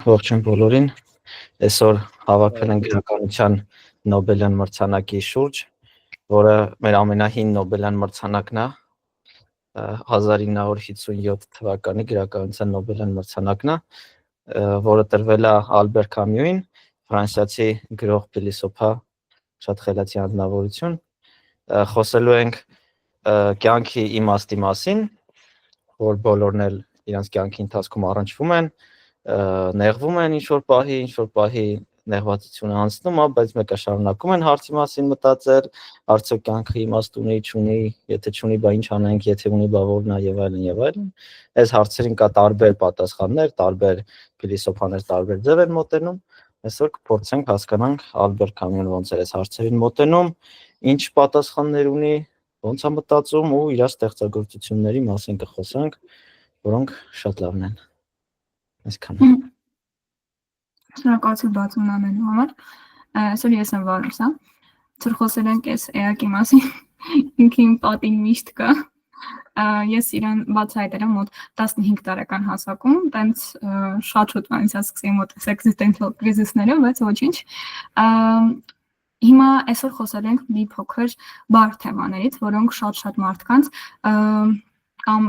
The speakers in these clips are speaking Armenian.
Ողջույն բոլորին, այսօր հավաքվել ենք գրականության Նոբելյան մրցանակի շուրջ, որը մեր ամենահին Նոբելյան մրցանակն է, 1957 թվականի գրականության Նոբելյան մրցանակն է, որը տրվել է Ալբեր Կամյուին, ֆրանսիացի գրող փիլիսոփա, շատ խելացի անձնավորություն, խոսելու ենք կյանքի իմաստի մասին, որ բոլորն էլ իրենց կյանքի ընթացքում առնչվում են, նեղվում են ինչ-որ պահի նեղվածությունը անցնում է, բայց մեկը շարունակում են հարցի մասին մտածել, արդյոք կյանքը իմաստ ունի, չունի, եթե չունի, բա ինչ անենք, եթե ունի, բա որն է եւ այլն եւ այլն։ Այս հարցերին կա տարբեր պատասխաններ, տարբեր փիլիսոփաներ տարբեր ձև են մոտենում։ Այսօր կփորձենք հասկանանք Ալբեր Կամյուն ոնց է այս հարցերին մոտենում, ինչ պատասխաններ ունի, ոնց է մտածում ու իր ստեղծագործությունների մասին կխոսենք, որոնք շատ լավն են։ Այսքանը։ Շնորհակալություն բացումն անելու համար։ Այսօր ես եմ Վարուսը։ Ցույց խոսել ենք այս էակի մասին։ Ինքն իմ պատին միշտ կա։ Ես իրան բացահայտել եմ մոտ 15 տարեկան հասակում, տենց շատ շուտ անցա սկսի մոտ existential crisis-ները, բայց ոչինչ։ Հիմա այսօր խոսել ենք մի փոքր բարդ թեմաներից, որոնք շատ մարդկանց կամ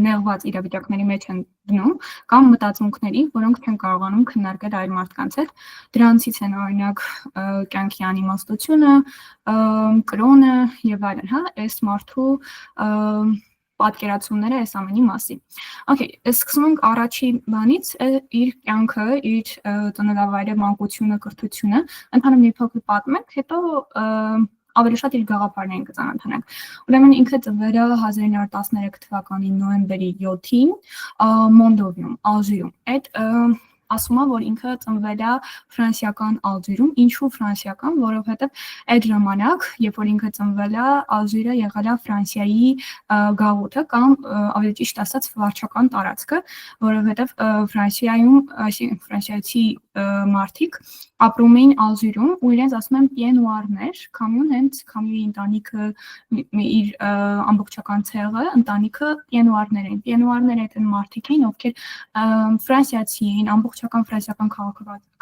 նեղված իրավիճակների մեջ են դնում, կամ մտածմունքների, որոնք չեն կարողանում քննարկել այլ մարդկանց հետ։ Դրանցից են օրինակ կյանքի անիմաստությունը, կրոնը եւ այլն, հա, այս մարդու պատկերացումները այս ամենի մասին։ Okay, սկսում ենք առաջին բանից, իր կյանքը, իր ծննդավայրը, մանկությունը, կրթությունը, ընդհանուր մի փոքր պատմենք, հետո ավելի շատ իր գաղափարներին կծանոթանանք։ Ուրեմն ինքը ծնվել է 1913 թվականի նոյեմբերի 7-ին Մոնդովիում, Ալժիրում։ Այդ ասում է, որ ինքը ծնվել է ֆրանսիական Ալժիրում, ինչու ֆրանսիական, որովհետև այդ ժամանակ, երբ որ ինքը ծնվել է, Ալժիրը եղել է Ֆրանսիայի գաղութը կամ ավելի ճիշտ ասած վարչական տարածքը, որովհետև Ֆրանսիայում, այսինքն ֆրանսիացի մարդիկ ապրում էին Ալժիրում ու իրենց ասում են պիենուարներ, Կամյուն հենց Կամյուի ընտանիքը իր ամբողջական ցեղը, ընտանիքը պիենուարներ էին։ Պիենուարները այդ մարդիկ էին, ովքեր ֆրանսիացի էին, ամբողջական ֆրանսիական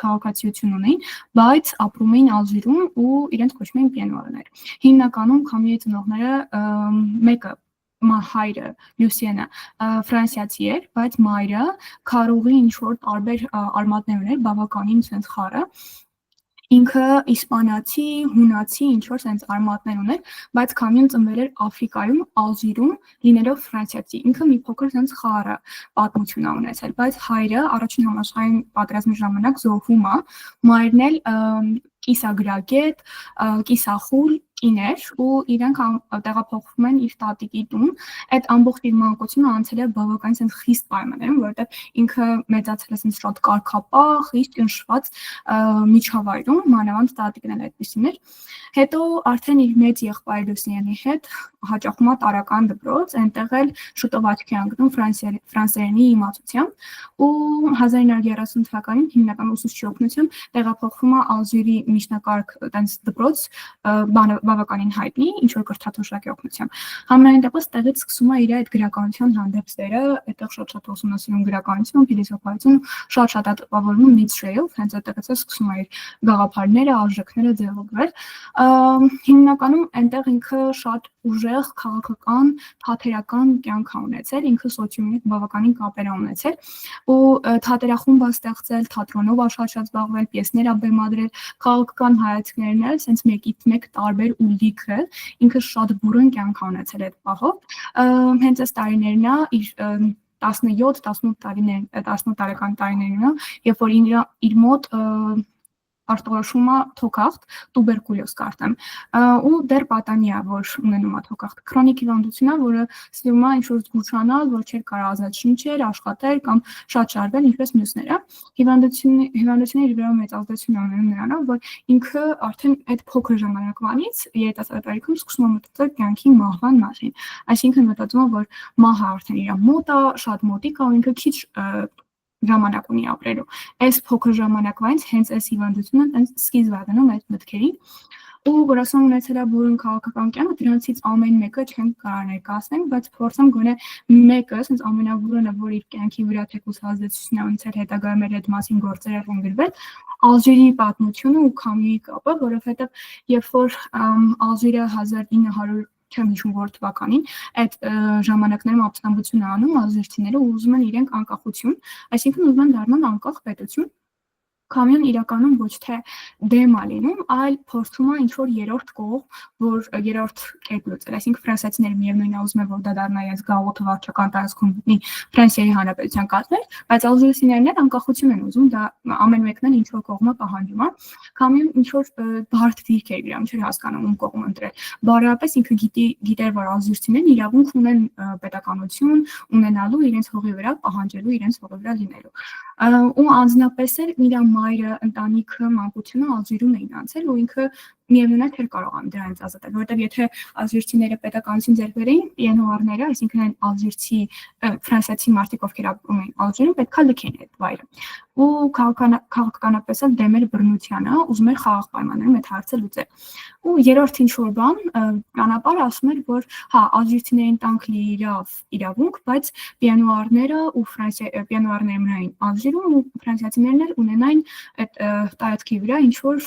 քաղաքացիություն ունեին, բայց ապրում էին Ալժիրում ու իրենց կոչում էին պիենուարներ։ Հիմնականում Կամյուի ծնողները մեկը հայրը Լյուսիենը ֆրանսիացի էր, բայց մայրը քարուղի ինչ-որ տարբեր արմատներ ուներ, բավականին ցենց խառը։ Ինքը իսպանացի, հունացի, ինչ-որ sense արմատներ ուներ, բայց Կամյուն ծնվել էր Աֆրիկայում, Ալժիրում, լինելով ֆրանսիացի։ Ինքը մի փոքր sense խառը պատմություն ա ունեցել, բայց հայրը առաջին համաշխարհային պատերազմի ժամանակ զոհվում է, մայրն էլ կիսագրագետ, կիսախուլ կիներ ու իրենք տեղափոխվում են իր տատիկի տուն։ Այդ ամբողջ իր մանկությունը անցել է բավականին sense խիստ պայմաններում, որովհետև ինքը մեծացել է sense շատ կարգապահ, խիստ ճնշված միջավայրում, մանավանդ տատիկն էլ այդպեսին էր։ Հետո արդեն իր մեծ եղբայր Լուսիենի հետ հաճախում է տարական դպրոց, այնտեղ էլ շուտով աչքի է ընկնում ֆրանսերենի իմացությամբ ու 1930 թվականին հիմնական ուսուցչի օգնությամբ տեղափոխվում է Ալժիրի միջնակարգ տենց դպրոց, բավականին հայտնի, ինչ որ կրթաթոշակի օգնությամբ։ Համենայն դեպս տեղից սկսում է իր այդ գրականության հանդեպ սերը, այդտեղ շատ ուսումնասիրում գրականություն, փիլիսոփայություն, շատ է տպավորվում Նիցշեով, հենց այդտեղից է սկսում է իր գաղափարները, արժեքները ձևավորել։ Հիմնականում այնտեղ ինքը շատ ուժեղ քաղաքական, թատերական կյանք է ունեցել, ինքը սոցիումի հետ բավականին կապեր է ունեցել ու թատերախումբ է ստեղծել, թատրոնով է շատ զբաղվել, պիեսներ է բեմադրել, քաղաքական հայացքներն էլ sense մեկից մեկ տարբեր ու լիքը, ինքը շատ բուրըն կյանք է ունեցել այդ պահով։ Հենց այս տարիներն է իր 17-18 տարեկան տարիներն է, երբ որ իր մոտ արտորոշում է թոքախտ, տուբերկուլոզ կարծեմ, ու դեռ պատանի է, որ ունենում է թոքախտ, քրոնիկ հիվանդություն է, որը ստիպում է ինչ-որ զգուշանալ, որ չէր կարող ազատ շնչել, աշխատել կամ շատ շարժվել, ինչպես մյուսները։ Հիվանդությունը իր վրա մեծ ազդեցություն ունենում նրանով, որ ինքը արդեն այդ փոքր ժամանակվանից երիտասարդ տարիքում սկսում է մտածել կյանքի մահվան մասին, այսինքն մտածում է, որ մահը արդեն իր մոտ է, շատ մոտիկ է, ու ինքը քիչ ժամանակ ունի ապրելու։ Այս փոքր ժամանակվանից հենց այս հիվանդությունը տենց սկիզբ է դնում այդ մտքերին ու որ ասում ունեցել է բուրըն քաղաքական կյանքը, դրանցից ամեն մեկը չեմ կարող ներկայացնել, բայց փորձեմ գոնե մեկը, ասես ամենաբուրընը, որ իր կյանքի վրա թեկուզ ազդեցություն է ունեցել հետագայում մեր այդ մասին գործեր են գրվել, Ալժիրի պատմությունը ու Քամյուի կապը, որովհետև երբ որ Ալժիրը 1900 չեմ հիշում որ թվականին այդ ժամանակներում ապստամբություն է անում ալժիրցիները ու ուզում են իրենք անկախություն, այսինքն ուզում են դառնալ անկախ պետություն, Քամյուն իրականում ոչ թե դեմ է լինում, այլ փորձում է ինչ-որ երրորդ կողմ, որ երրորդ կետ լուծել, այսինքն ֆրանսիացիները միևնույնն է ուզում են, որ դա դառնա իրենց գաղութը վարչական տարածքում գտնի Ֆրանսիայի Հանրապետության կազմեր, բայց ալժիրցիներն էլ անկախություն են ուզում, դա ամեն մեկն էլ ինչ-որ կողմը պահանջում է, Քամյուն ինչ-որ բարդ դիրք է իրամ, չէր հասկանում ում կողմ ընտրել, բարոյապես ինքը գիտեր, որ ալժիրցիներն իրավունք ունեն պետականություն ունենալու իրենց հողի վրա, պահանջելու իրենց հողի վրա լինելու, ու անձնապես էլ իր մայրը, ընտանիքը, մանկությունը Ալժիրում էին անցել ու ինքը միևնույն է չէր կարողանում դրանից ազատել, որովհետև եթե ալժիրցիները պետականություն ձեռք բերեին, պիենոարները, այսինքն այն ալժիրցի ֆրանսիացի մարդիկ, ովքեր ապրում էին Ալժիրում, պետքա լքեին այդ վայրը։ Ու քաղաքականապես էլ դեմ էր բռնությանը, ուզում էր խաղաղ պայմաններում այդ հարցը լուծել։ Ու երրորդ ինչ-որ բան, ճանապարհը ասում էր, որ հա, ալժիրցիներին տանք իրավունք, բայց պիենոարները ու պիենոարները մնային Ալժիրում ու ֆրանսիացիներն էլ ունենային այդ տարածքի վրա ինչ-որ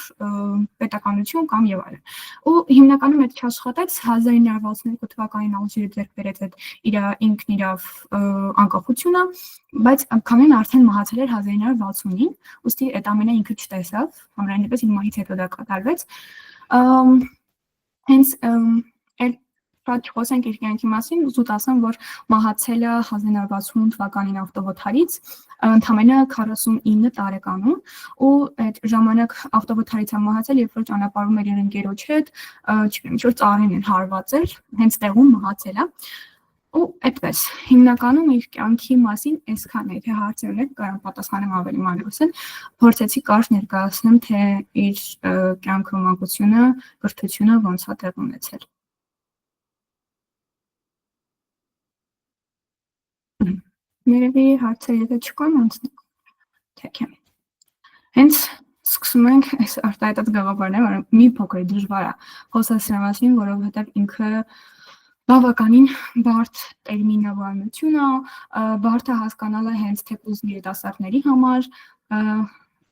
պետականություն կամ եւ այլն։ Ու հիմնականում այդ չաշխատեց 1962 թվականին Ալժիրը ձեռք բերեց այդ իր ինքնիրավ անկախությունը, բայց Քամյուն արդեն մահացել էր 1960-ին, ուստի այդ ամենը ինքը չտեսավ, համենայնիվս իր մահից հետո դա կատարվեց։ Հենց այդ շատ խոսենք իր կյանքի մասին, զուտ ասեմ, որ մահացել է 1960 թվականին ավտովթարից, ընդամենը 49 տարեկանում, ու այդ ժամանակ ավտովթարից է մահացել, երբ որ ճանապարհում էր իր ընկերոջ հետ, չգիտեմ, ինչ-որ ծառին էր հարված էր, հենց տեղում մահացել է։ Ու այդպես, հիմնականում իր կյանքի մասին այսքան է, թե հարցեր ունեք, կարող պատասխանեմ ավելի մանրամասն, փորձեցի կարճ ներկայացնեմ, թե իր կյանքը մանկությունը, կրթությունը ոնց է տեղ ունեցել։ Երևի հարցեր եթե չկան, անցնենք թեքեմ։ Հենց սկսում ենք այս արտահայտած գաղափարները, որ մի փոքր դժվար է խոսել սրա մասին, որովհետև ինքը բավականին բարդ տերմինավորություն է, բարդ է հասկանալը հենց թեկուզ երիտասարդների համար,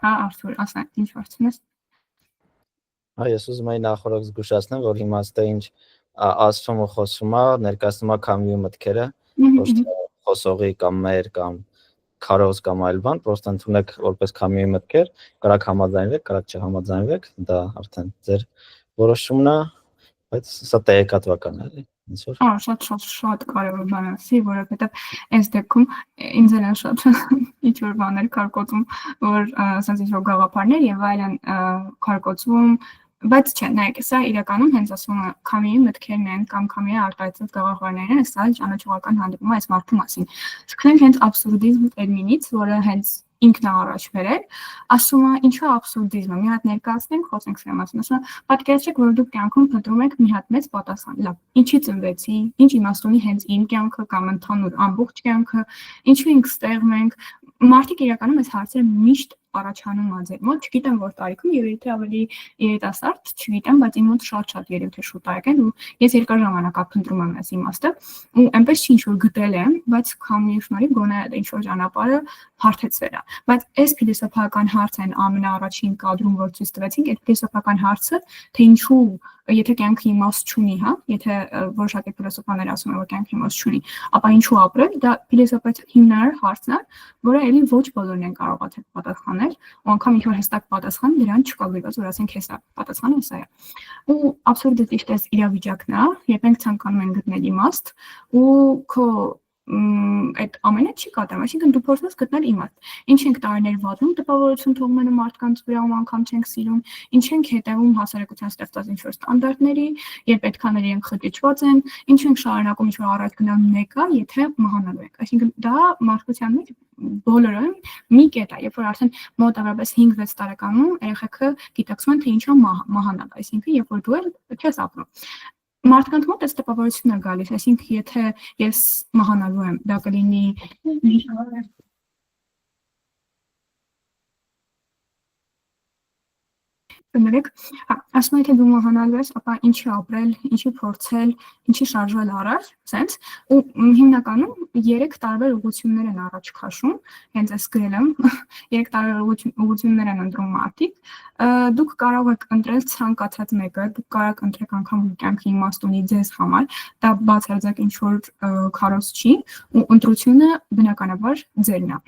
Արթուր, ասա, ինչ հարցում ես։ Ես ուզում եի նախորդ զգուշացնեմ, որ իմաստը ինչ ասվում ու խոսվում է, ներկայացնում է Քամյուի մտքերը, ոչ թե խոսողի կամ մեր կամ քարոզ կամ այլ բան, պրոստը ընդունեք որպես Քամյուի մտքեր, կարաք համաձայնվեք, կարաք չհամաձայնվեք, դա արդեն ձեր որոշումն է, բայց սա տեղեկատվական է, էլի։ Շատ կարևոր բան ասի, որովհետև այս դեպքում ինձ էլ շատ ինչ-որ բաներ քարկոծում, որ ասած ինչ-որ գաղափարներ եւ այլն քարկոծվում, բայց չէ, նայեք, սա իրականում հենց ասում եմ Քամյուի մտքերն են կամ Քամյուի արտահայտած գաղափարներն են, սա ճանաչողական հանդիպում է այս մարդու մասին։ Սկսենք հենց աբսուրդիզմ տերմինից, որը հենց ինքն է առաջ բերել, ասում է ինչու աբսուրդիզմը, մի հատ ներկայացնենք, խոսենք սրա մասին, ասում է պատկերացրեք, որ դուք կյանքում փնտրում եք մի հատ մեծ պատասխան, լավ, ինչի ծնվեցի, ինչ իմաստ ունի հենց իմ կյանքը կամ ընդհանուր ամբողջ կյանքը, ինչու ինքս ստեղվում ենք, մարդիկ իրականում այս հարցերը միշտ առաջանում է ձեր մոտ, չգիտեմ որ տարիքում, եւ եթե ավելի երիտասարդ, չգիտեմ, բայց իմ մոտ շատ երևի թե շուտ եկել ու ես երկար ժամանակ ապընտրում եմ այս իմաստը ու այնպես չի ինչ-որ գտել եմ, բայց Քամյուի շնորհիվ գոնե ինչ-որ ճանապարհը հարթեցվել է, բայց այս փիլիսոփայական հարցն են ամենաառաջին կադրում որ ցույց տվեցինք, այդ փիլիսոփայական հարցը, թե ինչու եթե կյանքը իմաստ չունի, հա, եթե որոշակի փիլիսոփաներ ասում են որ կյանքը իմաստ չունի, ապա ինչու ապրել, դա փիլիսոփայության հիմնարար հարցն է, որը էլի ոչ բոլորն են կարող պատասխանել, ու անգամ ինչ-որ հստակ պատասխան դրան չկա գրված, որ ասենք հեսա պատասխանը հեսա է։ Ու աբսուրդը ճիշտ է իրավիճակն է, երբ մենք ցանկանում ենք գտնել իմաստ, ու քո այդ ամենը չի կատարում, այսինքն դու փորձես գտնել իմաստ։ Ինչ ենք տարիներ վատում տպավորություն թողում են մարդկանց վրա ու անգամ չենք սիրում, ինչ ենք հետևում հասարակության ստեղծած ինչ-որ ստանդարտների, երբ այդքան ենք խճճված են, ինչ ենք շարունակում ինչ-որ առաջ գնալ մեկը, եթե մահանալու ենք։ Այսինքն դա մարդկության մեջ բոլորը մի կետ է, երբ որ արդեն մոտավորապես 5-6 տարեկանում երեխեքը գիտակցում են թե ինչ է մահանալ, այսինքն երբ որ դու ես ապրում մարդկանց մոտ այս տպավորությունն է գալիս, այսինքն եթե ես մահանալու եմ, դա կլինի Կներեք, ասում եք, թե դու մահանալու ես, ապա ինչի ապրել, ինչի փորձել, ինչի շարժվել առաջ, sense, ու հիմնականում 3 տարբեր ուղղություններ են առաջ քաշում, հենց այս գրել եմ, 3 տարբեր ուղղություններ են ընտրում մարդիկ, դուք կարող եք ընտրել ցանկացած մեկը, դուք կարող եք ընտրեք անգամ կյանքի իմաստ ունի ձեզ համար, դա բացարձակ ինչ որ քարոզ չի, ու ընտրությունը բնականաբար ձերն է։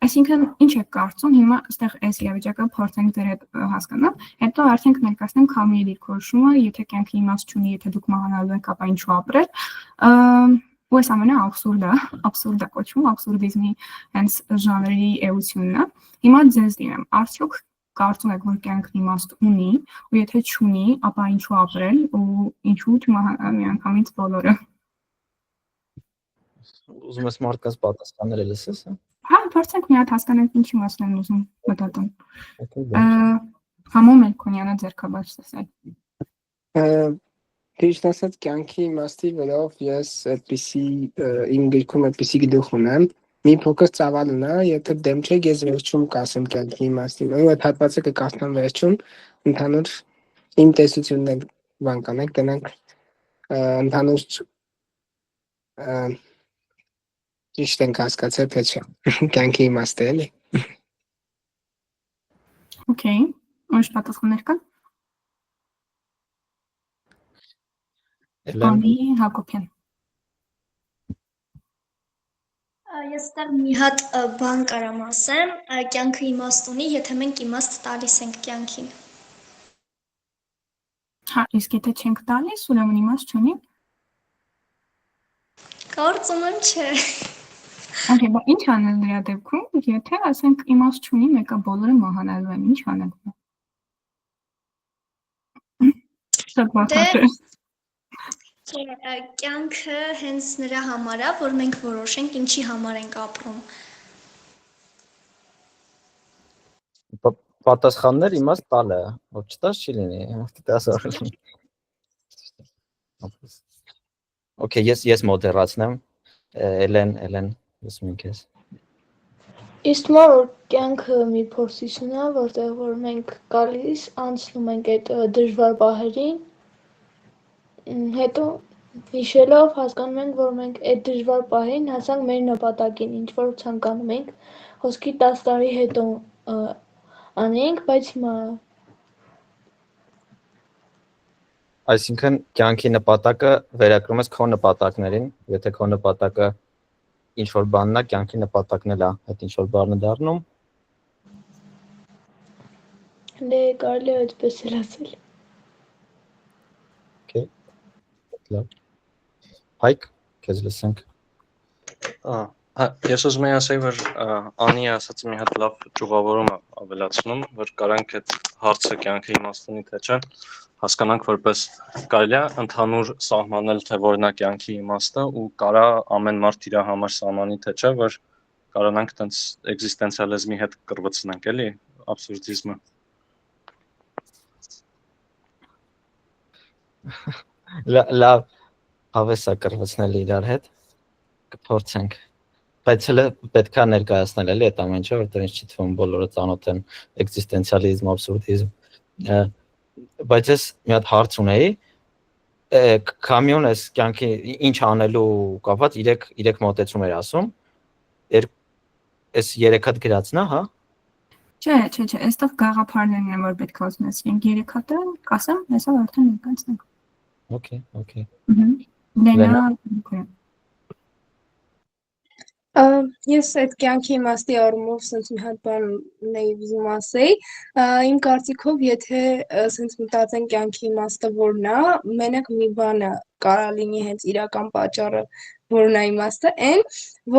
Այսինքն ինչ եք կարծում, հիմա այստեղ այս իրավիճակը փորձենք դեր հետ հասկանալ, հետո արդեն կներկայացնեմ քամիի դիրքորոշումը, եթե կյանքի իմաստ չունի, եթե դուք մահանալու եք, ապա ինչու ապրել։ Ու այս ամենը абսուրդ է կոչվում, абսուրդիզմի հենց ժանրի էությունն է։ Հիմա ձեզ դիմեմ, արդյոք կարծում եք, որ կյանքն իմաստ ունի, ու եթե չունի, ապա ինչու ապրել ու ինչու չմահանալ միանգամից բոլորը։ Ուզում ես մարդկանց պատասխանները լսես, հա։ Հա, փորձենք մի հատ հասկանանք ինչի մասն են ուզում մտածում։ Okay, Համո Մելքոնյանը ձերքաբաց տեսել։ Ճիշտ ասած, կյանքի իմաստի վրով ես այդպիսի իմ գրքում այդպիսի գլուխ ունեմ։ Մի փոքր ծավալուն է, եթե դեմ չեք, ես վերջում կասեմ կյանքի իմաստին։ Ու այդ հատվածը կկասեմ վերջում, ընդհանուր իմ տեսությունն էլ բան կանենք, դրանք ընդհանուր ճիշտ ենք հասկացել, թե չէ։ Կյանքի իմաստը էլի։ Okay, ո՞նց պատասխաններ կան։ Անի Հակոբյան։ Ես դեռ մի հատ բան կարամ ասեմ, կյանքը իմաստ ունի, եթե մենք իմաստ տալիս ենք կյանքին։ Հա, իսկ եթե չենք տալիս, ուրեմն իմաստ չունի։ Կարծում եմ չէ։ Okay, բայց ինչ անել նրա դեպքում, եթե ասենք իմաստ չունի, մեկը բոլորը մահանալու են, ինչ անել։ Շատ բախտը։ Կյանքը հենց նրա համար է, որ մենք որոշենք ինչի համար ենք ապրում։ Պատասխաններ իմաստ տալը, որ չտաս չի լինի, դասարան։ Okay, ես մոդերացնեմ։ Էլեն, լսում եք ես։ Իսկ որ կյանքը մի փորձություն է, որտեղ որ մենք գալիս անցնում ենք այդ դժվար պահերին, հետո հիշելով հասկանում ենք, որ մենք այդ դժվար պահերին հասանք մեր նպատակին, ինչ որ ցանկանում ենք, հոսքի 10 տարի հետո անենք, բայց հիմա Այսինքն կյանքի նպատակը վերագրում ես քո նպատակներին, եթե քո նպատակը ինչ որ բանն է, կյանքի նպատակն էլ է, այդ ինչ որ բանը դառնում։ դե կարելի է այդպես էլ ասել։ Okay. Լավ։ Հայկ, քեզ լսենք։ Ես ուզում եմ ասել, որ Անի ասացի մի հատ լավ ճյուղավորում ավելացնում, որ կարանք այդ հարցը կյանքի իմաստունի թե չէ, հասկանանք որպես կարելի է ընդհանուր սահմանել, թե որն է կյանքի իմաստը ու կարա ամեն մարդ իր համար սահմանի թե չէ, որ կարանանք տենց էգզիստենցիալիզմի հետ կռվցնենք, էլի, абսուրդիզմը։ Լավ, հավեսա կռվցնել իրար հետ, կփորձենք։ Բայց հələ պետք է ներկայացնել էլի այդ ամեն ինչը, որտեղ ինձ չի թվում բոլորը ծանոթ են էգզիստենցիալիզմ, абսուրդիզմ։ Բայց ես մի հատ հարց ունեի, կամիոն էս կյանքի ինչ անելու կապված 3 մոտեցում էր ասում։ Էս 3 հատ գրածն է, հա։ Չէ, այստեղ գաղափարներն են, որ պետք է ասենք 3 հատը, կասեմ, հեսա արդեն ներկայացնենք։ Okay. Լենա։ Ես այդ կյանքի իմաստի առումով սենց մի հատ բան ունեի ուզում ասեի, իմ կարծիքով, եթե սենց մտածեն կյանքի իմաստը որն է, մենակ մի բանը կարա լինի հենց իրական պատճառը, որն է իմաստը, այն,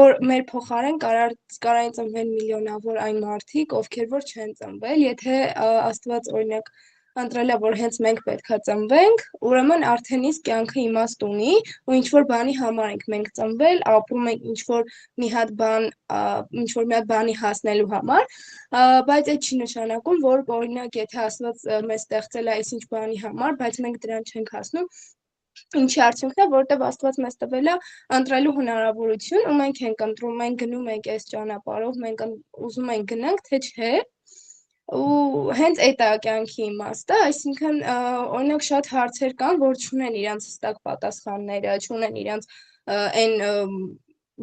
որ մեր փոխարեն կարային ծնվեն միլիոնավոր այն մարդիկ, ովքեր որ չեն ծնվել, եթե Աստված օրինակ ընտրել է, որ հենց մենք պետքա ծնվենք, ուրեմն արդեն իսկ կյանքը իմաստ ունի ու ինչ որ բանի համար ենք մենք ծնվել, ապրում ենք ինչ որ մի հատ բանի հասնելու համար, բայց այդ չի նշանակում, որ օրինակ եթե Աստված մեզ ստեղծել է այսինչ բանի համար, բայց մենք դրան չենք հասնում, ինչի արդյունքն է, որտեղ Աստված մեզ տվել է ընտրելու հնարավորություն ու մենք ենք ընտրում, մենք գնում ենք այս ճանապարհով, մենք ուզում ենք գնանք, թե չէ։ ու հենց այդ է կյանքի իմաստը, այսինքն օրինակ շատ հարցեր կան, որ չունեն իրենց հստակ պատասխանները, չունեն իրենց այն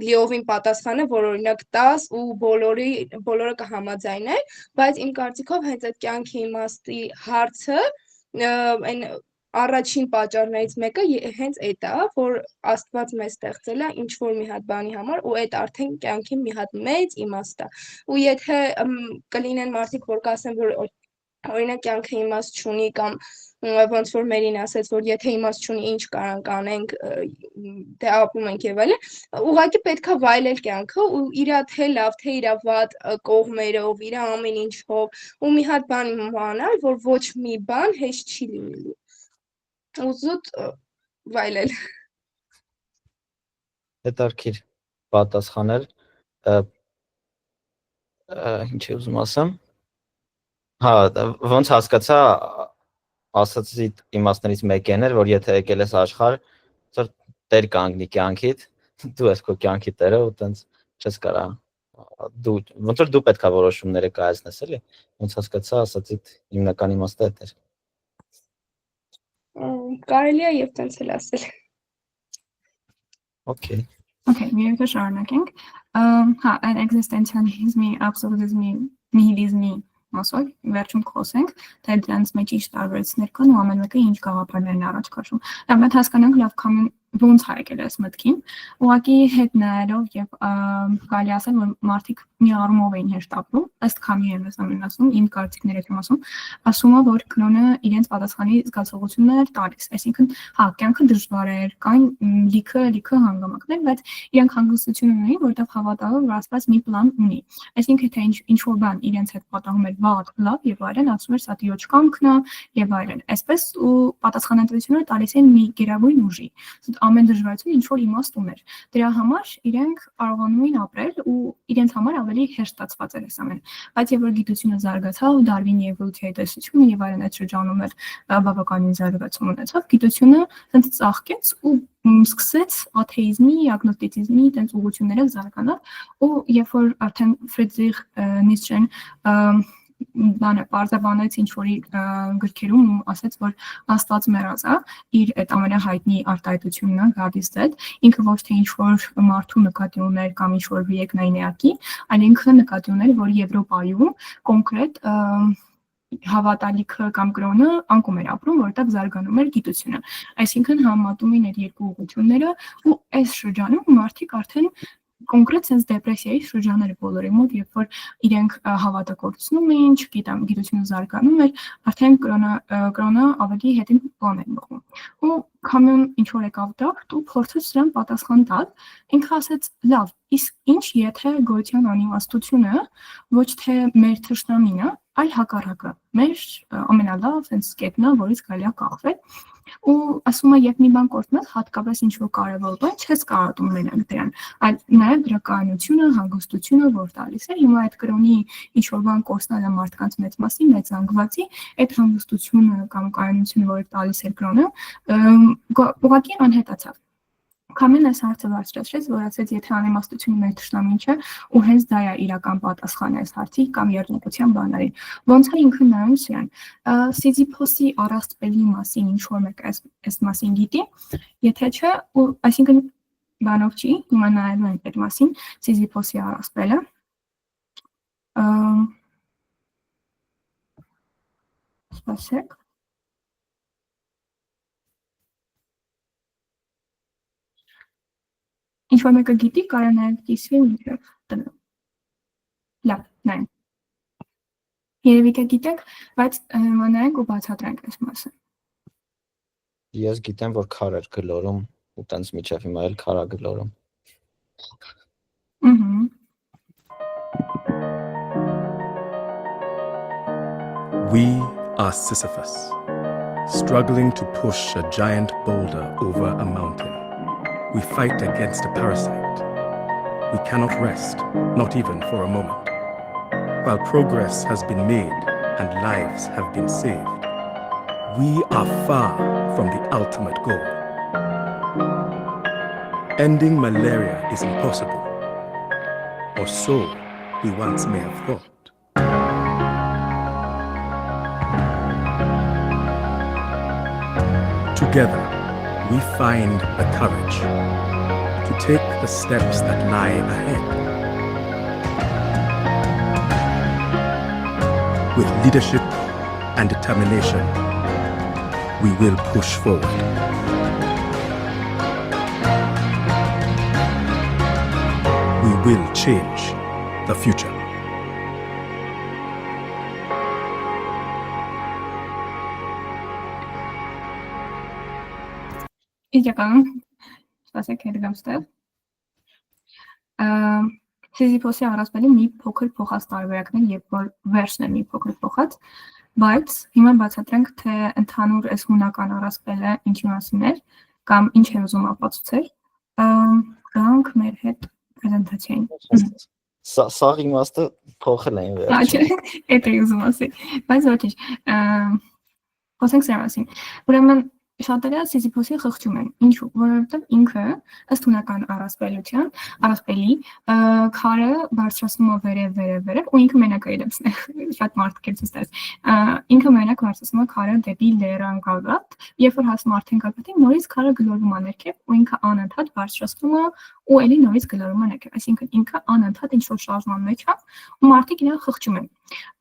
լիովին պատասխանը, որ օրինակ 10 ու բոլորը կհամաձայնեն, բայց իմ կարծիքով հենց այդ կյանքի իմաստի հարցը այն առաջին պատճառներից մեկը հենց այդ է, որ Աստված մեզ ստեղծել է ինչ որ մի հատ բանի համար ու այդ արդեն կյանքի մի հատ մեծ իմաստ է։ Ու եթե կլինեն մարդիկ, որ կասեն, որ օրինակ կյանքը իմաստ չունի կամ ոնց որ Մերին ասաց, որ եթե իմաստ չունի, ինչ կարանք անենք, դե ապրում ենք եւ այլն, ուղղակի պետքա վայելել կյանքը ու իրա թե լավ, թե իրա վատ կողմերով, իրա ամեն ինչով ու մի հատ բան իմանալ, որ ոչ մի բան հեշտ չի լինելու։ Ու զուտ վայելել։ Հետարքիր պատասխաներ ինչ է ուզում ասեմ։ Հա, ոնց հասկացա ասացի իմաստներից մեկն էր, որ եթե եկել ես աշխարհ, ծր տեր կանգնի կյանքիդ, դու ես քո կյանքի տերը ու տենց չես կարա դու ոնց որ դու պետքա որոշումները կայացնես, էլի։ Ոնց հասկացա ասացի հիմնական իմաստը դա էր։ Կարելի է եւ տենց էլ ասել։ Okay. Okay, միևնույն շարունակենք։ Հա, այն էքզիստենցիալիզմի, աբսոլյուտիզմի, նիհիլիզմի մասով վերջում խոսենք, թե դրանց մեջ ինչ տարբերություններ կան ու ամեն մեկը ինչ գաղափարներն առաջ քաշում։ Դա մենք հասկանանք լավ կամեն ոնց է եկել այս մտքին, ուղղակի հետ նայելով եւ կարելի ասել, որ մարդիկ մի առումով էին հեշտ ապրում, ըստ քամի եմ ասում, իմ կարծիքները եմ ասում, որ կրոնը իրենց պատասխանի զգացողություններ տալիս, այսինքն, հա, կյանքը դժվար էր, կային լիքը հանգամանքներ, բայց իրենք հանգստություն ունեին, որտեղ հավատալով որ Աստված մի պլան ունի։ Այսինքն, թե ինչ որ բան իրենց հետ պատահում էր վատ, լավ եւ այլն, ասում էր սա Տիրոջ կամքն է եւ այլն։ Այսպես ու պատասխանատվությունը տալիս են մի գերագույն ուժի։ Ամեն դժվարություն ինչ որ իմաստ ուներ։ Դրա համար իրենք կարողանում էին ապրել ու իրենց համար ավելի հեշտացված էր այս ամենը։ Բայց երբ որ գիտությունը զարգացավ, Դարվինի էվոլյուցիայի տեսությունը եւ այլն այդ շրջանում էր բավականին զարգացում ունեցավ, գիտությունը ցած ծաղկեց ու սկսեց աթեիզմի, ագնոստիցիզմի տենց ուղղությունները զարգանալ ու երբ որ արդեն Ֆրիդրիխ Նիցշեն բանը պարզաբանեց ինչ որի գրքերում ու ասաց, որ Աստված մեռած է, իր այդ ամենահայտնի արտահայտությունն է Գադիստեդ, ինքը ոչ թե ինչ որ մարդու նկատի ուներ կամ ինչ որ վիեկնային էակի, այլ ինքը նկատի ուներ, որ Եվրոպայում կոնկրետ հավատալիքը կամ կրոնը անկում էր ապրում, որտեղ զարգանում էր գիտությունը։ Այսինքն համատում էին այդ երկու ուղղությունները ու այս շրջանում մարդիկ արդեն կոնկրետ sense դեպրեսիայի շրջանները բոլորի մոտ, երբ որ իրենք հավատակորցնում էին, չգիտեմ, գիտությունը զարգանում էր, արդեն կրոնը ավելի հետին բան էր մղում։ Ու Քամյուն ինչ որ եկավ դակտ ու փորձեց դրան պատասխան տալ, ինքը ասաց՝ լավ, իսկ ինչ եթե գոյության անիմաստությունը ոչ թե մեր թշնամին է, այլ հակառակը, մեր ամենալավ sense կետն է, որից կարելի է կախվել։ Ու ասում է, երբ մի բան կորցնես, հատկապես ինչ որ կարևոր բան, չես կարողանում մենակ դրան, այլ նաև դրա կայունությունը, հանգստությունը, որ տալիս է։ Հիմա այդ կրոնի ինչ որ բան կորցնելը մարդկանց մեծ մասի, մեծ անգվածի, այդ հանգստությունը կամ կայունությունը, որ տալիս է կրոնը, ուղղակի անհետացավ։ Քամեն այս հարցը բարձրացրեց, որ ասեց, եթե անիմաստությունը մեր թշնամին չէ, ու հենց դա է իրական պատասխանը այս հարցի կամ երդմտության բանալի։ Ոնց է ինքը նայում սրան։ Սիզիփոսի առաստպելի մասին ինչ որ մեկ այս մասին գիտի, եթե չէ, ու այսինքն բանով չի, հիմա նայելու ենք այդ մասին, Սիզիփոսի առաստպելը։ Սպասեք։ Ինչ որ մեկը գիտի, կարա նաև կիսվի մինչև տնը։ Լավ, նայենք։ Երևի թե գիտեք, բայց նայենք ու բացատրենք այս մասը։ Ես գիտեմ, որ քար էր գլորում ու տենց միջև հիմա էլ քարա գլորում։ We are Sisyphus, struggling to push a giant boulder over a mountain. We fight against a parasite. We cannot rest, not even for a moment. While progress has been made and lives have been saved, we are far from the ultimate goal. Ending malaria is impossible, or so we once may have thought. Together, we find the courage to take the steps that lie ahead. With leadership and determination, we will push forward. We will change the future. Իրականում, ասեք հետգամ ստեղ, Սիզիփոսի առասպելի մի փոքր փոխած տարբերակն է, երբ որ վերջն է մի փոքր փոխած, բայց հիմա բացատրենք, թե ընդհանուր այս հունական առասպելը ինչի մասին էր, կամ ինչ է ուզում ապացուցել, գանք մեր հետ պրեզենտացիային։ Սաղ իմաստը փոխել էին վերջին։ Այդ է ուզում ասել, բայց ոչինչ, խոսենք սրա մասին, ուրեմն շատերը Սիզիփոսի խղճում են, ինչու, որովհետև ինքը ըստ հունական առասպելի քարը բարձրացնում է վերև, ու ինքը մենակ է դեպս շատ մարդիկ են ցույց տալիս, ինքը մենակ բարձրացնում է քարը դեպի լեռան գագաթ, երբ որ հասնում արդեն գագաթին, նորից քարը գլորվում է ներքև, ու ինքը անընդհատ բարձրացնում է ու էլի նորից գլորվում է ներքև, այսինքն ինքը անընդհատ ինչ-որ շարժման մեջ է, ու մարդիկ իրան խղճում են։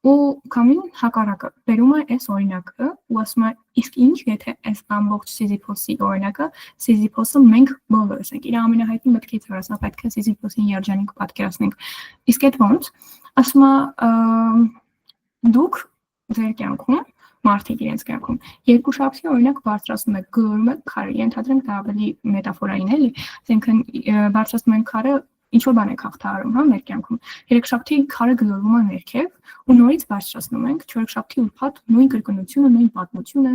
Ու Կամին հակառակը բերում է այս օրինակը ու ասում է իսկ ինչ եթե այս ամբողջ Սիզիփոսի օրինակը Սիզիփոսը մենք բոլորս ենք իր ամենահայտնի մտքից ասա պետք է Սիզիփոսին երջանիկ պատկերացնենք իսկ այդ ոնց ասում է դուք ձեր կյանքում մարդիկ իրենց կյանքում երկու շաբթի օրինակ բարձրացնում եք գլորում եք քարը ենթադրենք դա ավելի մետաֆորային էլի այսինքն բարձրացնում են քարը ինչ որ բան եք հաղթահարում, հա, մեր կյանքում։ Երեքշաբթի քարը գլորվում է ներքև ու նորից բարձրացնում ենք, չորեքշաբթի ուրբաթ նույն կրկնությունը, նույն պատմությունը։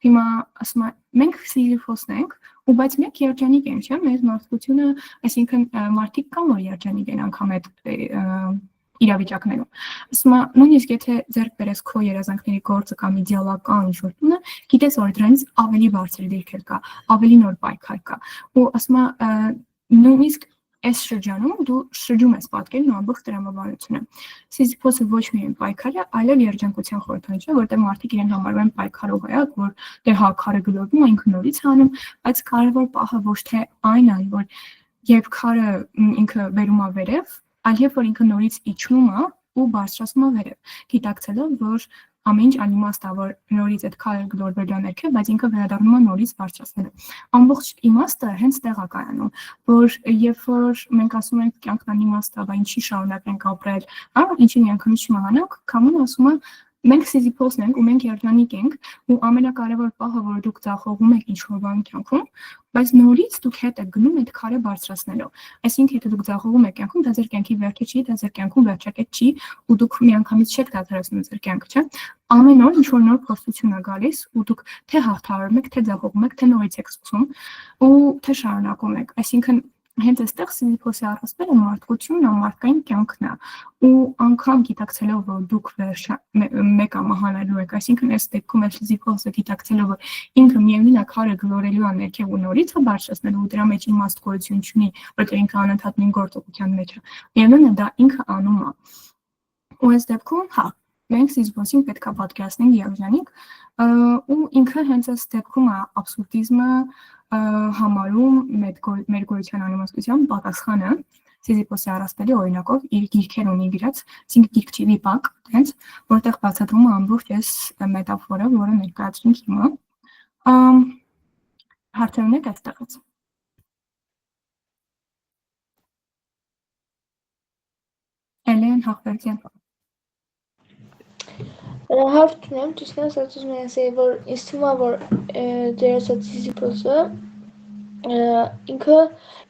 Հիմա ասում եմ, մենք Սիզիփոսն ենք, ու բայց մենք երջանիկ ենք, չէ՞, մեր մարդկությունը, այսինքն մարդիկ կան, որ երջանիկ են անգամ այդ իրավիճակներում։ Ասում եմ, նույնիսկ եթե ձեռք բերես քո երազանքների գործը կամ իդեալական ինչ-որ տունը, գիտես, որ դրանից ավելի բարձր դիրքեր կա, ավելի նոր պայքար կա։ Ու ասում եմ, նույնիսկ այս շրջանում դու շրջում ես պատկերն ու ամբողջ տրամաբանությունը։ Սիզիփոսը ոչ միայն պայքար է, այլև երջանկության խորհրդանիշ է, որտեղ մարդիկ իրեն համարում են պայքարող հայակ, որ դե հա քարը գլորվում է, ինքը նորից հանում, բայց կարևոր պահը ոչ թե այն է, որ երբ քարը ինքը բերում է վերև, այլ երբ որ ինքը նորից իջնում է ու բարձրացնում է վերև, գիտակցելով, որ ամեն ինչ անիմաստ է, որ նորից այդ քարը գլորվելու է ներքև, բայց ինքը վերադառնում է նորից բարձրացնելու։ Ամբողջ իմաստը հենց տեղ է կայանում, որ երբ որ մենք ասում ենք կյանքն անիմաստ է, բայց ինչի շարունակենք ապրել, հա, ինչի միանգամից չմահանանք, Կամուն ասում է մենք Սիզիփոսն ենք ու մենք երջանիկ ենք ու ամենակարևոր պահը որ դուք ձախողում եք ինչ-որ բան կյանքում, բայց նորից դուք հետ եք գնում այդ քարը բարձրացնելով։ Այսինքն եթե դուք ձախողում եք կյանքում, դա ձեր կյանքի վերջը չի, դա ձեր կյանքում վերջակետ չի ու դուք միանգամից չեք դադարեցնում ձեր կյանքը, չէ՞։ Ամեն օր ինչ-որ նոր փորձություն է գալիս ու դուք թե հաղթահարում եք, թե ձախողում եք, թե նորից եք սկսում ու թե շարունակում եք։ Այսինքն հենց այստեղ Սիզիփոսի առասպելը մարդկությունն ու մարդկային կյանքն է ու անգամ գիտակցելով որ դուք մեկը մահանալու եք, այսինքն այս դեպքում էլ Սիզիփոսը գիտակցելով որ ինքը միևնույն է քարը գլորելու է ներքև ու նորից է բարձրացնելու ու դրա մեջ իմաստ գոյություն չունի, որտեղ ինքը անընդհատ նույն գործողության մեջ է։ Միևնույնն է դա ինքը անում է։ Ու այս դեպքում, հա, մենք Սիզիփոսին պետք է պատկերացնենք երջանիկ ու ինքը հենց այս դեպքում է աբսուրդիզմը համարում մեր գոյության անիմաստության պատասխանը Սիզիփոսի առասպելի օրինակով իր գիրքեր ունի գրած, այսինքն գիրք չի վիպակ, հենց որտեղ բացատրում է ամբողջ այս մետաֆորը, որը ներկայացրինք հիմա։ Հարցեր ունեք այստեղից։ Էլեն Հաղվերդյան։ Հարց ունեմ, ճիշտ ասած ուզում եմ ասել, որ ինձ թվում է, որ ձեր ասած Սիզիփոսը ինքը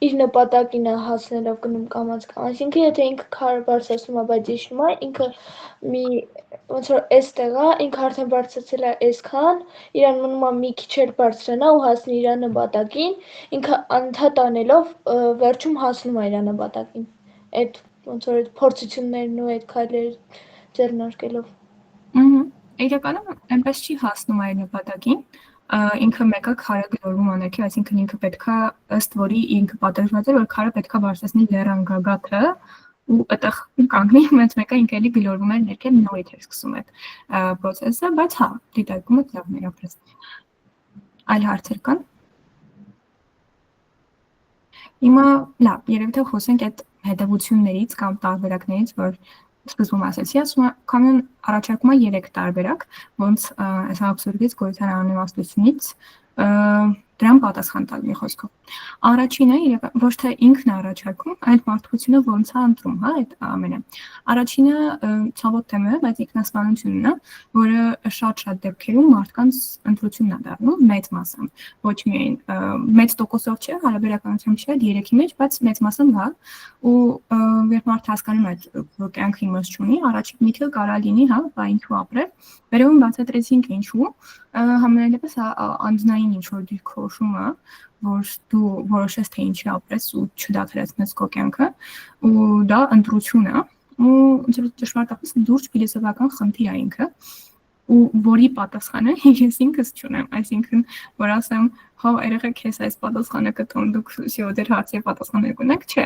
իր նպատակին է հասնելով գնում կամաց կամ, այսինքն եթե ինքը քարը բարձրացնում է, բայց իջնում է, ինքը մի ոնց որ էստեղ է, ինքը արդեն բարձրացել է այսքան, իրան մնում է մի քիչ էլ բարձրանա ու հասնի իր նպատակին, ինքը անընդհատ անելով վերջում հասնում է իր նպատակին։ Այդ ոնց որ այդ փորձություններն ու այդ քայլերը ձեռնարկելով։ Իրականում այնպես չի հասնում այդ նպատակին, ինքը մեկը քարը գլորվում է ներքև, այսինքն ինքը պետքա ըստ որի ինքը պատժված է, որ քարը պետքա բարձրացնի լեռան գագաթը ու այդտեղ կանգնի, մեծ մեկը ինքը էլի գլորվում է ներքև նորից է սկսում այդ process-ը, բայց հա, դիտարկումը լավն է ապրես։ Այլ հարցեր կան։ Հիմա լավ, երևի թե խոսենք այդ հետևություններից կամ տարբերակներից, որ սկզբում ասեցի, ասում եմ, կամյոն առաջարկում է 3 տարբերակ, ոնց այս абսուրդից գոյության անիմաստությունից դրան պատասխան տալ մի խոսքով։ Առաջինը ոչ թե ինքն է առաջարկում, այլ մարդկությունը ոնց է ընտրում, հա, այդ ամենը։ Առաջինը ցավոտ թեմա է, բայց ինքնասպանությունն է, որը շատ դեպքերում մարդկանց ընտրությունն է դառնում մեծ մասամբ, ոչ միայն մեծ տոկոսով չէ, հարաբերականությամբ չէ, 3-ի մեջ, բայց մեծ մասամբ հա, ու երբ մարդը հասկանում է, որ կյանքը իմաստ չունի, առաջին միտքը կարա լինի, հա, բա ինչու ապրել, վերևում բացատրեցինք ինչու, համենայնդեպս անձնային ինչ-որ դիրքորոշումը, որ դու որոշես թե ինչի ապրես ու չդադարեցնես քո կյանքը, ու դա ընտրություն է, ու ճշմարտապես լուրջ ֆիլոսոֆիական խնդիր է ինքը, ու որի պատասխանը ես ինքս չունեմ, այսինքն, որ ասեմ, հա, երեխեք քեզ այս պատասխանը կտամ, դուք դեր հարցի պատասխանը կունեք, չէ,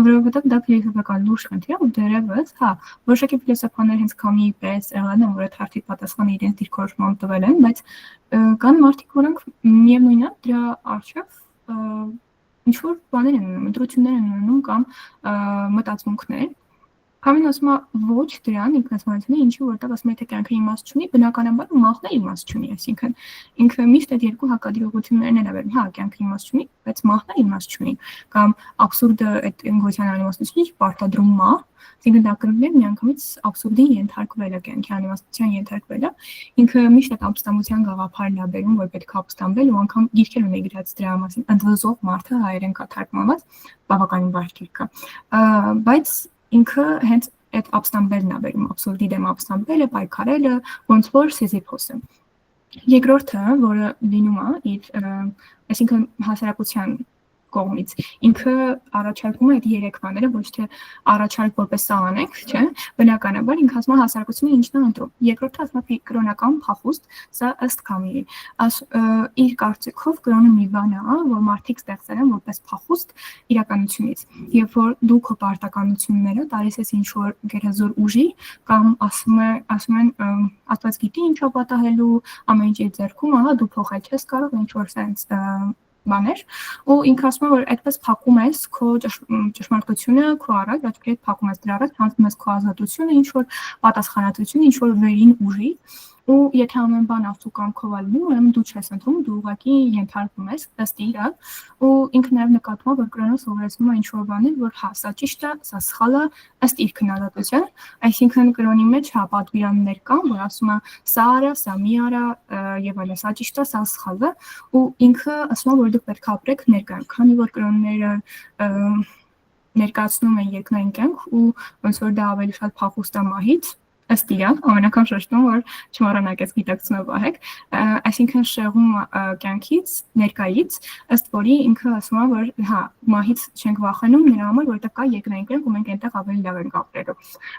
որովհետև դա ֆիլոսոֆիական լուրջ խնդիր է ու դերևս, հա, որոշակի ֆիլոսոֆաներ հենց քամի պես եղան են, որ այդ հարցի պատասխանը իրենց դիրքորոշմամբ տվել են, բայց կան մարդիկ, որոնք միևնույնն է դրա առջև ինչ-որ բաներ են ունում, ընտրություններ են ունում կամ մտածմունքներ, Քամին ասում է ոչ դրան ինքնասպանությունը, ինչի որտեղ ասում է թե կյանքը իմաստ չունի, բնականաբար մահն է իմաստ չունի, այսինքն ինքը միշտ այդ երկու հակադրողություններն են ավերում, հա, կյանքը իմաստ չունի, բայց մահն է իմաստ չունի, կամ абսուրդը այդ գոյության անիմաստությունից պարտադրում է, այսինքն դա կրկնել միանգամից абսուրդի ենթարկվել է, կյանքի անիմաստության ենթարկվել է, ինքը միշտ այդ ապստամբության գաղափարն է բերում, որ պետք է ապստամբել ու անգամ գիրքեր ունի գրած դրա մասին, ընդվզող մարդը հայերեն կա թարգմանված, բավականին բարդ գիրք է, բայց ինքը հենց այդ ապստամբելն է բերում, абսուրդի դեմ ապստամբելը, պայքարելը, ոնց որ Սիզիփոսը։ Երկրորդը, որը լինում է իր, այսինքն հասարակության կողմից, ինքը առաջարկում է այդ 3 բաները, ոչ թե առաջարկ որպես սա անենք, չէ, բնականաբար ինքը ասում է հասարակությունը ինչն է ընտրում։ Երկրորդը ասում է կրոնական փախուստ, սա ըստ Քամիի, իր կարծիքով կրոնը մի բան է, որ մարդիկ ստեղծել են որպես փախուստ իրականությունից, երբ որ դու քո պարտականությունները տալիս ես ինչ-որ գերազոր ուժի կամ ասում են Աստված գիտի ինչ է պատահելու, ամեն ինչ իր ձեռքում, ահա դու փոխել չես կարող ինչ-որ sense բաներ, ու ինքը ասում է, որ այդպես փակում ես քո ճշմարտությունը, քո առաջ, աչքերդ փակում ես դրա առաջ, հանձնում ես քո ազատությունը, ինչ-որ պատասխանատվություն, ինչ-որ վերին ուժի, ու եթե ամեն բան Աստծո կամքով է լինում, ուրեմն դու չես ընտրում, դու ուղղակի ենթարկվում ես, ըստ իրա, ու ինքը նաև նկատում է, որ կրոնը սովորեցնում է ինչ-որ բաներ, որ հա, սա ճիշտ է, սա սխալ է, ըստ իր քննադատության, այսինքն կրոնի մեջ հա պատվիրաններ կան, որ ասում է սա արա, սա մի արա, եւ այլն, սա ճիշտ է, սա սխալ է, ու ինքը ասում է, որ դուք պետք է ապրեք ներկայում, քանի որ կրոնները ներկայացնում են երկնային կյանք ու ոնց որ դա ավելի շատ փախուստ է մահից, ըստ իրա, ամենական շեշտում, որ չմոռանաք այս գիտակցումը պահեք, այսինքն շեղում կյանքից, ներկայից, ըստ որի ինքը ասում է, որ հա, մահից չենք վախենում նրա համար, որտեղ կա երկնային կյանք ու մենք այնտեղ ավելի լավ ենք ապրելու։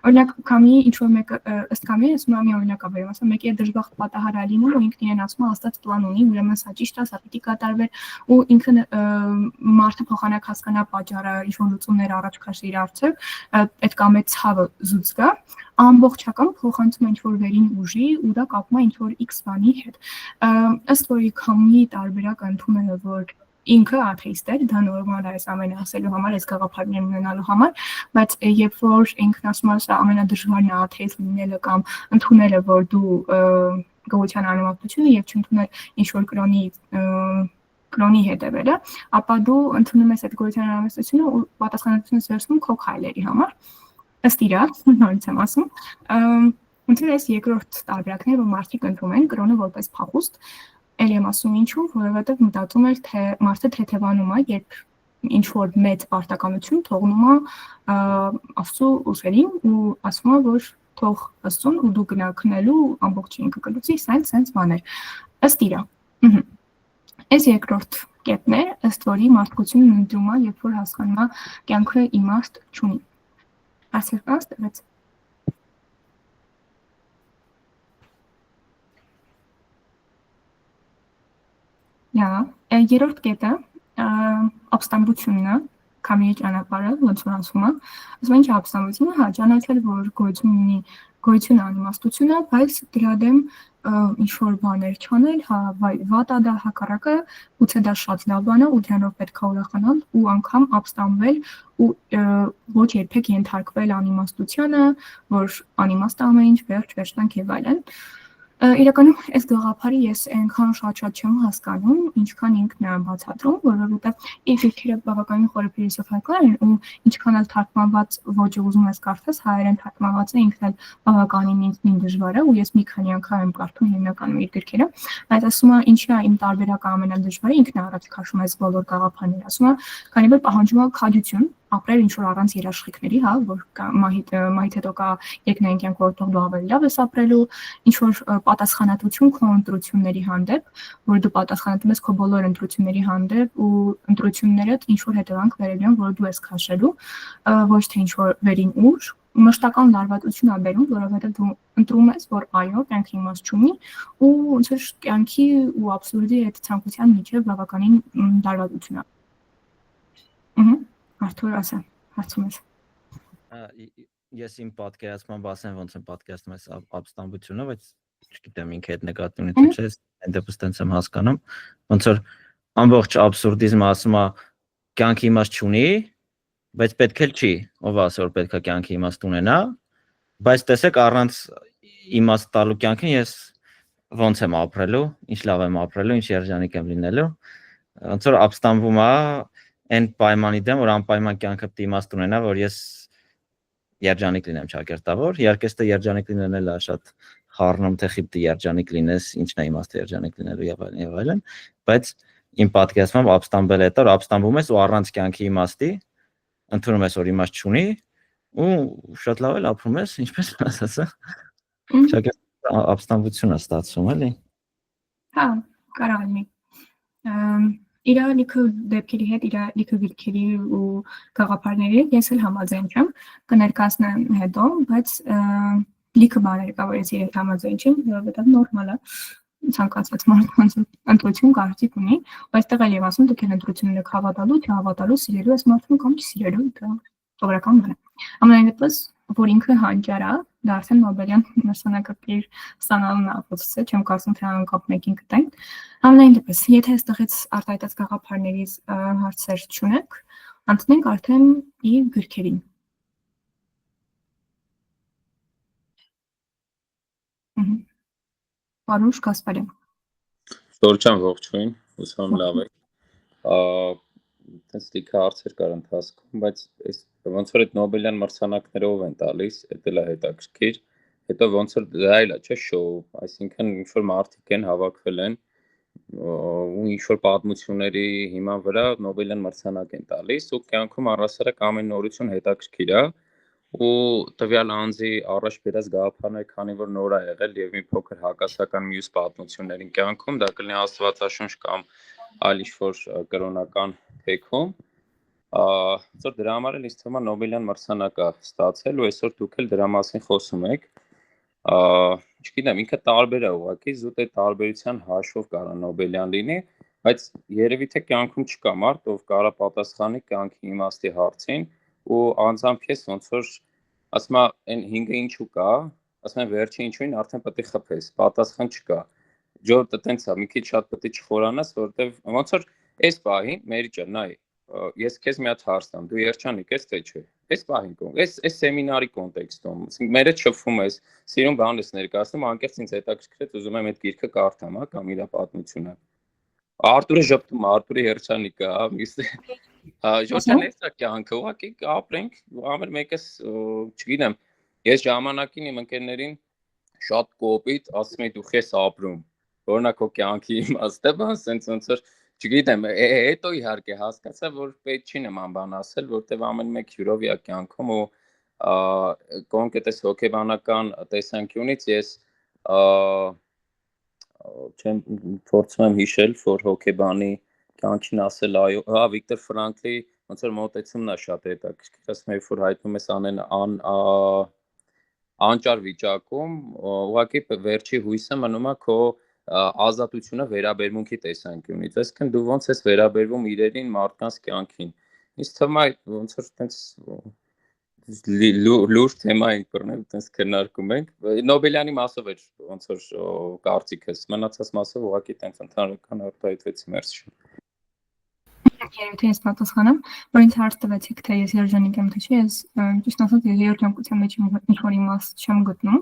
Օրինակ, Քամիի ինչ-որ մեկը, ըստ Քամիի ասում է մի օրինակ է բերում, ասում մեկի դժբախտ պատահար է լինում ու ինքն իրեն ասում է Աստված պլան ունի, ուրեմն սա ճիշտ է, սա պիտի կատարվի ու ինքը մարդը փոխանակ հասկանա պատճառը, ինչ-որ լուծումներ առաջ քաշի իր առջև, այդ կամ այդ ցավը զուծ գա, ամբողջական փոխանցում է ինչ-որ վերին ուժի ու դա կապում է ինչ-որ X բանի հետ։ Ըստ որի Քամիի տարբերակը ընդունում է, որ ինքը աթեիստ է, դա նորմալ է այս ամենը ասելու համար, այս գաղափարներն ունենալու համար, բայց երբ որ ինքն ասում է, սա ամենադժվարն է աթեիստ լինելը կամ ընդունելը, որ դու գոյության անիմաստությունը եւ չընդունել ինչ-որ կրոնի հետևելը, ապա դու ընդունում ես այդ գոյության անիմաստությունը ու պատասխանատվությունը վերցնում քո քայլերի համար։ Ըստ իրա, նորից եմ ասում, ընդհանուր այս երկրորդ տարբերակները, որ մարդիկ ընտրում են կրոնը որպես փախուստ, ել եմ ասում ինչու, որովհետև մտածում էր, թե մարդը թեթևանում է, երբ ինչ-որ մեծ պարտականություն թողնում է Աստծո ուժերին ու ասում է, որ թող Աստծուն ու դու գնա քնելու ամբողջ ինքը կլուծի, սենց բաներ։ Ըստ իրա։ Այս երկրորդ կետն է, ըստ որի մարդկությունն ընտրում է, երբ որ հասկանում է կյանքը իմաստ չունի։ Ասերված տվեց։ Երրորդ կետը ապստամբությունն է, Քամիի ճանապարհը, ոնց որ ասում է, ասում ինչ ապստամբությունը, հա, ճանաչել, որ գոյություն անիմաստությունը, բայց դրա դեմ ինչ որ բաներ չանել, հա, վատ է դա հակառակը, գուցե դա շատ լավ բան է ու դրանով պետք է ուրախանալ ու անգամ ապստամբվել ու ոչ երբեք ենթարկվել անիմաստությանը, որ անիմաստ է ամեն ինչ, վերջ, վերջնանք եւ այլն։ Իրականում այս գաղափարի ես այնքան շատ չեմ հասկանում, ինչքան ինքն է բացատրում, որովհետև իր գրքերը բավականին խորը փիլիսոփայական են ու ինչքան էլ թարգմանված ոճը ուզում ես կարդաս, հայերեն թարգմանվածը ինքն էլ բավականին ինքնին դժվար է ու ես մի քանի անգամ եմ կարդում հիմնականում իր գրքերը, բայց ասում եմ ինչի է իմ տարբերակը ամենադժվարը, ինքն է առաջ քաշում այս բոլոր գաղափարները, ասում եմ, քանի որ պահանջում է քաջություն ապրել ինչ որ առանց երաշխիքների, հա, որ մահից հետո կա երկնային կյանք, որտեղ դու ավելի լավ ես ապրելու, ինչ որ պատասխանատվություն քո ընտրությունների հանդեպ, որ դու պատասխանատու ես քո բոլոր ընտրությունների հանդեպ ու ընտրություններդ ինչ որ հետևանք բերելու են, որ դու ես քաշելու, ոչ թե ինչ որ վերին ուժ, մշտական լարվածություն է բերում, որովհետև դու ընտրում ես, որ այո, կյանքը իմաստ չունի ու ոնց որ կյանքի ու աբսուրդի այդ ցանկության միջև բավականին լարվածություն է։ Արթուր, ասա, հարցում ես։ Ես իմ պատկերացմամբ ասեմ ոնց եմ պատկերացնում այս ապստամբությունը, բայց չգիտեմ ինքը այդ նկատի ունի թե չէ, այն դեպս տենց եմ հասկանում, ոնց որ ամբողջ աբսուրդիզմը ասում է կյանքի իմաստ չունի, բայց պետք էլ չի, ով ասի որ պետք է կյանքի իմաստ ունենա, բայց տեսեք առանց իմաստ տալու կյանքին ես ոնց եմ ապրելու, ինչ լավ եմ ապրելու, ինչ երջանիկ եմ լինելու, ոնց որ ապստամբում է այն պայմանի դեմ, որ անպայման կյանքը պետք է իմաստ ունենա, որ ես երջանիկ լինեմ ճակերտավոր, իհարկե ստե երջանիկ լինելն է շատ խառնում, թե խիպտի երջանիկ լինես, ինչն է իմաստը երջանիկ լինելու եւ այլն, բայց իմ պատկերացմամբ ապստամբել է դա, որ ապստամբում ես ու առանց կյանքի իմաստի ընդունում ես, որ իմաստ չունի ու շատ լավ էլ ապրում ես, ինչպես ասածը, ճակերտ ապստամբություն է ստացվում, էլի։ Հա, կարող լինի։ Իր լիքը դեպքերի հետ, իր լիքը գրքերի ու գաղափարների ես էլ համաձայն չեմ, կներկայացնեմ հետո, բայց լիքը բաներ կա, որ ես իրենք համաձայն չեմ, որովհետև նորմալ է, ցանկացած մարդկանց ընտրություն կարծիք ունի, բայց այստեղ էլ եմ ասում, դուք էլ ընտրությունն եք հավատալու, թե հավատալու, սիրելու ես մարդուն կամ չսիրելու, դա սովորական բան է։ Ամենայն դեպս, որ ինքը հանճար է, դա արդեն Նոբելյան մրցանակակիր ստանալուն ապացուցիչ է, չեմ կարծում, թե անկապ մեկին կտենք։ Ամենայն դեպս, եթե այստեղից արտահայտած գաղափարներից հարցեր չունեք, անցնենք արդեն իր գրքերին։ Պարուշ Կասպարյան։ Շնորհակալ ողջույն, հուսամ լավ եք։ Այդպես լիքը հարցեր կար ընթացքում, բայց այս ոնց որ այդ Նոբելյան մրցանակներով են տալիս, դա էլ է հետաքրքիր։ Հետո ոնց որ դա էլ է, չէ՞, շոու, այսինքն ինչ որ մարդիկ են հավաքվել են ու ինչ որ պատմությունների հիման վրա Նոբելյան մրցանակ են տալիս ու կյանքում առասարակ ամեն նորություն հետաքրքիր է ու տվյալ անձի առաջ բերած գաղափարները քանի որ նոր է եղել եւ մի փոքր հակասական մյուս պատմություններին կյանքում դա կլինի աստվածաշունչ կամ այլ ինչ-որ կրոնական թեքում ծոր դրա համար էլ ինձ թվում է Նոբելյան մրցանակ է ստացել ու այսօր դուք էլ դրա մասին խոսում եք չգիտեմ ինքը տարբեր է ուղղակի զուտ այդ տարբերության հաշվով կարա Նոբելյան լինի բայց երևի թե կյանքում չկա մարդ ով կարա պատասխանի կյանքի իմաստի հարցին ու անձամբ ես ոնց որ ասում եմ այն 5-ը ինչու կա ասում եմ վերջի ինչուին արդեն պետք է խփես պատասխան չկա ջոը տենց է մի քիչ շատ պետք է չխորանաս որովհետև ոնց որ այս պահին մերիջա նայ ես քեզ մի հատ հարց տամ դու երջանիկ ես թե չէ այս պահին այս սեմինարի կոնտեքստում մերը շփվում ես սիրուն բան ես ներկայացնում անկեղծ ինձ հետաքրքրեց ուզում եմ այդ գիրքը կարդամ հա կամ իր պատմությունը Արտուրը ժպտում Արտուրի երջանիկ է Ժողովրդի կյանքը ուղղակի ապրենք ամեն մեկս չգիտեմ ես ժամանակին իմ ընկերներին շատ կոպիտ ասում եմ դու քեզ ապրում օրինակ քո կյանքի իմաստը բան սենց ոնց որ չգիտեմ հետո իհարկե հասկացա որ պետք չի նման բան ասել որտեվ ամեն մեկ հյուրով է կյանքում ու կոնկրետ էս հոգեբանական տեսանկյունից ես չեմ փորձում եմ հիշել որ հոգեբանի կյանքին ասել այո հա Վիկտոր Ֆրանկլի ոնց որ մոտեցումն է շատ հետաքրքիր ասում եմ որ հայտնում ես անեն անճար վիճակում ուղղակի վերջի հույսը մնում է քո ազատությունը վերաբերմունքի տեսանկյունից այսինքն դու ոնց ես վերաբերվում իրերին մարդկանց կյանքին ինձ թվում է ոնց որ տենց լուրջ թեմա ենք բռնել, այտենց քննարկում ենք։ Նոբելյանի մասով էր ոնց որ կարծիքս, մնացած մասով ուղղակի այտենց ընդհանրական արտահայտվեցի, մերսի։ Եթե ես պատասխանեմ, որ ինձ հարց տվեցիք, թե ես երջանիկ եմ թե չէ, ես ճիշտ ասած ես երջանկության մեջ ինչ-որ իմաստ չեմ գտնում,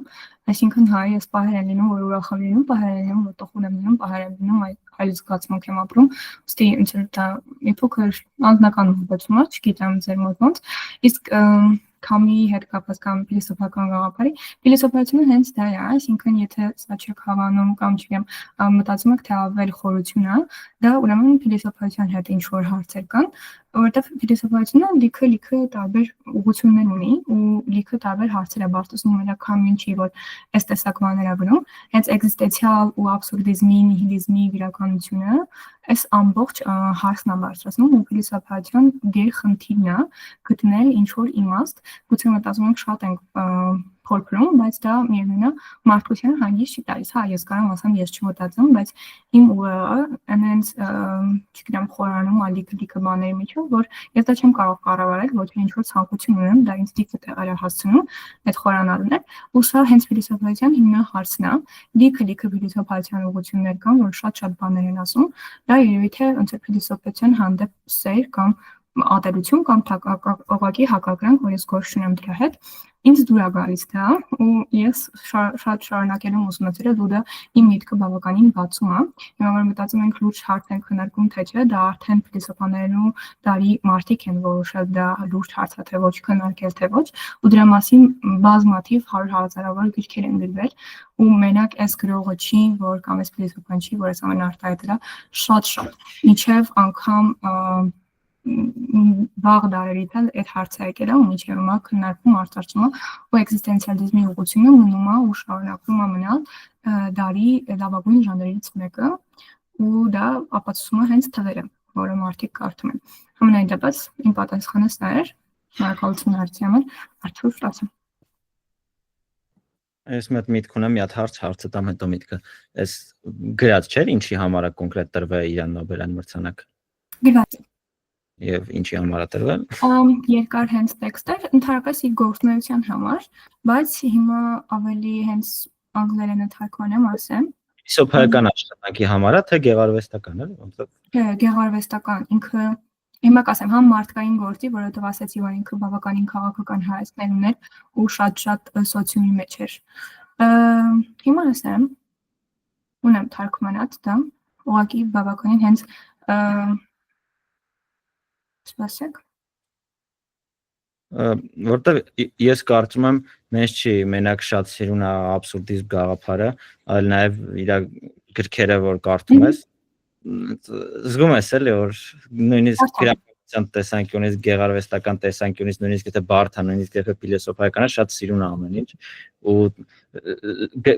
այսինքն հայ ես պահեր եմ լինում, որ ուրախ եմ լինում, պահեր եմ լինում, որ տխուր եմ լինում, պահեր եմ լինում, այլ զգացմունք եմ ապրում, ուստի ինձ դա մի փոքր անձնական մոտեցում է, չգիտեմ ձեր մոտ ոնց, իսկ քամի հետ կապված կամ փիլիսոփական գաղափարի, փիլիսոփայությունը հենց դա է, այսինքն եթե սա չեք հավանում կամ չգիտեմ, մտածում եք թե ավել խորություն է, դա ուրեմն փիլիսոփայության հետ ինչ որ հարցեր կան, որովհետև փիլիսոփայությունը լիքը տարբեր ուղղություններ ունի ու լիքը տարբեր հարցեր է բարձրացնում նրա քամին չի, որ այս տեսակ բաներ է գրում, հենց էգզիստենցիալ ու աբսուրդիզմի, նիհիլիզմի իրականությունը այս ամբողջ հարցն է բարձրացնում ու փիլիսոփայության գերխնդիրն է գտնել ինչ որ իմաստ, գուցե մտածում ենք շատ ենք փորփրում, բայց դա միևնույն է մարդկությանը հանգիստ չի տալիս, հա ես կարող ասեմ ես չմտածում, բայց իմ ուղեղը այնց չգիտեմ խորանում ալիքը բաների միջով, որ ես դա չեմ կարող կառավարել, ոչ թե ինչ որ ցանկություն ունեմ, դա ինձ դիպը տեղեր է հասցնում այդ խորանալն է, ու սա հենց փիլիսոփայության հիմնահարցն է, լիքը փիլիսոփայության ուղղություններ կան, որ շատ բաներ են ասում, դա երևի թե ոնց է փիլիսոփայության հանդեպ սեր կամ ատելություն կամ ուղղակի հակակրանք, որ ես գործ չունեմ դրա հետ, ինձ դուր է գալիս դա ու ես շատ շարունակել եմ ուսումնասիրել ու դա իմ միտքը բավականին բացում է, հիմա որ մտածում ենք լուրջ հարց ենք քննարկում թե չէ, դա արդեն փիլիսոփաներն ու դարի մարդիկ են որոշել դա լուրջ հարց է թե ոչ քննարկել թե ոչ ու դրա մասին բազմաթիվ 100 հազարավոր գրքեր են գրվել ու մենակ այս գրողը չի, որ կամ այս փիլիսոփան չի, որ այս ամեն արտահայտել է շատ մինչև անգամ վաղ դարերից էլ այդ հարցը եկել է ու մինչև հիմա քննարկվում արծարծում է ու էգզիստենցիալիզմի ուղղությունը մնում է ու շարունակվում է մնալ դարի լավագույն ժանրերից մեկը ու դա ապացուցում է հենց թվերը, որը մարդիկ կարդում են։ Համենայն դեպս իմ պատասխանը սա էր, շնորհակալություն հարցի համար, արդյոք ստացա։ Ես մեծ միտք ունեմ, մի հատ հարցը տամ հետո միտքը։ Այս գրած չէր ինչի համար է կոնկրետ տրվել իրան Նոբելյան մրցանակը։ Գրված Եվ ինչի համար է տրվել։ Երկար հենց տեքստ էր, ընդհանրապես իր գործունեության համար, բայց հիմա ավելի հենց անգլերենը թարգմանեմ ասեմ։ Փիլիսոփայական աշխատանքի համար է, թե գեղարվեստական է, ոնց է։ Չէ, գեղարվեստական, ինքը հիմա կասեմ, համ մարդկային գործի, որովհետև ասեցի, որ ինքը բավականին քաղաքական հայացքներ ուներ ու շատ սոցիումի մեջ էր։ Հիմա ասեմ, ունեմ թարգմանած դա, ուղղակի բավականին հենց Սպասեք։ Որտեվ ես կարծում եմ, մեզ չի մենակ շատ սիրուն է աբսուրդիզմ գաղափարը, այլ նաև իր գրքերը, որ կարդում ես, զգում ես էլի, որ նույնիսկ գրականության տեսանկյունից, գեղարվեստական տեսանկյունից, նույնիսկ եթե բարդ է, նույնիսկ եթե փիլիսոփայական է, շատ սիրուն է ամեն ինչ, ու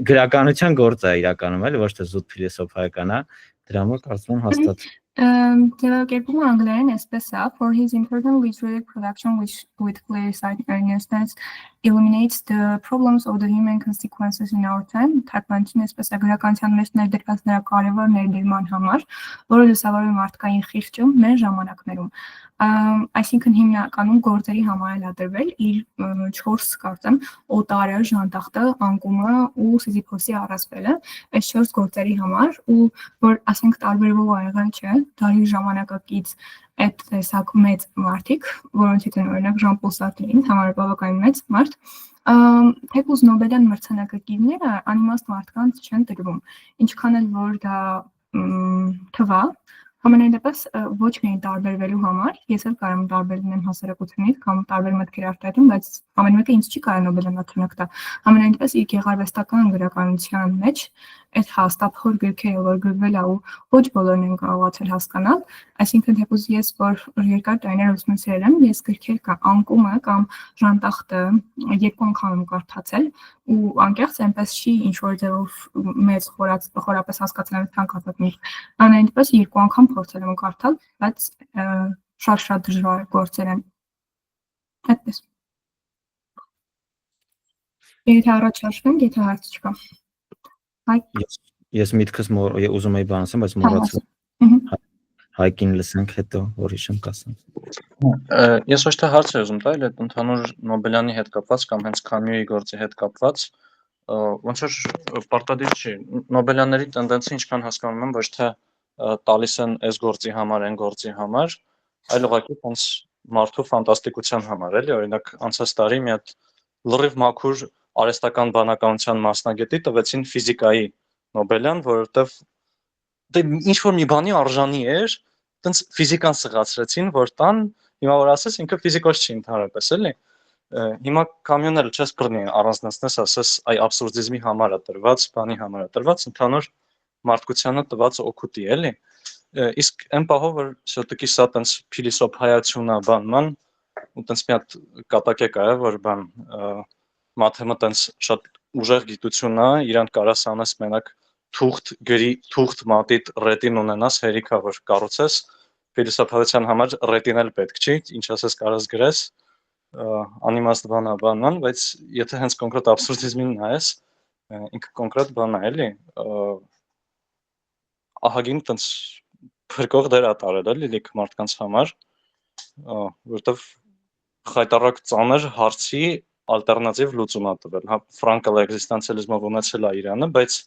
գրականության գործ է իրականում, էլի ոչ թե զուտ փիլիսոփայական է, դրա համար կարծում եմ հաստատ Ձևակերպումը անգլերեն այսպես է, for his important literary production with clear sight earnestness eliminates the problems of the human consequences in our time, թարգմանությունը այսպես է գրականության մեջ ներդրված նրա կարևոր ներդրման համար, որը լուսավորում է մարդկային խիղճը մեր ժամանակներում։ Այսինքն հիմնականում գործերի համար է դրվել իր 4 կարծեմ օտարը, ժանտախտը, անկումը ու Սիզիփոսի առասպելը, այս 4 գործերի համար ու որ ասենք տարբերվող ա եղել չէ, դարի ժամանակակից այդ տեսակ մեծ մարդիկ, որոնցից են օրինակ Ժան-Պոլ Սարտրին, համար բավականին մեծ մարդ, թեկուզ Նոբելյան մրցանակակիրները անիմաստ մարդկանց չեն տրվում, ինչքան էլ որ դա թվա, Համենայն դեպս ոչ միայն տարբերվելու համար, ես էլ կարող եմ տարբեր լինեմ հասարակությունից կամ տարբեր մտքեր արտահայտում, բայց ամեն մեկը ինձ չի կարող Նոբելյան մրցանակ տա։ Համենայն դեպս իր գեղարվեստական գրականության մեջ այդ հաստափոր գրքերը, որ գրվել է ու ոչ բոլորն են կարողացել հասկանալ, այսինքն թեպուզ ես որ երկար տարիներ ուսումնասիրել եմ, ես գրքեր կա անկումը կամ ժանտախտը 2 անգամ եմ կարդացել ու անկեղծ այնպես չի ինչ որ ձևով մեծ խորապես հասկացել եմ ցանկացած մի։ Ամենայն դեպս 2 անգամ փորձել եմ կարդալ, բայց շատ դժվար գործեր են։ Այդպես։ Եթե առաջ հաշվենք, եթե հարց չկա։ Ես միտքս ուզում եի բան ասեմ, բայց մոռացա։ Հայկին լսենք հետո, որ հիշեմ կասեմ։ Ես ոչ թե հարց եմ ուզում տալ, այդ ընդհանուր Նոբելյանի հետ կապված կամ հենց Կամյուի գործի հետ կապված, ոնց որ պարտադիր չի։ Նոբելյանների տենդենսը ինչքան հասկանում եմ, ոչ թե տալիս են այս գործի համար, այն գործի համար, այլ ուղղակի հենց մարդու ֆանտաստիկության համար, էլի, օրինակ անցած տարի մի հատ լրիվ մաքուր արհեստական բանականության մասնագետի տվեցին ֆիզիկայի Նոբելյան, որովհետև դե ինչ որ մի բանի արժանի էր, տենց ֆիզիկան սղացրեցին, որ տան հիմա որ ասես ինքը ֆիզիկոս չի ընդհանրապես էլի հիմա կամյոն էլ չես բռնի առանձնացնես ասես այ абսուրդիզմի համար է տրված, բանի համար է տրված, ընդհանուր մարդկությանը տված օգուտի էլի իսկ այն պահով որ все-таки սա տենց փիլիսոփայություն է բանման ու տենց մի հատ կատակ է կա որ բան մաթեմը տենց շատ ուժեղ գիտություն է, իրան կարաս անես մենակ թուղթ գրի, թուղթ մատիտ ռետին ունենաս հերիքա որ կառուցես փիլիսոփայության համար ռետին էլ պետք չի, ինչ ասես կարաս գրես, անիմաստ բան է բանան, բայց եթե հենց կոնկրետ абսուրդիզմին նայես, ինքը կոնկրետ բան է, էլի, ահագին տենց փրկող դեր է տարել, էլի, լիք մարդկանց համար, որտեվ խայտառակ ծանր հարցի ալտերնատիվ լուծում է տվել, հա, Ֆրանկլը էգզիստենցիալիզմով ունեցել է իրանը, բայց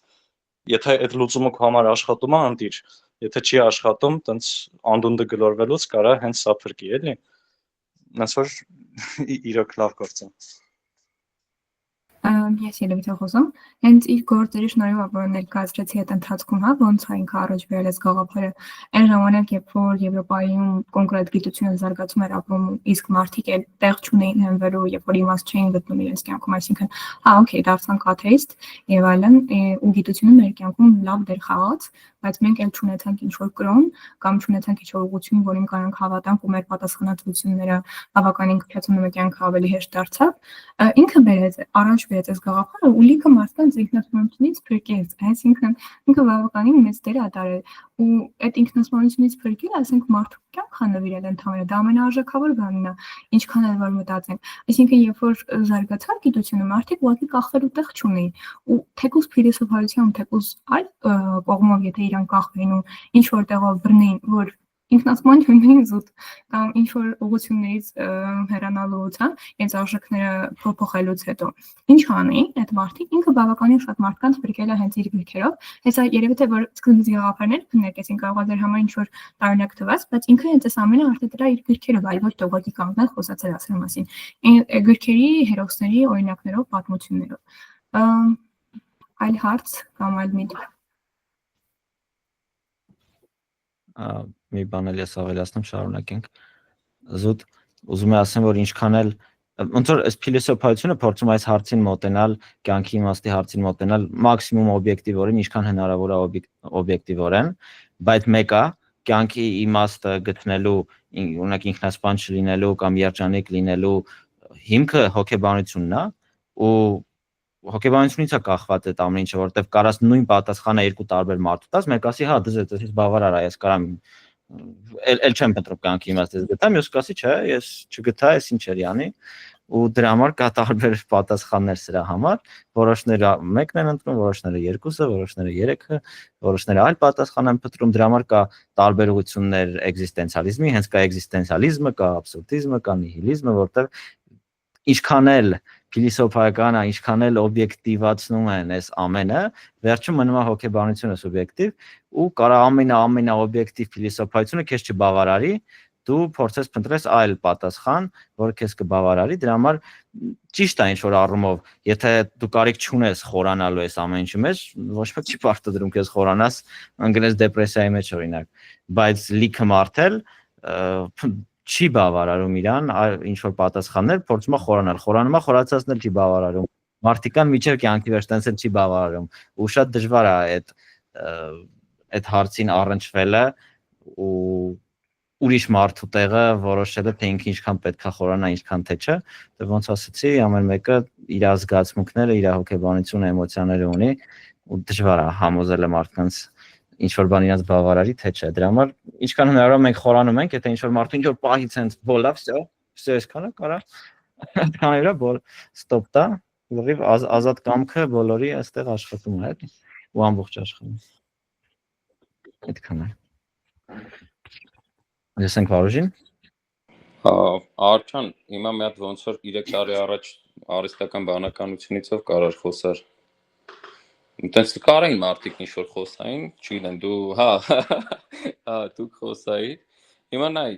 եթե այդ լուծումը քո համար աշխատում է, ընտիր, եթե չի աշխատում, տենց անդունդը գլորվելուց կարա հենց սա փրկի, էլի։ Նենց որ իրոք լավ գործ է։ Ես ելույթ եմ խոսում, հենց իր գործերի շնորհիվ որ ներկայացրեցի այդ ընթացքում, հա, ոնց է ինքը առաջ բերել այս գաղափարը, այն ժամանակ, երբ որ Եվրոպայում կոնկրետ գիտությունը զարգացում էր ապրում, իսկ մարդիկ էլ տեղ չունեին հենվելու, երբ որ իմաստ չէին գտնում իրենց կյանքում, այսինքն, հա, օքեյ, դարձանք աթեիստ եւ այլն, ու գիտությունը մեր կյանքում լավ դեր խաղաց, բայց մենք էլ չունեցանք ինչ-որ կրոն կամ չունեցանք ինչ-որ ուղղություն, որին կարանք հավատանք ու մեր պատասխանատվությունները բավականին քչացնում մեր կյանքը ավելի հեշտ դարձավ, ինքը բերեց առաջ բերեց այս գաղափարը ու լիքը մարդկանց ինքնասպանությունից փրկեց, այսինքն ինքը բավականին մեծ դեր է տարել ու այդ ինքնասպանությունից փրկելը, ասենք մարդու կյանք է նվիրել ընդհանրապես, դա ամենաարժեքավոր բանն է, ինչքան էլ որ մտածենք, այսինքն երբ որ զարգացավ գիտությունը, մարդիկ ուղղակի կախվելու տեղ չունեին ու թեկուզ փիլիսոփայությամբ, թեկուզ այլ կողմով, եթե իրան կախվեին ու ինչ որ տեղով բռնեին, որ ինքնասպանություններին զուտ կամ ինչ որ ուղղություններից հեռանալուց, հա, այս արժեքները փոփոխելուց հետո ինչ անեին այդ մարդիկ ինքը բավականին շատ մարդկանց փրկել է հենց իր գրքերով, հեսա երևի թե որ սկզբից գաղափարներ քննարկեցին կարող է դեր համար ինչ որ տարօրինակ թվաց, բայց ինքը հենց այս ամենը արտադրել է իր գրքերով, այլ ոչ թե ուղղակի կանգնել խոսացել ասել մասին, գրքերի հերոսների օրինակներով, պատմություններով, այլ հարց կամ այլ միտք մի բան էլ ես ավելացնեմ, շարունակենք։ Զուտ ուզում եմ ասեմ, որ ինչքան էլ ոնց որ այս փիլիսոփայությունը փորձում այս հարցին մոտենալ, կյանքի իմաստի հարցին մոտենալ մաքսիմում օբյեկտիվորեն, ինչքան հնարավոր է օբյեկտիվորեն, բայց մեկը կյանքի իմաստը գտնելու, օրինակ ինքնասպան չլինելու կամ երջանիկ լինելու հիմքը հոգեբանությունն է ու հոգեբանությունից է կախված այդ ամեն ինչը, որովհետև կարաս նույն պատասխանը երկու տարբեր մարդու տաս, մեկը ասի, հա, դες բավարար է, ես կարամ էլ չեմ փնտրում կյանքի իմաստը, ես գտա, մյուսը կասի, չէ, ես չգտա, ես ինչ էի անի, ու դրա համար կա տարբեր պատասխաններ սրա համար, որոշները մեկն են ընտրում, որոշները երկուսը, որոշները երեքը, որոշները այլ պատասխան են փնտրում, դրա համար կա տարբերություններ էգզիստենցիալիզմի, հենց կա էգզիստենցիալիզմը, կա абսուրդիզմը, կա նիհիլիզմը, որտեղ ինչքան էլ փիլիսոփայականը, ինչքան էլ օբյեկտիվացնում են այս ամենը, վերջում մնում է հոգեբանությունը սուբյեկտիվ ու կարա ամենաօբյեկտիվ փիլիսոփայությունը քեզ չբավարարի, դու փորձես փնտրես այլ պատասխան, որը քեզ կբավարարի, դրա համար ճիշտ է ինչ որ առումով, եթե դու կարիք չունես խորանալու այս ամեն ինչի մեջ, ոչ մեկ չի պարտադրում քեզ խորանաս, ընկնես դեպրեսիայի մեջ օրինակ, բայց լիքը մարդ էլ չի բավարարում իրան, ինչ որ պատասխաններ փորձում է խորանալ, խորանում է, խորացածն չի բավարարում, մարդիկան միջև կյանքի վերջ տենց էլ չի բավարարում, ու շատ դժվար է այդ հարցին առնչվելը ու ուրիշ մարդու տեղը որոշելը, թե ինքը ինչքան պետք է խորանա, ինչքան թե չէ, դե ոնց ասացի, ամեն մեկը իր զգացմունքները, իր հոգեբանությունը, էմոցիաները ունի, ու դժվար է համոզելը մարդկանց ինչ որ բան իրաց բավարարի, թե չէ, դրա համար ինչքան հնարավոր է մենք խորանում ենք, եթե ինչ որ մարդու ինչ որ պահից հենց բոլա, վсё այսքանը կարա, այդքանը իրա բոլ ստոպ տա, լրիվ ազատ կամքը բոլորի այստեղ աշխատում է, ու ամբողջ աշխարհում։ Այդքանը։ Լսենք Վարուժին։ Արքան, հիմա մի հատ ոնց որ 3 տարի առաջ արհեստական բանականությունից ով կարար խոսար։ Այդպես կարային մարդիկ ինչ-որ խոսային, չգիտեմ, դու, դուք խոսայի։ Հիմա նայ,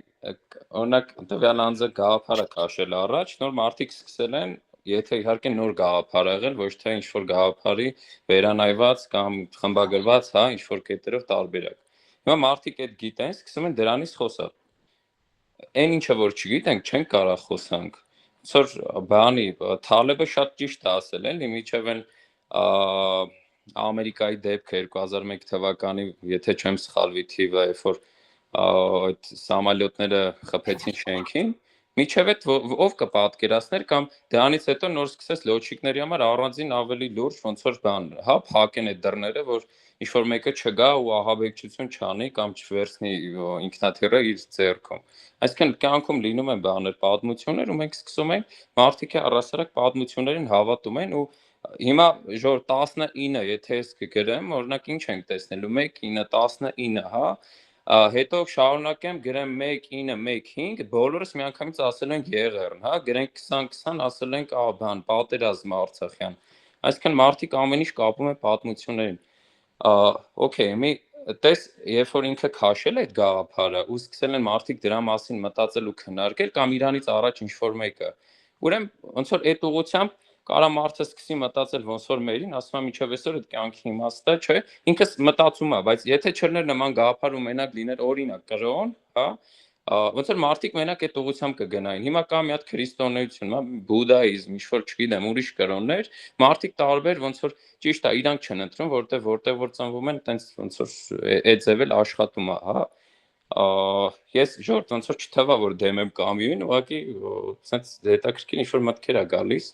օրինակ տվյալ անձը գաղափարը քաշել առաջ, նոր մարդիկ սկսել են, եթե իհարկե նոր գաղափար եղել, ոչ թե ինչ-որ գաղափարի վերանայված կամ խմբագրված, ինչ-որ կետերով տարբերակ։ Հիմա մարդիկ այդ գիտեն, սկսում են դրանից խոսալ։ Այն ինչը որ չգիտենք, չենք կարող խոսանք։ Որ բանի Թալեբը շատ ճիշտ է ասել, էլի միջև են Ամերիկայի դեպքը 2001 թվականի, եթե չեմ սխալվի թիվը, երբ որ այդ սամալյոտները խփեցին շենքին, միջև այդ ով կպատկերացներ կամ դրանից հետո նոր սկսես լոջիկների համար առանձին ավելի լուրջ ոնց որ բան, փակեն այդ դռները, որ ինչ-որ մեկը չգա ու ահաբեկչություն չանի կամ չվերցնի ինքնաթիռը իր ձեռքում։ Այսինքն կյանքում լինում են բաներ, պատմություններ ու մենք սկսում ենք մարդիկ առասարակ պատմություններին հավատում են ու հիմա ժոր 19, եթե ես կգրեմ, օրինակ ինչ ենք տեսնելու 1 9 19, հետո շարունակեմ գրեմ 1 9 1 5, բոլորս միանգամից ասել ենք եղեռն, գրենք 20 20 ասել ենք բան, պատերազմ Արցախյան։ Այսինքն մարդիկ ամեն ինչ կապում են պատմություններին։ Okay, մի տես, երբ որ ինքը քաշել այդ գաղափարը ու սկսել են մարդիկ դրա մասին մտածել ու քննարկել կամ իրանից առաջ ինչ-որ մեկը, ուրեմն ոնց որ այդ ուղղությամբ կարա մարդը սկսի մտածել ոնց որ մերին, ասում եմ ինչև այսօր այդ կյանքի իմաստը, չէ, ինքս մտածում եմ, բայց եթե չլներ նման գաղափար ու մենակ լիներ օրինակ կրոն, ոնց որ մարդիկ մենակ այդ ուղղությամբ կգնային։ Հիմա կա մի հատ քրիստոնեություն, բուդդայիզմ, ինչ-որ չգիտեմ, ուրիշ կրոններ, մարդիկ տարբեր ոնց որ ճիշտ է, իրանք չեն ընտրում, որտեղ որ ծնվում են, տենց ոնց որ այդ ձևել աշխատում է, ես ժորտ ոնց որ չթվա որ դեմ եմ կամյուն, ուղղակի սենց հետաքրքիր ինչ-որ մտքեր է գալիս։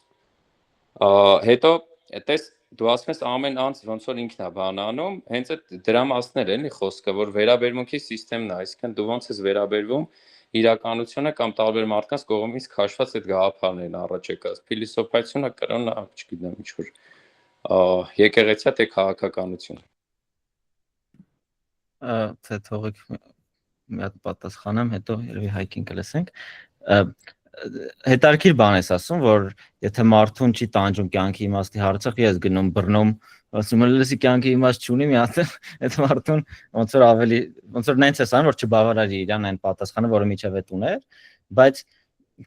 Հետո այդպես դու ասում ես ամեն անձ ոնց որ ինքն է բան անում, հենց այդ դրա մասն էլ էլի խոսքը, որ վերաբերմունքի համակարգն է, այսինքն դու ոնց ես վերաբերվում իրականությունը կամ տարբեր մարդկանց կողմից քաշված այդ գաղափարներն առաջ եկած։ Փիլիսոփայությունը, կրոնը, չգիտեմ, ինչ որ եկեղեցիա թե քաղաքականություն։ Թե թողեք մի հատ պատասխանեմ, հետո երևի Հայկին կլսենք։ Հետարքիր բան ես ասում, որ եթե մարդուն չի տանջում կյանքի իմաստի հարցը, ես գնում բռնում, ասում եմ լսի կյանքի իմաստ չունի, մի հատ այդ մարդուն ոնց որ ավելի ոնց որ նենց ես անում, որ չբավարարի իրան այն պատասխանը, որը միջև է ուներ, բայց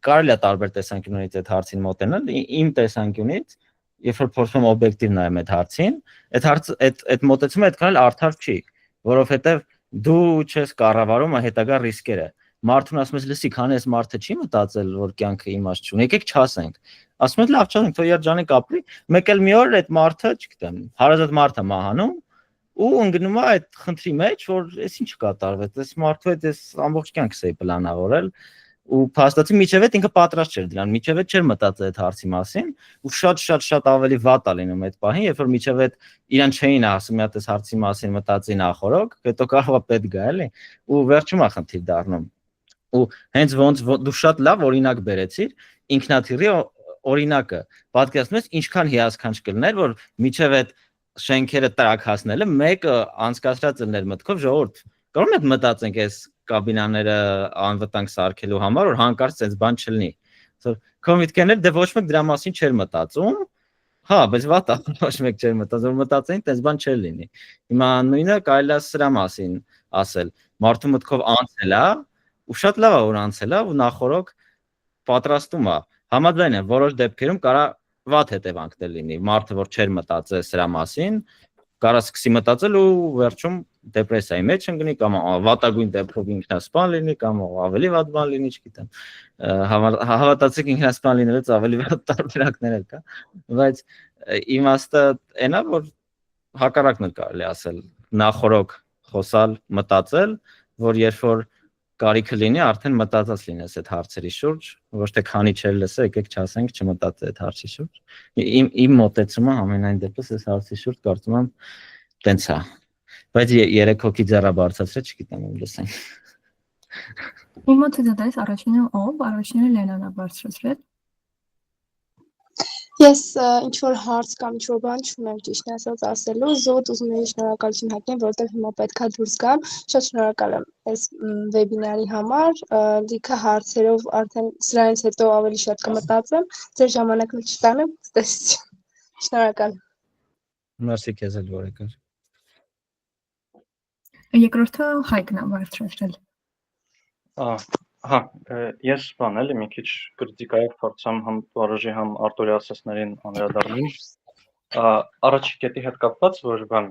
կարելի է տարբեր տեսանկյուններից այդ հարցին մոտենալ, իմ տեսանկյունից, երբ որ փորձում եմ օբյեկտիվ նայեմ այդ հարցին, այդ մոտեցումը այդքան էլ արդար չի, որովհետև դու չես կառավարում հետագա ռիսկերը։ Մարդուն ասում ես լսի, քանի այս մարդը չի մտածել, որ կյանքը իմաստ չունի, եկեք չասենք։ Ասում ես լավ, չասենք, թող երջանիկ ապրի, մեկ էլ մի օր այդ մարդը, չգիտեմ, հարազատ մարդը մահանում ու ընկնում է այդ խնդրի մեջ, որ այս ինչ կատարվեց, այս մարդու հետ այս ամբողջ կյանքս էի պլանավորել ու փաստացի միջև այդ ինքը պատրաստ չէր դրան, միջև այդ չէր մտածել այդ հարցի մասին ու շատ ավելի վատ է լինում այդ պահին, երբ որ միջև այդ իրան չէին ասում մի հատ այս հարցի մասին մտածի նախորոք, հետո կարող է պետք գա էլի ու վերջում է խնդիր դառնում։ Ու հենց ոնց դու շատ լավ օրինակ բերեցիր, ինքնաթիռի օրինակը, պատկերացնում ես ինչքան հիասքանչ կլներ, որ միջև այդ շենքերը տրակ հասնելը մեկը անցկացրած լիներ մտքով ժողովուրդ, կարող եք մտածենք այս կաբինաները անվտանգ սարքելու համար, որ հանկարծ այս բան չլինի։ Քո միտքերն դե ոչ մեկ դրա մասին չէր մտածում, բայց վատ է, ոչ մեկ չէր մտածում, որ մտածեին, այս բան չէր լինի։ Հիմա նույնը կարելի է սրա մասին ասել, մարդու մտքով անցել է ու շատ լավ է որ անցել է ու նախորոք պատրաստում է։ Համաձայն եմ, որոշ դեպքերում կարա վատ հետևանքներ լինի։ Մարդը որ չէր մտածել սրա մասին, կարա սկսի մտածել ու վերջում դեպրեսիայի մեջ ընկնի կամ վատագույն դեպքով ինքնասպան լինի կամ ավելի վատ բան լինի, չգիտեմ։ Հավատացեք ինքնասպան լինելուց ավելի վատ տարբերակներ կա, բայց իմաստը այնա որ հակառակն էլ կարելի ասել, նախորոք խոսալ, մտածել, որ երբ որ կարիքը լինի, արդեն մտածած լինես այդ հարցերի շուրջ, ոչ թե քանի չէր լսել, եկեք չասենք, չմտածել այդ հարցի շուրջ։ Իմ մոտեցումը ամենայն դեպս այս հարցի շուրջ կարծում եմ տենց է։ Բայց 3 հոգի ձեռա բարձրացրել, չգիտեմ ում լսենք։ Իմ մոտ դες առաջինը ով, առաջինը Լենան է բարձրացրել։ Ես ինչ որ հարց կամ ինչ որ բան չունեմ ճիշտ ասած ասելու, զուտ ուզում եի շնորհակալություն հայտնել, որովհետև հիմա պետքա դուրս գամ։ Շատ շնորհակալ եմ այս վեբինարի համար, լիքը հարցերով արդեն սրանից հետո ավելի շատ կմտածեմ, ձեր ժամանակը չտանեմ, տեսություն։ Շնորհակալ։ Մերսի քեզ էլ որ եկար։ Երկրորդը Հայկն է բարձրացրել։ Հա, ես բան էլի մի քիչ կրիտիկայով փորձամ համ Վարոժի համ Արտուրի ասածներին անդրադառնալ։ Առաջի կետի հետ կապված, որ բան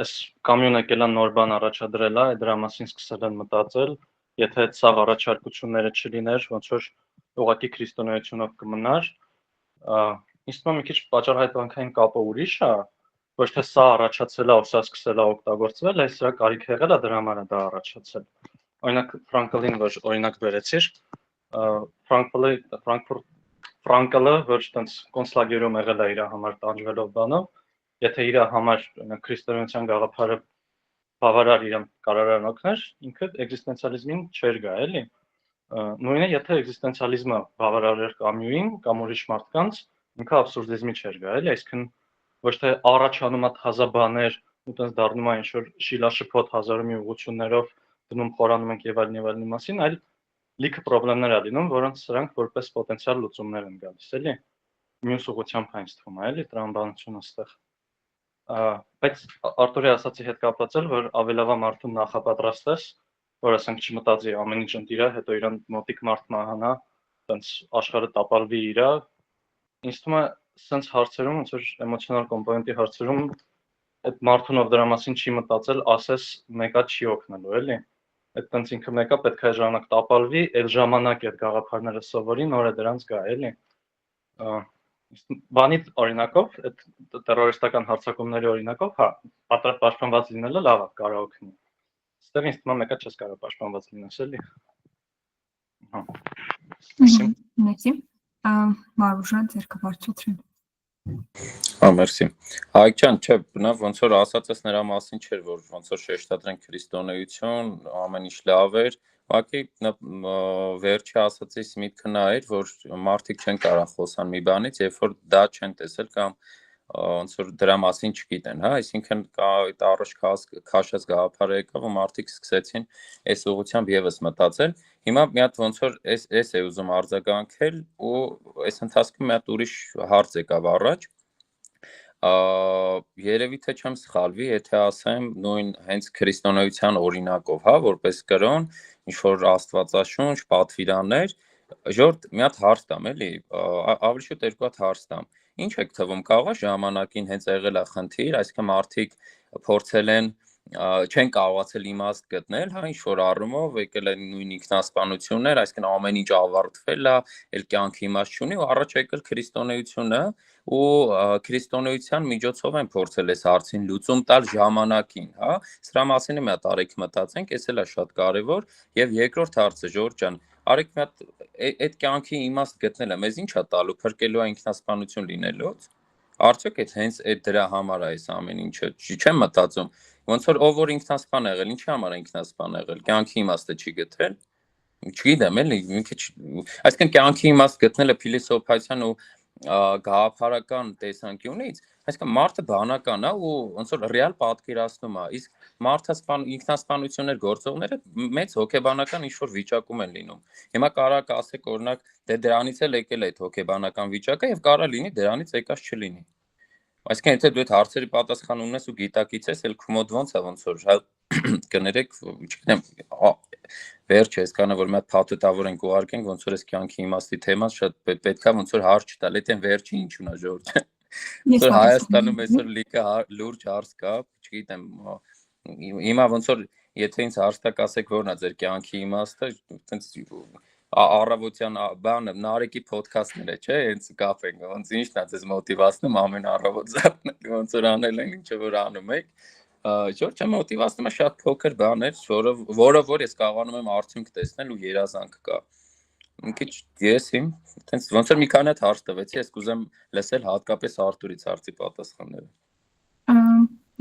այս կամյուն եկել են նոր բան առաջադրել է, դրա մասին սկսել են մտածել, եթե այդ սաղ առաջարկությունները չլիներ, ոնց որ ուղղակի քրիստոնեությունով կմնար, ինձ թվում է մի քիչ պատճառահայտվանքային կապը ուրիշ է, ոչ թե սա առաջացել է, սա սկսել է օգտագործվել, այլ սրա կարիք եղել է, դրա համար է դա առաջացել։ Օրինակ Ֆրանկլին, որ օրինակ վերեցիր, Ֆրանկլը, որ տենց կոնցլագերում եղել է իր համար տանջվելով բանով, եթե իր համար քրիստոնեության գաղափարը բավարար իրեն կարողան օգներ, ինքը էգզիստենցիալիզմին չէր գա, էլի։ Նույնը եթե էգզիստենցիալիզմը բավարար էր կամյուին կամ ուրիշ մարդկանց, ինքը աբսուրդիզմի չէր գա, էլի, այսինքն ոչ թե առաջանում է թազա բաներ, ու տենց դառնում է ինչ-որ շիլաշփոթ հազարը մի ուղղություններով դնում խորանում ենք եւ այլն մասին, այլ լիքը խնդիրներ ա լինում, որոնց սրանք որպես պոտենցիալ լուծումներ են գալիս, էլի։ Մյուս ուղղությամբ հենց թվում է, էլի, տրամաբանությունը այստեղ։ Բայց Արտուրի ասացի հետ կապված էլ, որ ավելավա մարդուն նախապատրաստես, որ ասենք չմտածի ամեն ինչ ընտիրա, հետո իրան մոտիկ մարդ մահանա, տենց աշխարհը տապալվի իրա, ինձ թվում է սենց հարցերում, ոնց որ էմոցիոնալ կոմպոնենտի հարցերում այդ մարդուն ով դրա մասին չի մտածել, ասես մեկա չի օգնելու, էլի։ Այդ տենց ինքը մեկա պետք է ժամանակ տապալվի, այդ ժամանակ այդ գաղափարները սովորի, նոր է դրանց գա, էլի։ Բանի օրինակով, այդ տերորիստական հարձակումների օրինակով, հա, պաշտպանված լինելը լավ է, կարող օգնի։ Այստեղ ինձ թվում է մեկա չես կարող պաշտպանված լինես, էլի։ Հա։ Մեկի։ Մարուժան ձերքը բարձրացրել։ Հա, մերսի։ Հայկ ջան, չէ, բնավ ոնց որ ասածս նրա մասին չէր, որ ոնց որ շեշտադրենք քրիստոնեություն, ամեն ինչ լավ էր, ուղղակի վերջի ասածից միտքը նա էր, որ մարդիկ չեն կարող խոսան մի բանից, երբ որ դա չեն տեսել կամ ոնց որ դրա մասին չգիտեն, հա, այսինքն այդ առաջ քաշած գաղափարը եկավ ու մարդիկ սկսեցին այս ուղղությամբ եւս մտածել։ Հիմա մի հատ ոնց որ էս է ուզում արձագանքել ու այս ընթացքում մի հատ ուրիշ հարց եկավ առաջ։ Երևի թե չեմ սխալվի, եթե ասեմ նույն հենց քրիստոնեության օրինակով, հա, որպես կրոն, ինչ որ աստվածաշունչ, պատվիրաններ, ժորդ մի հատ հարց տամ, էլի, ավելի շուտ երկու հատ հարց տամ։ Ինչ եք թվում, կարող է ժամանակին հենց եղել է խնդիր, այսինքն մարդիկ փորձել են չեն կարողացել իմաստ գտնել, հա, ինչ որ առումով եկել են նույն ինքնասպանություններ, այսինքն ամեն ինչ ավարտվել է, էլ կյանքի իմաստ չունի ու առաջ եկել քրիստոնեությունը ու քրիստոնեության միջոցով են փորձել այս հարցին լուծում տալ ժամանակին, հա, սրա մասին մի հատ արեք մտածենք, էս էլ է շատ կարևոր եւ երկրորդ հարցը Ժորժ ջան, արեք մի հատ այդ կյանքի իմաստ գտնելը մեզ ինչ է տալու, փրկելու է ինքնասպանություն լինելուց, արդյոք այդ հենց այդ դրա համար է այս ամեն ինչը, չեմ մտածում, ոնց որ ով որ ինքնասպան եղել, ինչի համար է ինքնասպան եղել, կյանքի իմաստը չի գտել, չգիտեմ, էլի, մի քիչ, այսինքն կյանքի իմաստ գտնելը փիլիսոփայության ու գաղափարական տեսանկյունից, այսինքն մարդը բանական է ու ոնց որ ռեալ պատկերացնում է, իսկ մարդը ինքնասպանություններ գործողները մեծ հոգեբանական ինչ-որ վիճակում են լինում։ Հիմա կարող եք ասեք օրինակ, դե դրանից էլ եկել է այդ հոգեբանական վիճակը եւ կարող լինի դրանից եկած չլինի։ Այսինքն եթե դու այդ հարցերի պատասխան ունես ու գիտակից ես, էլ քո մոտ ոնց է ոնց որ կներեք, չգիտեմ, վերջը այսքանը որ մի հատ փաթեթավոր ենք ուղարկենք, ոնց որ այս կյանքի իմաստի թեման շատ պետքա ոնց որ հարց չտալ, այդ վերջի ինչ ունա Ժորժ։ Ոնց որ Հայաստանում այսօր լիքը լուրջ հարց կա, չգիտեմ, հիմա ոնց որ եթե ինձ հարց տակ ասեք որն է ձեր կյանքի իմաստը, այտենց առավոտյան բանը Նարեկի ոդքասթները, չէ, հենց կապենք, ոնց ինչն է ձեզ մոտիվացնում ամեն առավոտ զարթնել, ոնց որ անել են ինչը որ անում եք։ Ժորժը մոտիվացնում է շատ փոքր բաներ, որը որ ես կարողանում եմ արդյունք տեսնել ու երազանք կա։ Մի քիչ ես իմ, այտենց ոնց որ մի քանի հատ հարց տվեցի, ես կուզեմ լսել հատկապես Արտուրից հարցի պատասխանները։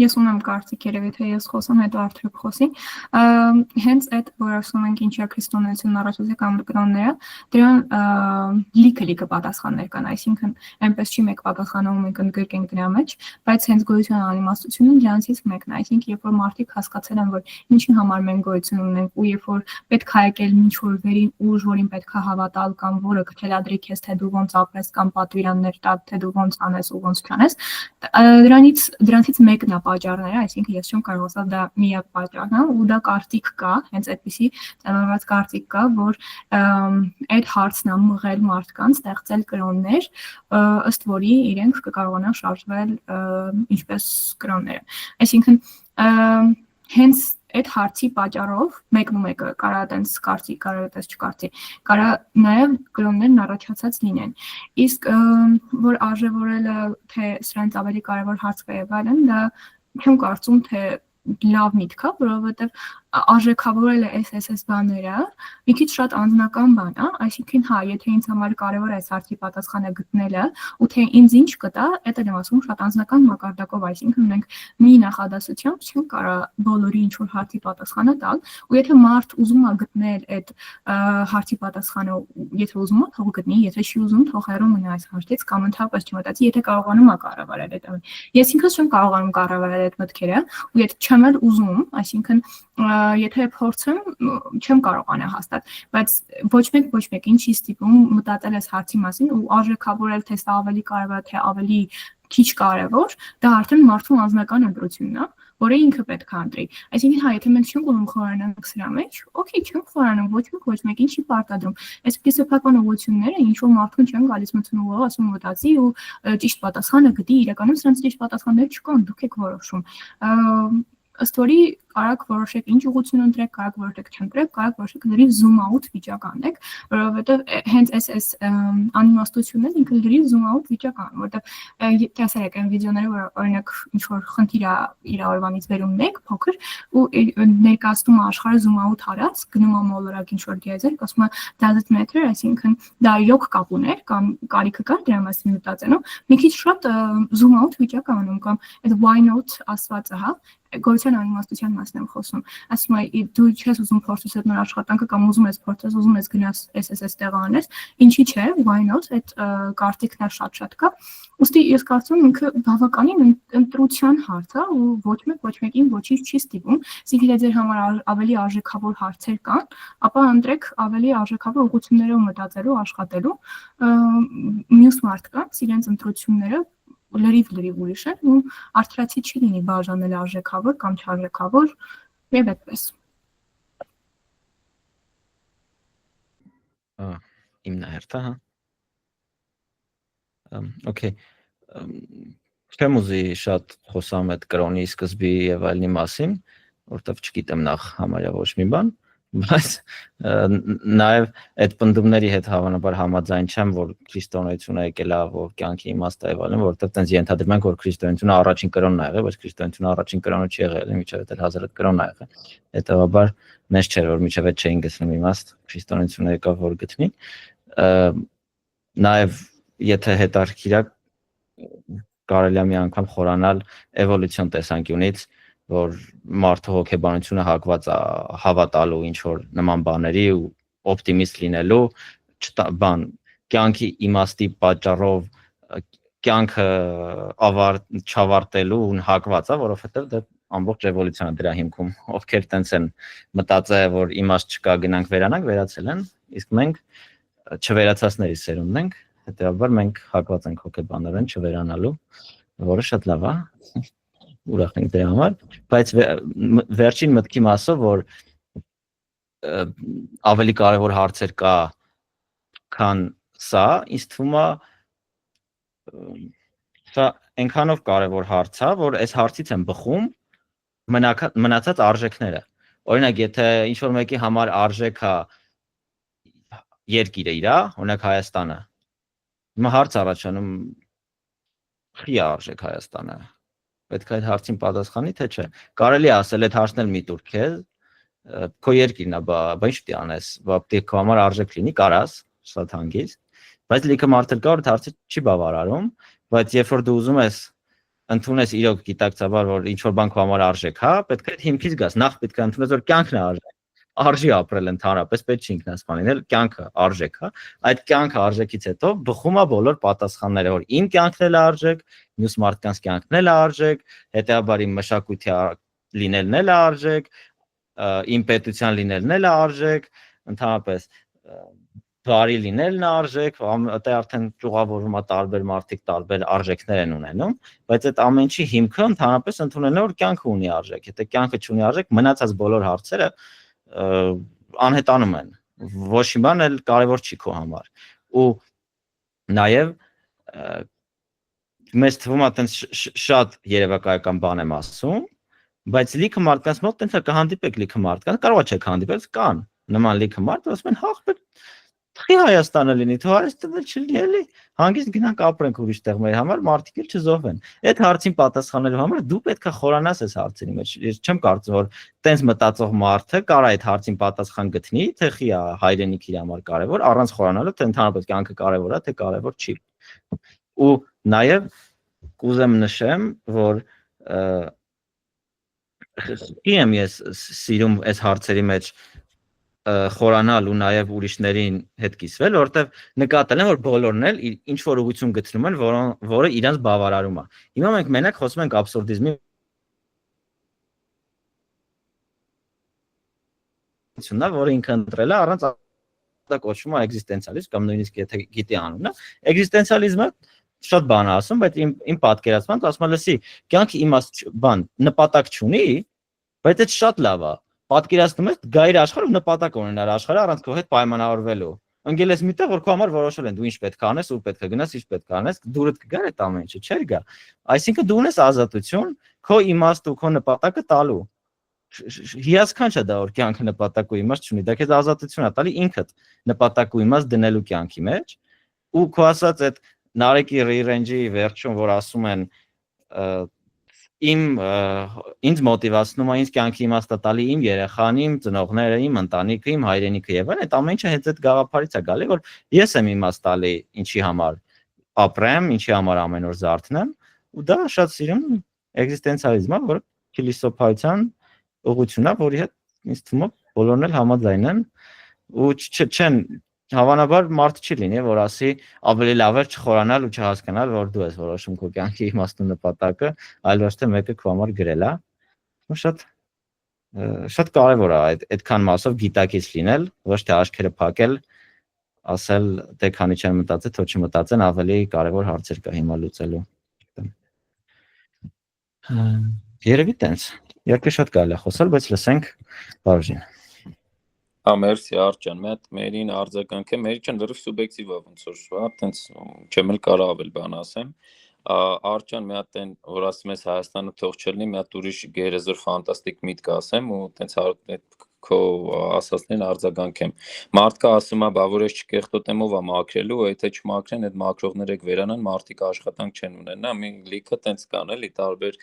Ես ունեմ կարծիք, երևի թե ես խոսեմ, հետո Արթուրը խոսի։ Հենց այդ, որ ասում ենք ինչա քրիստոնեությունն առաջացել կամ կրոնները, դրան լիքը պատասխաններ կան, այսինքն այնպես չի մեկ պատասխանը, ու մենք ընդգրկենք դրա մեջ, բայց հենց գոյության անիմաստությունը դրանցից մեկն է, այսինքն երբ որ մարդիկ հասկացել են, որ ինչի համար մենք գոյություն ունենք, ու երբ որ պետք է եկել ինչ-որ վերին ուժ, որին պետք է հավատալ կամ որը կթելադրի քեզ, թե դու ոնց ապրես կամ պատվիրաններ տա, թե դու ոնց անես ու ոնց չանես, դրանցից մեկն է պատճառները, այսինքն ես չեմ կարող ասել դա միակ պատճառն է, ու դա կարծիք կա, հենց այդպիսի ծանոթված կարծիք կա, որ այդ հարցն է մղել մարդկանց, ստեղծել կրոններ, ըստ որի իրենք կկարողանան շարժվել ինչպես կրոնները։ Այսինքն հենց այդ հարցի պատճառով մեկը կարա այդպես կարծի, կարա այդպես չկարծի, կարա նաև կրոններն առաջացած լինեն։ Իսկ որ արժևորելը թե սրանց ավելի կարևոր հարց կա եւ այլն, դա չեմ կարծում, թե լավ միտք է, որովհետեւ արժեքավորելը այս բաները մի քիչ շատ անձնական բան է, այսինքն հա, եթե ինձ համար կարևոր է այս հարցի պատասխանը գտնելը, ու թե ինձ ինչ կտա, դա եմ ասում շատ անձնական մակարդակով, այսինքն մենք մի նախադասությամբ չենք կարա բոլորի ինչ որ հարցի պատասխանը տալ, ու եթե մարդ ուզում է գտնել այդ հարցի պատասխանը, եթե ուզում է, թող գտնի, եթե չի ուզում, թող հեռու մնա այս հարցից կամ ընդհանրապես չմտածի, եթե կարողանում է կառավարել այդ։ Ես ինքս չեմ կարողանում կառավարել այդ մտքերը, ու եթե չեմ էլ ուզում, այսինքն եթե փորձեմ, չեմ կարողանա հաստատ, բայց ոչ մեկ ինչի ստիպում մտածել այս հարցի մասին ու արժեքավորել, թե սա ավելի կարևոր է, թե ավելի քիչ կարևոր, դա արդեն մարդու անձնական ընտրությունն է, որը ինքը պետք է ընտրի։ Այսինքն հա, եթե մենք չենք ուզում խորանանք սրա մեջ, օքեյ, չենք խորանում, ոչ մեկ ինչի պարտադրում։ Այսպես սեփական ուղղությունները ինչ որ մարդուն չեն գալիս մտցնող, ասում մտածի ու ճիշտ պատասխանը գտի, իրականում սրանց ճիշտ պատասխաններ չկան, դուք եք որոշում։ Ըստ որի կարաք որոշեք ինչ ուղղություն ընտրեք, կարաք որոշեք չընտրեք, կարաք որոշեք լրիվ zoom out վիճակ անեք, որովհետև հենց այս անիմաստությունն ինքը լրիվ zoom out վիճակ ան, որովհետև տեսեք այն վիդեոները, որ օրինակ ինչ որ խնդիր է իր օրվանից վերում մեկ փոքր ու ներկայացնում է աշխարհը zoom out արած, գնում է մոլորակ ինչ որ դիեզերք, ասում է does it matter, այսինքն դա իրոք կապ ուներ կամ կարիքը կար դրա մասին մտածելու, մի քիչ շատ zoom out վիճակ անում կամ այդ why not ասվածը, հա, գոյության անիմաստության մասն եմ խոսում, ասում է դու չես ուզում փորձես այդ նոր աշխատանքը կամ ուզում ես փորձես, ուզում ես գնաս այս տեղը անես, ինչի՞ չէ, why not, այդ կարծիքն է շատ կա։ Ուստի ես կարծում եմ ինքը բավականին ընտրության հարց է ու ոչ մեկին ոչինչ չի ստիպում, այսինքն եթե ձեր համար ավելի արժեքավոր հարցեր կան, ապա ընտրեք ավելի արժեքավոր ուղղություններով մտածելու, աշխատելու, մյուս մարդկանց իրենց ընտրությունները լրիվ ուրիշ է ու արդարացի չի լինի բաժանել արժեքավոր կամ չարժեքավոր եւ այդպես։ Իմն հերթը, հա։ Okay։ Չեմ ուզի շատ խոսամ այդ կրոնի սկզբի եւ այլնի մասին, որտեվ չգիտեմ նախ համարյա ոչ մի բան, բայց նաեւ այդ պնդումների հետ հավանաբար համաձայն չեմ, որ քրիստոնեությունը եկել է որ կյանքի իմաստը եւ այլն, որտեվ տենց ենթադրում ենք, որ քրիստոնեությունը առաջին կրոնն է եղել, բայց քրիստոնեությունը առաջին կրոնը չի եղել, միջև այդ հազարդ կրոնն է եղել։ Հետեւաբար նես չէր, որ միջև այդ չէին գտնում իմաստ, քրիստոնեությունը եկավ որ գտնի։ Նաեւ եթե հետարքիր է կարելի է մի անգամ խորանալ էվոլյուցիոն տեսանկյունից, որ մարդու հոգեբանությունը հակված է հավատալու ինչ որ նման բաների ու օպտիմիստ լինելու, կյանքի իմաստի պատճառով կյանքը չավարտելու ու հակված է, որովհետև դա ամբողջ էվոլյուցիոնը դրա հիմքում, ովքեր տենց են մտածել, որ իմաստ չկա, գնանք վերանանք, վերացել են, իսկ մենք չվերացածների սերունդն ենք, հետեւաբար մենք հակված ենք հոգեբանորեն չվերանալու, որը շատ լավ է, ուրախ ենք դրա համար, բայց վերջին մտքի մասով, որ ավելի կարևոր հարցեր կա, քան սա, ինձ թվում է սա այնքանով կարևոր հարց է, որ այս հարցից են բխում մնացած արժեքները։ Օրինակ, եթե ինչ-որ մեկի համար արժեք է երկիրը իրա, օրինակ Հայաստանը, հիմա հարց առաջանում խի արժեք Հայաստանը, պետք է այդ հարցին պատասխանի, թե չէ։ Կարելի է ասել այդ հարցն էլ մի տուր քեզ, քո երկիրն է, բա ինչ պիտի անես, բա պիտի քո համար արժեք լինի, կարաս, շատ հանգիստ, բայց լիքը մարդեր կա, որ հարցը չի բավարարում, բայց երբ որ դու ուզում ես ընդունես իրոք գիտակցաբար, որ ինչ որ բան քո համար արժեք, հա, պետք է հիմքից գաս, նախ պետք է ընդունես, որ կյանքն է արժեք, արժի ապրել ընդհանրապես, պետք չի ինքնասպան լինել, կյանքը արժեք, հա, այդ կյանքը արժեքից հետո բխում է բոլոր պատասխանները, որ իմ կյանքն էլ արժեք, մյուս մարդկանց կյանքն էլ արժեք, հետեւաբար իմ մշակույթի լինելն էլ արժեք, իմ պետության լինելն էլ արժեք, ընդհանրապես բարի լինելն արժեք, դա արդեն ճյուղավորվում է տարբեր մարդիկ տարբեր արժեքներ են ունենում, բայց այդ ամեն ինչի հիմքը ընդհանրապես ընդունելն է, որ կյանքը ունի արժեք, եթե կյանքը չունի արժեք, մնացած բոլոր հարցերը անհետանում են, ոչ մի բան էլ կարևոր չի քո համար, ու նաև մեզ թվում է այտենց շատ երևակայական բան եմ ասում, բայց լիքը մարդկանց մոտ տենց կհանդիպեք լիքը մարդկանց, կարող է չեք հանդիպել, կան նման լիքը մարդ, ասում են հա, թխի Հայաստանը լինի, თუ Հայաստանը չլինի, էլի հանգիստ գնանք ապրենք ուրիշ տեղ մեր համար, մարդիկ էլ չզոհվեն։ Այդ հարցին պատասխանելու համար դու պետք է խորանաս այս հարցերի մեջ։ Ես չեմ կարծում, որ տենց մտածող մարդը կարող է այդ հարցին պատասխան գտնի, թե խի է հայրենիքը իր համար կարևոր, առանց խորանալու, թե ընդհանրապես կյանքը կարևոր է, թե կարևոր չի։ Ու նաև կուզեմ նշեմ, որ եմ ես սիրում այս հարցերի մեջ խորանալ ու նաև ուրիշներին հետ կիսվել, որովհետև նկատել եմ, որ բոլորն էլ ինչ որ ուղղություն գտնում են, որը իրանց բավարարում է։ Հիմա մենք մենակ խոսում ենք աբսուրդիզմի ություննա, որը ինքը ընտրել է առանց դա կոչվում է էգզիստենցիալիզմ կամ նույնիսկ եթե գիտի անունը, էգզիստենցիալիզմը շատ բան է ասում, բայց իմ պատկերացմամբ ասում է, լսի, կյանքը իմաստ բան նպատակ չունի, բայց այդ շատ լավ է։ Պատկերացնում ես գա իր աշխարհը ու նպատակ ունենալ աշխարհը առանց քո հետ պայմանավորվելու։ Ընկել ես միտեղ, որ քո համար որոշել են դու ինչ պետք է անես, ու պետք է գնաս, ինչ պետք է անես, դուրդ կգար այդ ամեն ինչը, չէր գա։ Այսինքն դու ունես ազատություն քո իմաստը ու քո նպատակը տալու։ Հիասքանչ է դա, որ կյանքը նպատակ ու իմաստ չունի, դա քեզ ազատություն է տալի ինքդ նպատակ ու իմաստ դնելու կյանքի մեջ։ Ու քո ասած այդ Նարեկի ռեյրենջի վերջում, որ ասում են ինձ մոտիվացնում է ինձ կյանքի իմաստը տալի իմ երեխան, իմ ծնողները, իմ ընտանիքը, իմ հայրենիքը եւ այլն, այդ ամեն ինչը հենց այդ գաղափարից է գալի, որ ես եմ իմաստ տալի ինչի համար ապրեմ, ինչի համար ամեն օր զարթնեմ, ու դա շատ սիրում էգզիստենցիալիզմը, որ փիլիսոփայության ուղղությունն է, որի հետ ինձ թվում է բոլորն էլ համաձայն են ու չեն հավանաբար մարդ չի լինի, որ ասի ավելի լավ է չխորանալ ու չհասկանալ, որ դու ես որոշում քո կյանքի իմաստուն նպատակը, այլ ոչ թե մեկը քո համար գրել է։ Ու շատ կարևոր է այդքան մասով գիտակից լինել, ոչ թե աչքերը փակել, ասել դե քանի չեն մտածել, թող չմտածեն, ավելի կարևոր հարցեր կա հիմա լուծելու։ Երևի տենց։ Երկու շատ կարելի է խոսալ, բայց լսենք Վարուժին։ Մերսի Արջան, մերին արձագանքը, մերիչան լրիվ սուբյեկտիվ է ոնց որ, հա, տենց չեմ էլ կարող ավել բան ասեմ։ Արջան մի հատ այն, որ ասում ես Հայաստանը թող չլինի, մի հատ ուրիշ գերեզոր ֆանտաստիկ միտք ասեմ ու տենց քո ասածներին արձագանքեմ։ Մարդկա ասում է, բա որ ես չկեղտոտեմ ով է մաքրելու, եթե չմաքրեն, այդ մաքրողները կվերանան, մարդիկ աշխատանք չեն ունենա, մի լիքը տենց կան էլի տարբեր։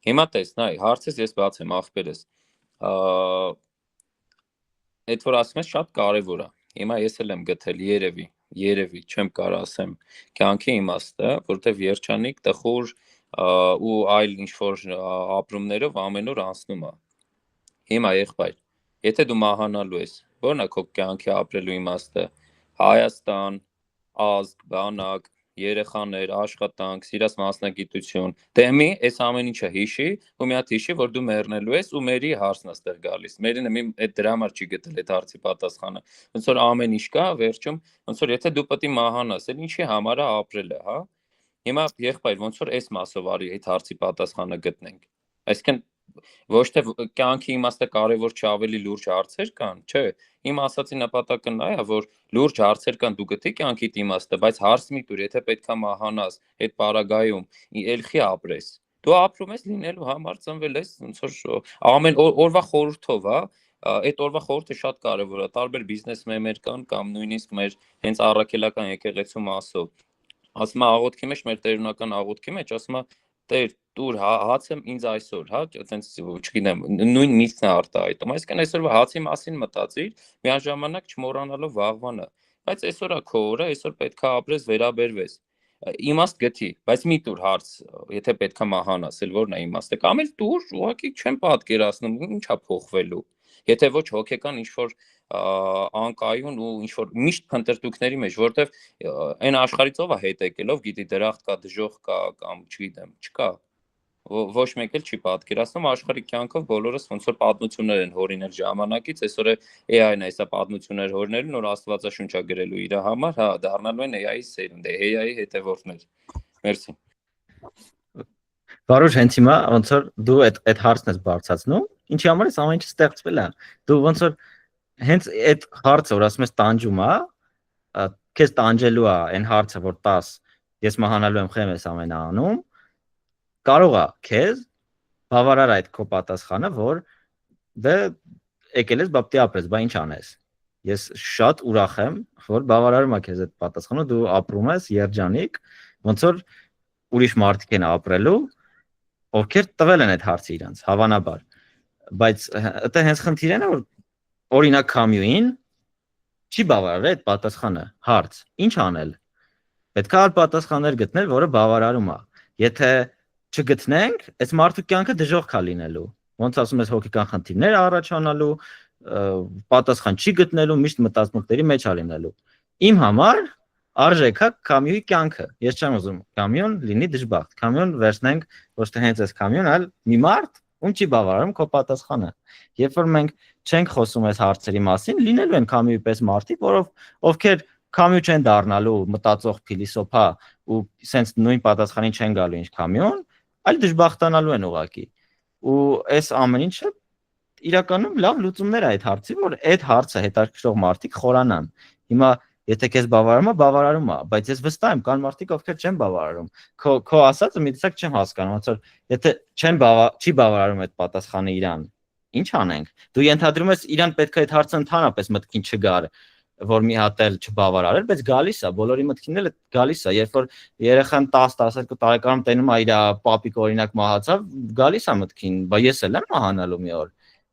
Հիմա տեսնայ, հարցես ես բացեմ ախպերս։ Այդ որ ասում ես շատ կարևոր է։ Հիմա ես էլ եմ գտել երևի, չեմ կարող ասեմ կյանքի իմաստը, որտեվ երջանիկ, տխուր ու այլ ինչ որ ապրումներով ամեն օր անցնում է։ Հիմա եղբայր, եթե դու մահանալու ես, ո՞րն է քո կյանքի ապրելու իմաստը։ Հայաստան, ազգ, բանակ, երեխաներ, աշխատանք, սիրած մասնագիտություն, դեմի այս ամեն ինչը հիշի, ու մի հատ հիշի, որ դու մեռնելու ես ու մերի հարցն է ստեղ գալիս։ Մերինը այդ դրա համար չի գտել այդ հարցի պատասխանը։ Ոնց որ ամեն ինչ կա, վերջում, ոնց որ եթե դու պետք է մահանաս, էլ ինչի համար է ապրելը, հա։ Հիմա եղբայր, ոնց որ այս մասով արի այդ հարցի պատասխանը գտնենք։ Այսինքն ոչ թե կյանքի իմաստը կարևոր չէ, ավելի լուրջ հարցեր կան, չէ։ Իմ ասացի նպատակը նա է, որ լուրջ հարցեր կան, դու գտի կյանքիդ իմաստը, բայց հարց մի տուր, եթե պետքա մահանաս այդ պարագայում, ելքի ապրես։ Դու ապրում ես լինելու համար ծնվել ես, ոնց որ ամեն օրվա խորհրդով, հա, այդ օրվա խորհուրդը շատ կարևոր է, տարբեր բիզնեսմեններ կան կամ նույնիսկ մեր հենց առաքելական եկեղեցու մասով։ Ասում է աղոթքի մեջ, մեր տերունական աղոթքի մեջ, ասում է Տեր, տուր հացը ինձ այսօր, հա, այտենց չգիտեմ, նույն միցն է արտահայտում։ Այսինքն այսօրվա հացի մասին մտածիր, միաժամանակ չմոռանալով վաղվանը։ Բայց այսօր է քո օրը, այսօր պետք է ապրես, վերաբերվես։ իմաստ գտի, բայց մի տուր հարց, եթե պետք է մահան ասել, որն է իմաստը, կամ էլ տուր, ուղղակի չեմ պատկերացնում, ինչա փոխվելու։ Եթե ոչ հոգեկան ինչ-որ անկայուն ու ինչ-որ միշտ փնտրտուքների մեջ, որտեվ այն աշխարհից ով է հետ եկել, ով գիտի դրախտ կա, դժոխք կա կամ չգիտեմ, չկա։ Ոչ մեկ էլ չի պատկերացնում աշխարհի կյանքով բոլորս ոնց որ պատմություններ են հորինել ժամանակից, այսօր AI-ն է հեսա պատմություններ հորինել, նոր աստվածաշունչ է գրելու իր համար, հա, դառնալու են AI-ի սերունդ, AI-ի հետևորդներ։ Մերսի։ Վարուժ, հենց հիմա ոնց որ դու այդ հարցն ես բարձրացնում, ինչի համար է ամեն ինչ ստեղծվել է։ Դու ոնց որ հենց այդ հարցը, որ ասում ես տանջում է, քեզ տանջելու է այն հարցը, որ 10 ես մահանալու եմ, խեմ ես ամենը անում, կարող է քեզ բավարար այդ քո պատասխանը, որ դե եկել ես բապտի ապրես, բա ինչ անես։ Ես շատ ուրախ եմ, որ բավարարում է քեզ այդ պատասխանը, դու ապրում ես երջանիկ, ոնց որ ուրիշ մարդիկ են ապրելու, ովքեր տվել են այդ հարցը իրանց, հավանաբար։ Բայց դա հենց խնդիրն է, որ օրինակ Քամյուին չի բավարարել այդ պատասխանը, հարց, ինչ անել։ Պետք է այլ պատասխաններ գտնել, որը բավարարում է։ Եթե չգտնենք, այս մարդու կյանքը դժոխք է լինելու։ Ոնց ասում ես հոգեկան խնդիրներ առաջանալու, պատասխան չի գտնելու, միշտ մտածմունքների մեջ է լինելու։ Իմ համար արժեք է Քամյուի կյանքը։ Ես չեմ ուզում Քամյուն լինի դժբախտ։ Քամյուն վերցնենք ոչ թե հենց այս Քամյուն, այլ մի մարդ, ում չի բավարարում քո պատասխանը։ Երբ որ մենք չենք խոսում այս հարցերի մասին, լինելու են Քամյուի պես մարդիկ, ովքեր Քամյու չեն դառնալու մտածող փիլիսոփա ու սենց նույն պատասխանին չեն գալու ինչ Քամյուն, այլ դժբախտանալու են ուղղակի։ Ու այս ամեն ինչը իրականում լավ լուծումներ է այդ հարցի, որ այդ հարցը հետաքրքրող մարդիկ խորանան։ Հիմա եթե քեզ բավարարում է, բայց ես վստահ եմ, կան մարդիկ, ովքեր չեն բավարարում։ Քո ասածը մի տեսակ չեմ հասկանում, ոնց որ եթե չի բավարարում այդ պատասխանը իրան, ինչ անենք։ Դու ենթադրում ես իրան պետք է այդ հարցը ընդհանրապես մտքին չգար, որ մի հատ էլ չբավարարել, բայց գալիս է, բոլորի մտքին էլ գալիս է, երբ որ երեխան 10-12 տարեկանում տենում է իր պապիկ օրինակ մահացավ, գալիս է մտքին, բա ես էլ եմ մահանալու մի օր։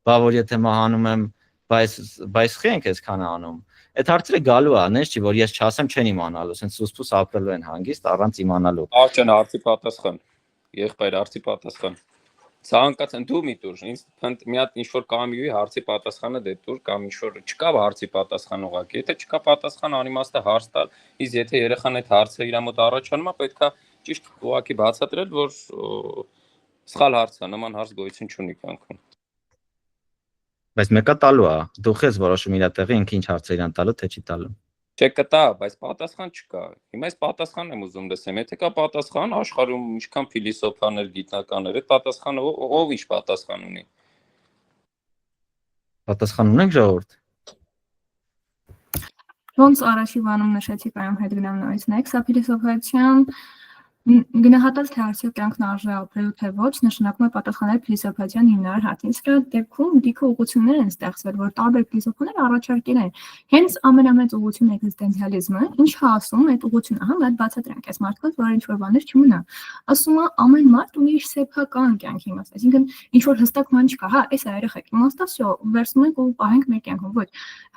Բա որ եթե մահանում եմ, բայց խի ենք այսքան անում։ Այդ հարցերը գալու է, նենց չի, որ ես չասեմ չեն իմանալու, ասեն սուսպուս ապրելու են հանգիստ առանց իմանալու։ Աղջան հարցի պատասխան։ Եղբայր հարցի պատասխան։ Ցանկացան դու մի տուր, ինձ մի հատ ինչ-որ Կամյուի հարցի պատասխանը դե տուր կամ ինչ-որ չկա հարցի պատասխան ուղղակի։ Եթե չկա պատասխան, անիմաստ է հարց տալ, իսկ եթե երեխան այդ հարցը իր մոտ առաջանում է, պետքա ճիշտ ուղղակի բացատրել, որ սխալ հարց է, նման հարց գոյություն չունի կյանքում։ Բայց մեկը տալու է, դու ես որոշում իր տեղի ինքը ինչ հարց է իրան տալու, թե չի տալու։ Չկտա, բայց պատասխան չկա։ Հիմա այս պատասխանն եմ ուզում լսեմ։ Եթե կա պատասխան, աշխարհում ինչքան փիլիսոփաներ, գիտնականներ, այդ պատասխանը ով ինչ պատասխան ունի։ Պատասխան ունենք ժողովուրդ։ Ոնց առաջի բանում նշեցի, կայամ հետ գնամ նորից նեք, սա փիլիսոփայության գնահատած թե արդյոք կյանքն արժե ապրելու թե ոչ, նշանակում է պատասխանել փիլիսոփայության հիմնարար հարցին։ Սրա դեպքում դիքը ուղղություններ են ստեղծվել, որ տարբեր փիլիսոփաներ առաջարկել են։ Հենց ամենամեծ ուղղությունը էգզիստենցիալիզմը, ինչը ասում է այդ ուղղությունը, հա, այդ բացատրենք այս մարդկանց, որ ինչ որ բաներ չմնա։ Ասում է ամեն մարդ ունի իր սեփական կյանքի իմաստ, այսինքն ինչ որ հստակ բան չկա, հա, այս է երեխեք, իմաստը всё, վերցնում ենք ու պահենք մեր կյանքում, ոչ։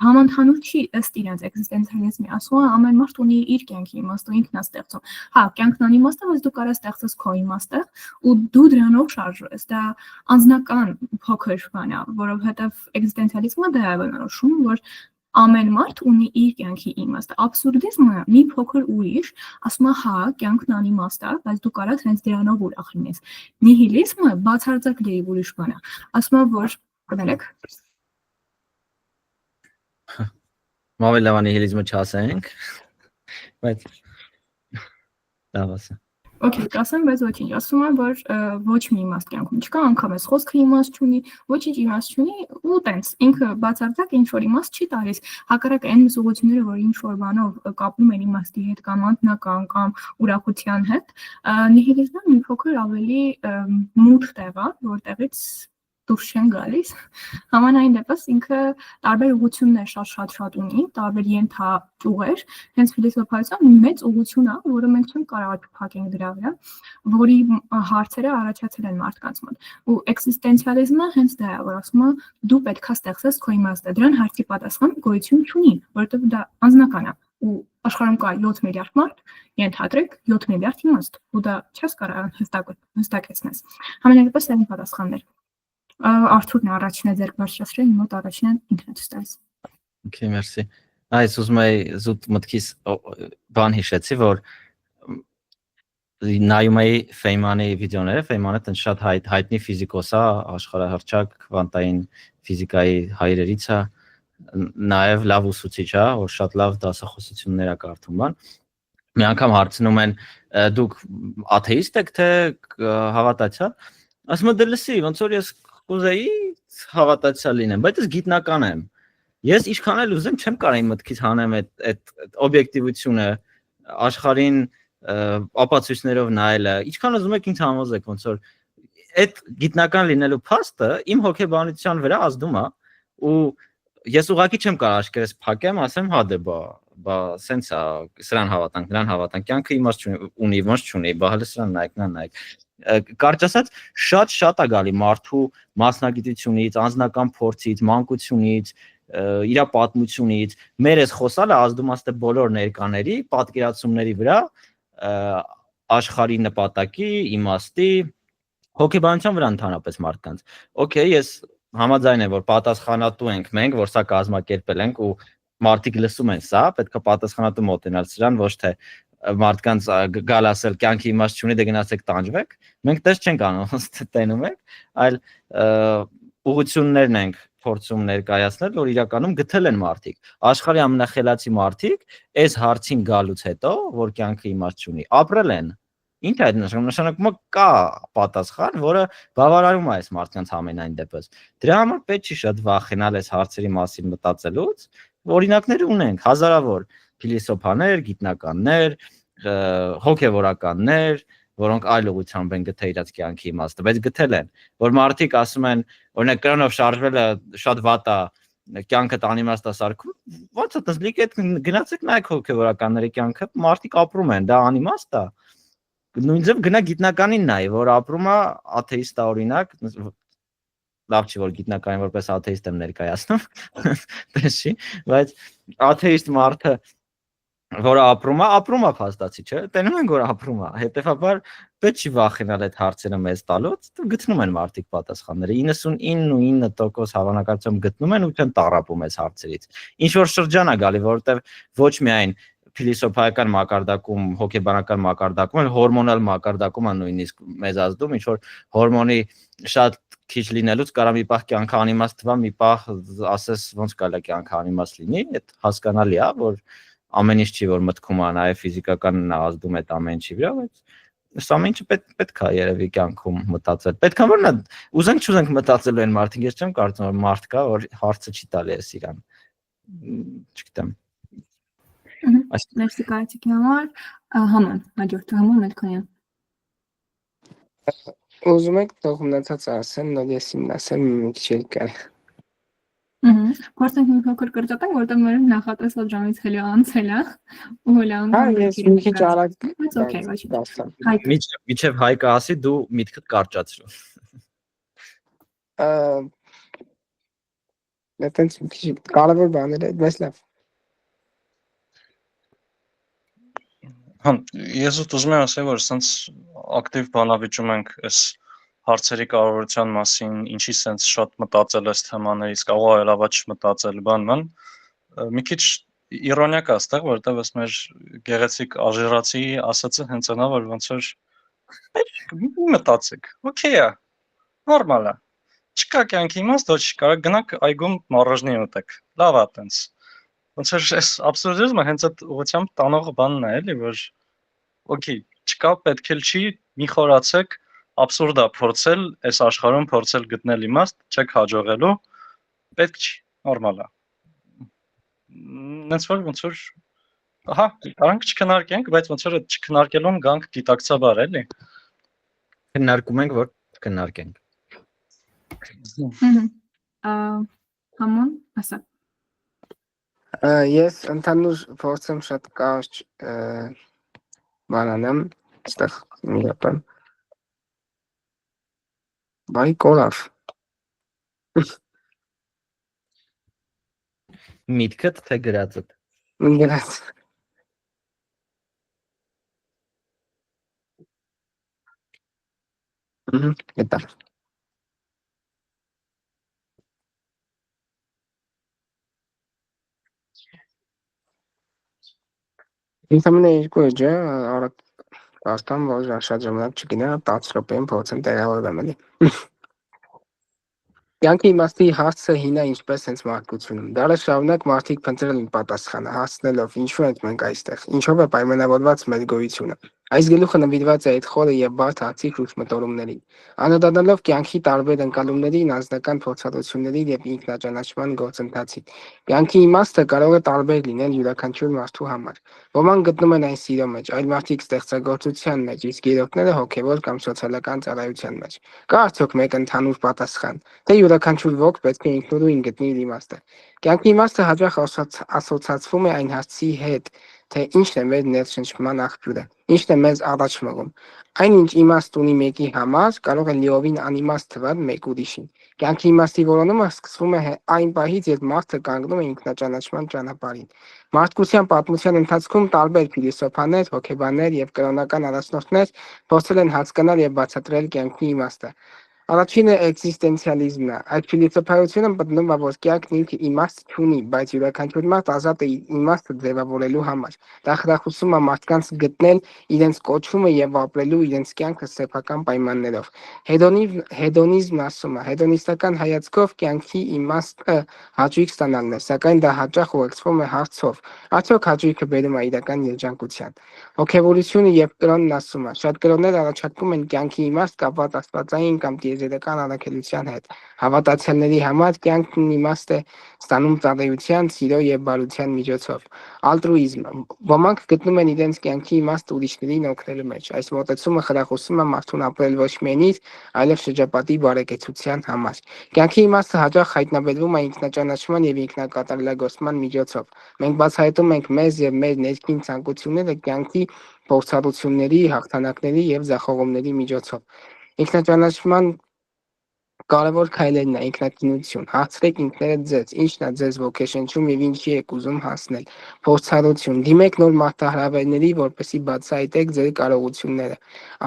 Համընդհանուր չի ըստ իրենց էգզիստենցիալիզմի, ասում է ամեն մարդ ունի իր կյանքի իմաստը, ինքն է ստեղծում։ Հա, կյանքն անիմաստ բայց դու կարաս ստեղծես քո իմաստը ու դու դրանով շարժվես։ Դա անձնական փոքր բան է, որովհետև էգզիստենցիալիզմը դա է բնորոշում, որ ամեն մարդ ունի իր կյանքի իմաստը։ Աբսուրդիզմը մի փոքր ուրիշ, ասում է, հա, կյանքն անիմաստ է, բայց դու կարաս հենց դրանով ուրախ լինես։ Նիհիլիզմը բացարձակ լիվ ուրիշ բան է։ Ասում է, որ կներեք։ Մավել լավ նիհիլիզմը չասենք, բայց լավ ասա։ Okay, ասեմ, բայց ոչինչ, ասում եմ, որ ոչ մի իմաստ կյանքում չկա, անգամ էս խոսքը իմաստ չունի, ոչինչ իմաստ չունի, ու տենց ինքը բացարձակ ինչ որ իմաստ չի տալիս։ Հակառակ այն մսուղությունները, որ ինչ որ բանով կապում են իմաստի հետ կամ անձնական կամ ուրախության հետ, նիհիլիզմը մի փոքր ավելի մութ տեղ է, որտեղից դուրս չեն գալիս։ Համանային դեպս ինքը տարբեր ուղղություններ շատ ունի, տարբեր ենթաճյուղեր, հենց փիլիսոփայության մեծ ուղղություն է, որը մենք չենք կարող փակենք դրա վրա, որի հարցերը առաջացել են մարդկանց մոտ։ Ու էգզիստենցիալիզմը հենց դա է, որ ասում է դու պետքա ստեղծես քո իմաստը, դրան հարցի պատասխան գոյություն չունի, որովհետև դա անձնական է։ Ու աշխարհում կա 7 միլիարդ մարդ, ենթադրեք 7 միլիարդ իմաստ, ու դա չես կարող հստակեցնես։ Համենայնպես այն պատասխաններ։ Արթուրն առաջին է ձեռք բարձրացրել, մոտ առաջինը ինքնդ ստայես։ Okay, merci։ Այս ուզում եի զուտ մտքիս բան հիշեցի, որ նայում էի Ֆեյմանի վիդեոները, Ֆեյմանը տենց շատ հայտնի ֆիզիկոս է, աշխարհահռչակ քվանտային ֆիզիկայի հայրերից է, նաև լավ ուսուցիչ է, որ շատ լավ դասախոսություններ է կարդում բան։ Մի անգամ հարցնում են դուք աթեիստ եք թե հավատացյալ։ Ասում եմ դե լսի, ոնց որ ես կուզեի հավատացյալ լինեմ, բայց ես գիտնական եմ։ Ես ինչքան էլ ուզեմ չեմ կարող իմ մտքից հանեմ այդ օբյեկտիվությունը աշխարհին ապացույցներով նայելը, ինչքան ուզում եք ինձ համոզեք, ոնց որ այդ գիտնական լինելու փաստը իմ հոգեբանության վրա ազդում է ու ես ուղղակի չեմ կարող աշկերտս փակեմ, ասեմ հա դե բա սենց է, սրան հավատանք, նրան հավատանք, կյանքը իմաստ ունի, ոնց չունի, բա հələ սրան նայեք, նա նայեք։ Կարճ ասած, շատ է գալի մարդու մասնագիտությունից, անձնական փորձից, մանկությունից, իր պատմությունից, մեր այս խոսալը ազդում է բոլոր ներկաների պատկերացումների վրա աշխարհի նպատակի, իմաստի, հոգեբանության վրա ընդհանրապես մարդկանց։ Okay, ես համաձայն եմ, որ պատասխանատու ենք մենք, որ սա կազմակերպել ենք ու մարդիկ լսում են սա, պետք է պատասխանատու մոտենալ սրան, ոչ թե մարդկանց գալ ասել կյանքի իմաստ չունի, դե գնացեք տանջվեք։ Մենք դες չենք անում, տենում ենք, այլ ուղղություններն ենք փորձում ներկայացնել, որ իրականում գտել են մարդիկ։ Աշխարհի ամենախելացի մարդիկ այս հարցին գալուց հետո, որ կյանքը իմաստ չունի, ապրել են։ Ինչ է այդ նշանակում կա պատասխան, որը բավարարում է այս մարդկանց ամենայն դեպս։ Դրա համար պետք չի շատ վախենալ այս հարցերի մասին մտածելուց, օրինակներ ունենք, հազարավոր փիլիսոփաներ, գիտնականներ, հոգևորականներ, որոնք այլ ուղղությամբ են գտել իրաց կյանքի իմաստը, բայց գտել են, որ մարդիկ ասում են, օրինակ կրանով շարժվելը շատ վատ է, կյանքը անիմաստ է սարքում, ո՞նց է տես լիք այդ գնացեք նայեք հոգևորականների կյանքը, մարդիկ ապրում են, դա անիմաստ է։ Նույնիսկ գնա գիտնականին նայ, որ ապրում է աթեիստ է օրինակ, լավ չի որ գիտնականի որպես աթեիստ եմ ներկայացնում, պես չի, բայց աթեիստ մարդը, որը ապրում է փաստացի, չէ՞, տենում են որ ապրում է, հետեւաբար պետք չի վախենալ այդ հարցերը մեզ տալուց, գտնում են մարդիկ պատասխանները, 99% հավանականությամբ գտնում են ու չեն տառապում այս հարցերից։ Ինչ որ շրջան է գալի, որովհետև ոչ միայն փիլիսոփայական մակարդակում, հոգեբանական մակարդակում, այլ հորմոնալ մակարդակում է նույնիսկ մեզ ազդում, ինչ որ հորմոնի շատ քիչ լինելուց կարա մի պահ կյանքը անիմաստ թվա, մի պահ ասես ոնց կարելի է կյանքը անիմաստ լինի, այդ հասկանալի է, որ ամեն ինչ չի որ մտքում է, նաև ֆիզիկական ազդում է ամեն ինչի վրա, բայց այս ամեն ինչը պետք է երևի կյանքում մտածել։ Պետք է որ նա ուզենք չուզենք մտածելու են մարդիկ, ես չեմ կարծում որ մարդ կա, որ հարցը չի տալի էս իրան։ Չգիտեմ։ Merci կարծիքի համար, Haman, հաջորդը Haman Մելքոնյան։ Ուզում եք թող մնացած ասեմ, նոր ես իմն ասեմ, մի քիչ էլ կար։ Փորձենք մի փոքր կրճատենք, որտեղ մեր նախատեսած ժամից հենց անցել է, ու հենց ես մի քիչ արագ Okay, Միջև Հայկը ասի դու միտքդ կարճացրու։ Այդտենց մի քիչ կարևոր բաներ է, բայց լավ։ Ես ուզում եմ ասել, որ սենց ակտիվ բանավիճում ենք այս հարցերի կարևորության մասին, ինչի սենց շատ մտածել այս թեմաներից, կարող է լավաչ մտածել բանման։ Մի քիչ իրոնիա կա այստեղ, որովհետև այս մեր գեղեցիկ աժիրացի ասածը հենց այնա, որ ոնց որ մտածեք, օքեյ է, նորմալ է։ Չկա կյանքի իմաստ, ոչ կարող գնաք այգում մառաժնի ուտեք։ Լավ է այտենց։ Ոնց որ այս աբսուրդիզմը հենց այդ ուղղությամբ տանող բանն է, էլի, որ օքեյ, չկա, պետք էլ չի, մի խորացեք, աբսուրդ է փորձել, այս աշխարհում փորձել գտնել իմաստ, չեք հաջողելու, պետք չի, նորմալ է։ Ոնց որ ահա, կարանք չքննարկենք, բայց ոնց որ այդ չքննարկելուն գանք գիտակցաբար, էլի։ Քննարկում ենք, որ քննարկենք։ Haman, ասա։ Ես ընդհանուր փորձեմ շատ կարճ բանանեմ, այստեղ մի հապեմ։ Բայ կորավ։ Միտքդ թե գրածդ։ Գրած։ Գտա։ Ինձ ամենը երկու էջ է, արագ Աստան, որ շատ ժամանակ չգնա, 10 րոպեին փորձեմ տեղավորվեմ էլի։ Կյանքի իմաստի հարցը հինա ինչպես հենց մարդկությունում։ Դարեր շարունակ մարդիկ փնտրել են պատասխանը, հասնելով ինչու ենք մենք այստեղ, ինչով է պայմանավորված մեր գոյությունը։ Այս գլուխը նվիրված է այդ խորը եւ բարդ հարցի հուշմտորումներին։ Անդրադառնալով կյանքի տարբեր ընկալումներին, անձնական փորձառություններին եւ ինքնաճանաչման գործընթացին։ Կյանքի իմաստը կարող է տարբեր լինել յուրաքանչյուր մարդու համար։ Ոմանք գտնում են այն սիրո մեջ, այլ մարդիկ ստեղծագործության մեջ, իսկ երրորդները հոգեվոր կամ սոցիալական ծառայության մեջ։ Կա արդյոք մեկ ընդհանուր պատասխան, թե յուրաքանչյուր ոք պետք է ինքնուրույն գտնի իր իմաստը։ Կյանքի իմաստը հաճախ ասոցացվում է այն հարցի հետ, թե ինչն է մեր ներշնչման աղբյուրը, ինչն է մեզ առաջ մղում։ Այնինչ իմաստ ունի մեկի համար, կարող է լիովին անիմաստ թվալ մեկ ուրիշին։ Կյանքի իմաստի որոնումը սկսվում է այն պահից, երբ մարդը կանգնում է ինքնաճանաչման ճանապարհին։ Մարդկության պատմության ընթացքում տարբեր փիլիսոփաներ, հոգեբաններ եւ կրոնական առաջնորդներ փորձել են հասկանալ եւ բացատրել կյանքի իմաստը։ Առաջինը էքզիստենցիալիզմն է։ Այդ փիլիսոփայությունը պնդում է, որ կյանքն ինքը իմաստ չունի, բայց յուրաքանչյուր մարդ ազատ է իմաստը ձևավորելու համար։ Դա խրախուսում է մարդկանց գտնել իրենց կոչումը եւ ապրելու իրենց կյանքը սեփական պայմաններով։ Հեդոնիզմն ասում է, հեդոնիստական հայացքով կյանքի իմաստը հաճույք ստանալն է, սակայն դա հաճախ ուղեկցվում է հարցով. արդյոք հաճույքը բերում է իրական երջանկության։ Հոգևորությունը եւ կրոնն ասում է, շատ կրոններ առաջարկում են կյանքի իմաստ կապված աստվածային կամ տիեզերական առաքելության հետ։ Հավատացյալների համար կյանքն իմաստ է ստանում ծառայության, սիրո եւ բարության միջոցով։ Ալտրուիզմ։ Ոմանք գտնում են իրենց կյանքի իմաստը ուրիշներին օգնելու մեջ։ Այս մոտեցումը խրախուսում է մարդուն ապրել ոչ միայն իր, այլև շրջապատի բարեկեցության համար։ Կյանքի իմաստը հաճախ հայտնաբերվում է ինքնաճանաչման եւ ինքնակատարելագործման միջոցով։ Մենք բացահայտում ենք մեզ եւ մեր ներքին ցանկությունները կյանքի փորձառությունների, հաղթանակների եւ ձախողումների միջոցով։ Ինքնաճանաչման կարևոր քայլերն է ինքնակինություն։ Հարցրեք ինքներդ ձեզ, ինչն է ձեզ ոգեշնչում եւ ինչի եք ուզում հասնել։ Փորձառություն։ Դիմեք նոր մարտահրավերների, որպեսզի բացահայտեք ձեր կարողությունները։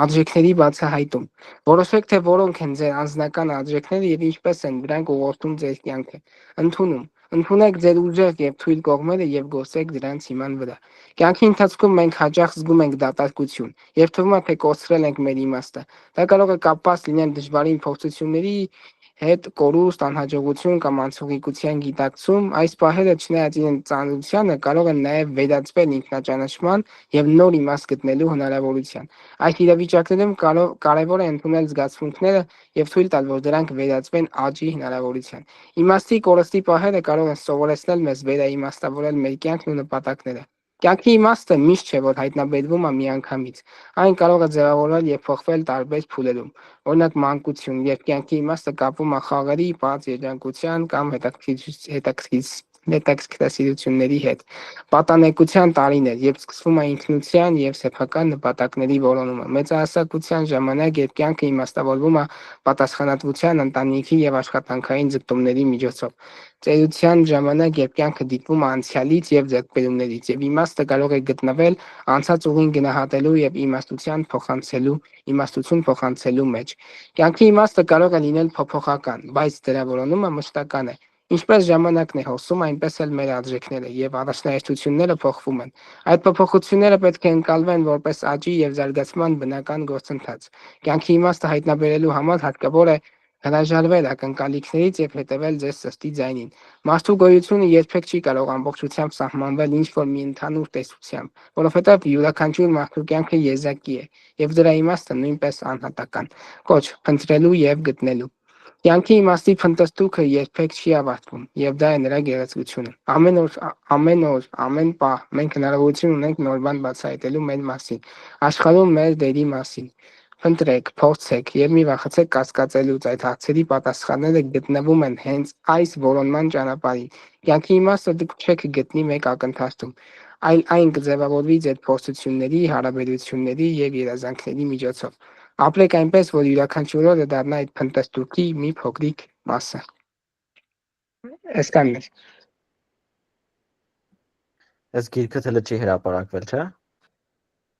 Արժեքների բացահայտում։ Որոշեք, թե որոնք են ձեր անձնական արժեքները եւ ինչպես են դրանք ուղղորդում ձեր կյանքը։ Ընդունում։ Ընդունեք ձեր ուժեղ եւ թույլ կողմերը եւ գործեք դրանց հիման վրա։ Կյանքի ընթացքում մենք հաճախ զգում ենք դատարկություն եւ թվում է, թե կորցրել ենք մեր իմաստը։ Դա կարող է կապված լինել դժվարին փորձությունների հետ, կորուստ, անհաջողություն կամ անցողիկության գիտակցում։ Այս պահերը, չնայած իրեն ծանրությանը, կարող են նաև վերածվել ինքնաճանաչման եւ նոր իմաստ գտնելու հնարավորության։ Այս իրավիճակներում կարևոր է ընդունել զգացմունքները եւ թույլ տալ, որ դրանք վերածվեն աճի հնարավորության։ Իմաստի կորստի պահերը կարող են սովորեցնել մեզ վերաիմաստավորել մեր կյանքն ու նպատակները։ Կյանքի իմաստը միշտ չէ, որ հայտնաբերվում է միանգամից։ Այն կարող է ձևավորվել եւ փոխվել տարբեր փուլերում։ Օրինակ մանկություն, երբ կյանքի իմաստը կապվում է խաղերի, բաց երջանկության կամ հետաքրքրասիրությունների հետ։ Պատանեկության տարիներ, երբ սկսվում է ինքնության եւ սեփական նպատակների որոնումը։ Մեծահասակության ժամանակ, երբ կյանքը իմաստավորվում է պատասխանատվության, ընտանիքի եւ աշխատանքային ձգտումների միջոցով։ Ծերության ժամանակ, երբ կյանքը դիտվում է անցյալից եւ ձեռքբերումներից, եւ իմաստը կարող է գտնվել անցած ուղին գնահատելու եւ իմաստություն փոխանցելու մեջ։ Կյանքի իմաստը կարող է լինել փոփոխական, բայց դրա որոնումը մշտական է։ Ինչպես ժամանակն է հոսում, այնպես էլ մեր արժեքները եւ առաջնահերթությունները փոխվում են։ Այդ փոփոխությունները պետք է ընկալվեն որպես աճի եւ զարգացման բնական գործընթաց։ Կյանքի իմաստը հայտնաբերելու համար հարկավոր է հրաժարվել ակնկալիքներից եւ հետևել ձեր սրտի ձայնին։ Մարդու գոյությունը երբեք չի կարող ամբողջությամբ սահմանվել ինչ-որ մի ընդհանուր տեսությամբ, որովհետեւ յուրաքանչյուր մարդու կյանքը եզակի է եւ դրա իմաստը նույնպես անհատական։ Կոչ փնտրելու եւ գտնելու։ Կյանքի իմաստի փնտրտուքը երբեք չի ավարտվում եւ դա է նրա գեղեցկությունը։ Ամեն օր, ամեն պահ մենք հնարավորություն ունենք նոր բան բացահայտելու մեր մասին, աշխարհում մեր դերի մասին։ Փնտրեք, փորձեք եւ մի վախեցեք կասկածելուց, այդ հարցերի պատասխանները գտնվում են հենց այս որոնման ճանապարհին։ Կյանքի իմաստը դուք չեք գտնի մեկ ակնթարթում, այլ այն կձևավորվի ձեր փորձությունների, հարաբերությունների եւ երազանքների միջոցով։ Ապրեք այնպես, որ յուրաքանչյուր օրը դառնա այդ փնտրտուքի մի փոքրիկ մասը։ Այսքանն է։ Այս գիրքը թելը չի հրապարակվել, չէ։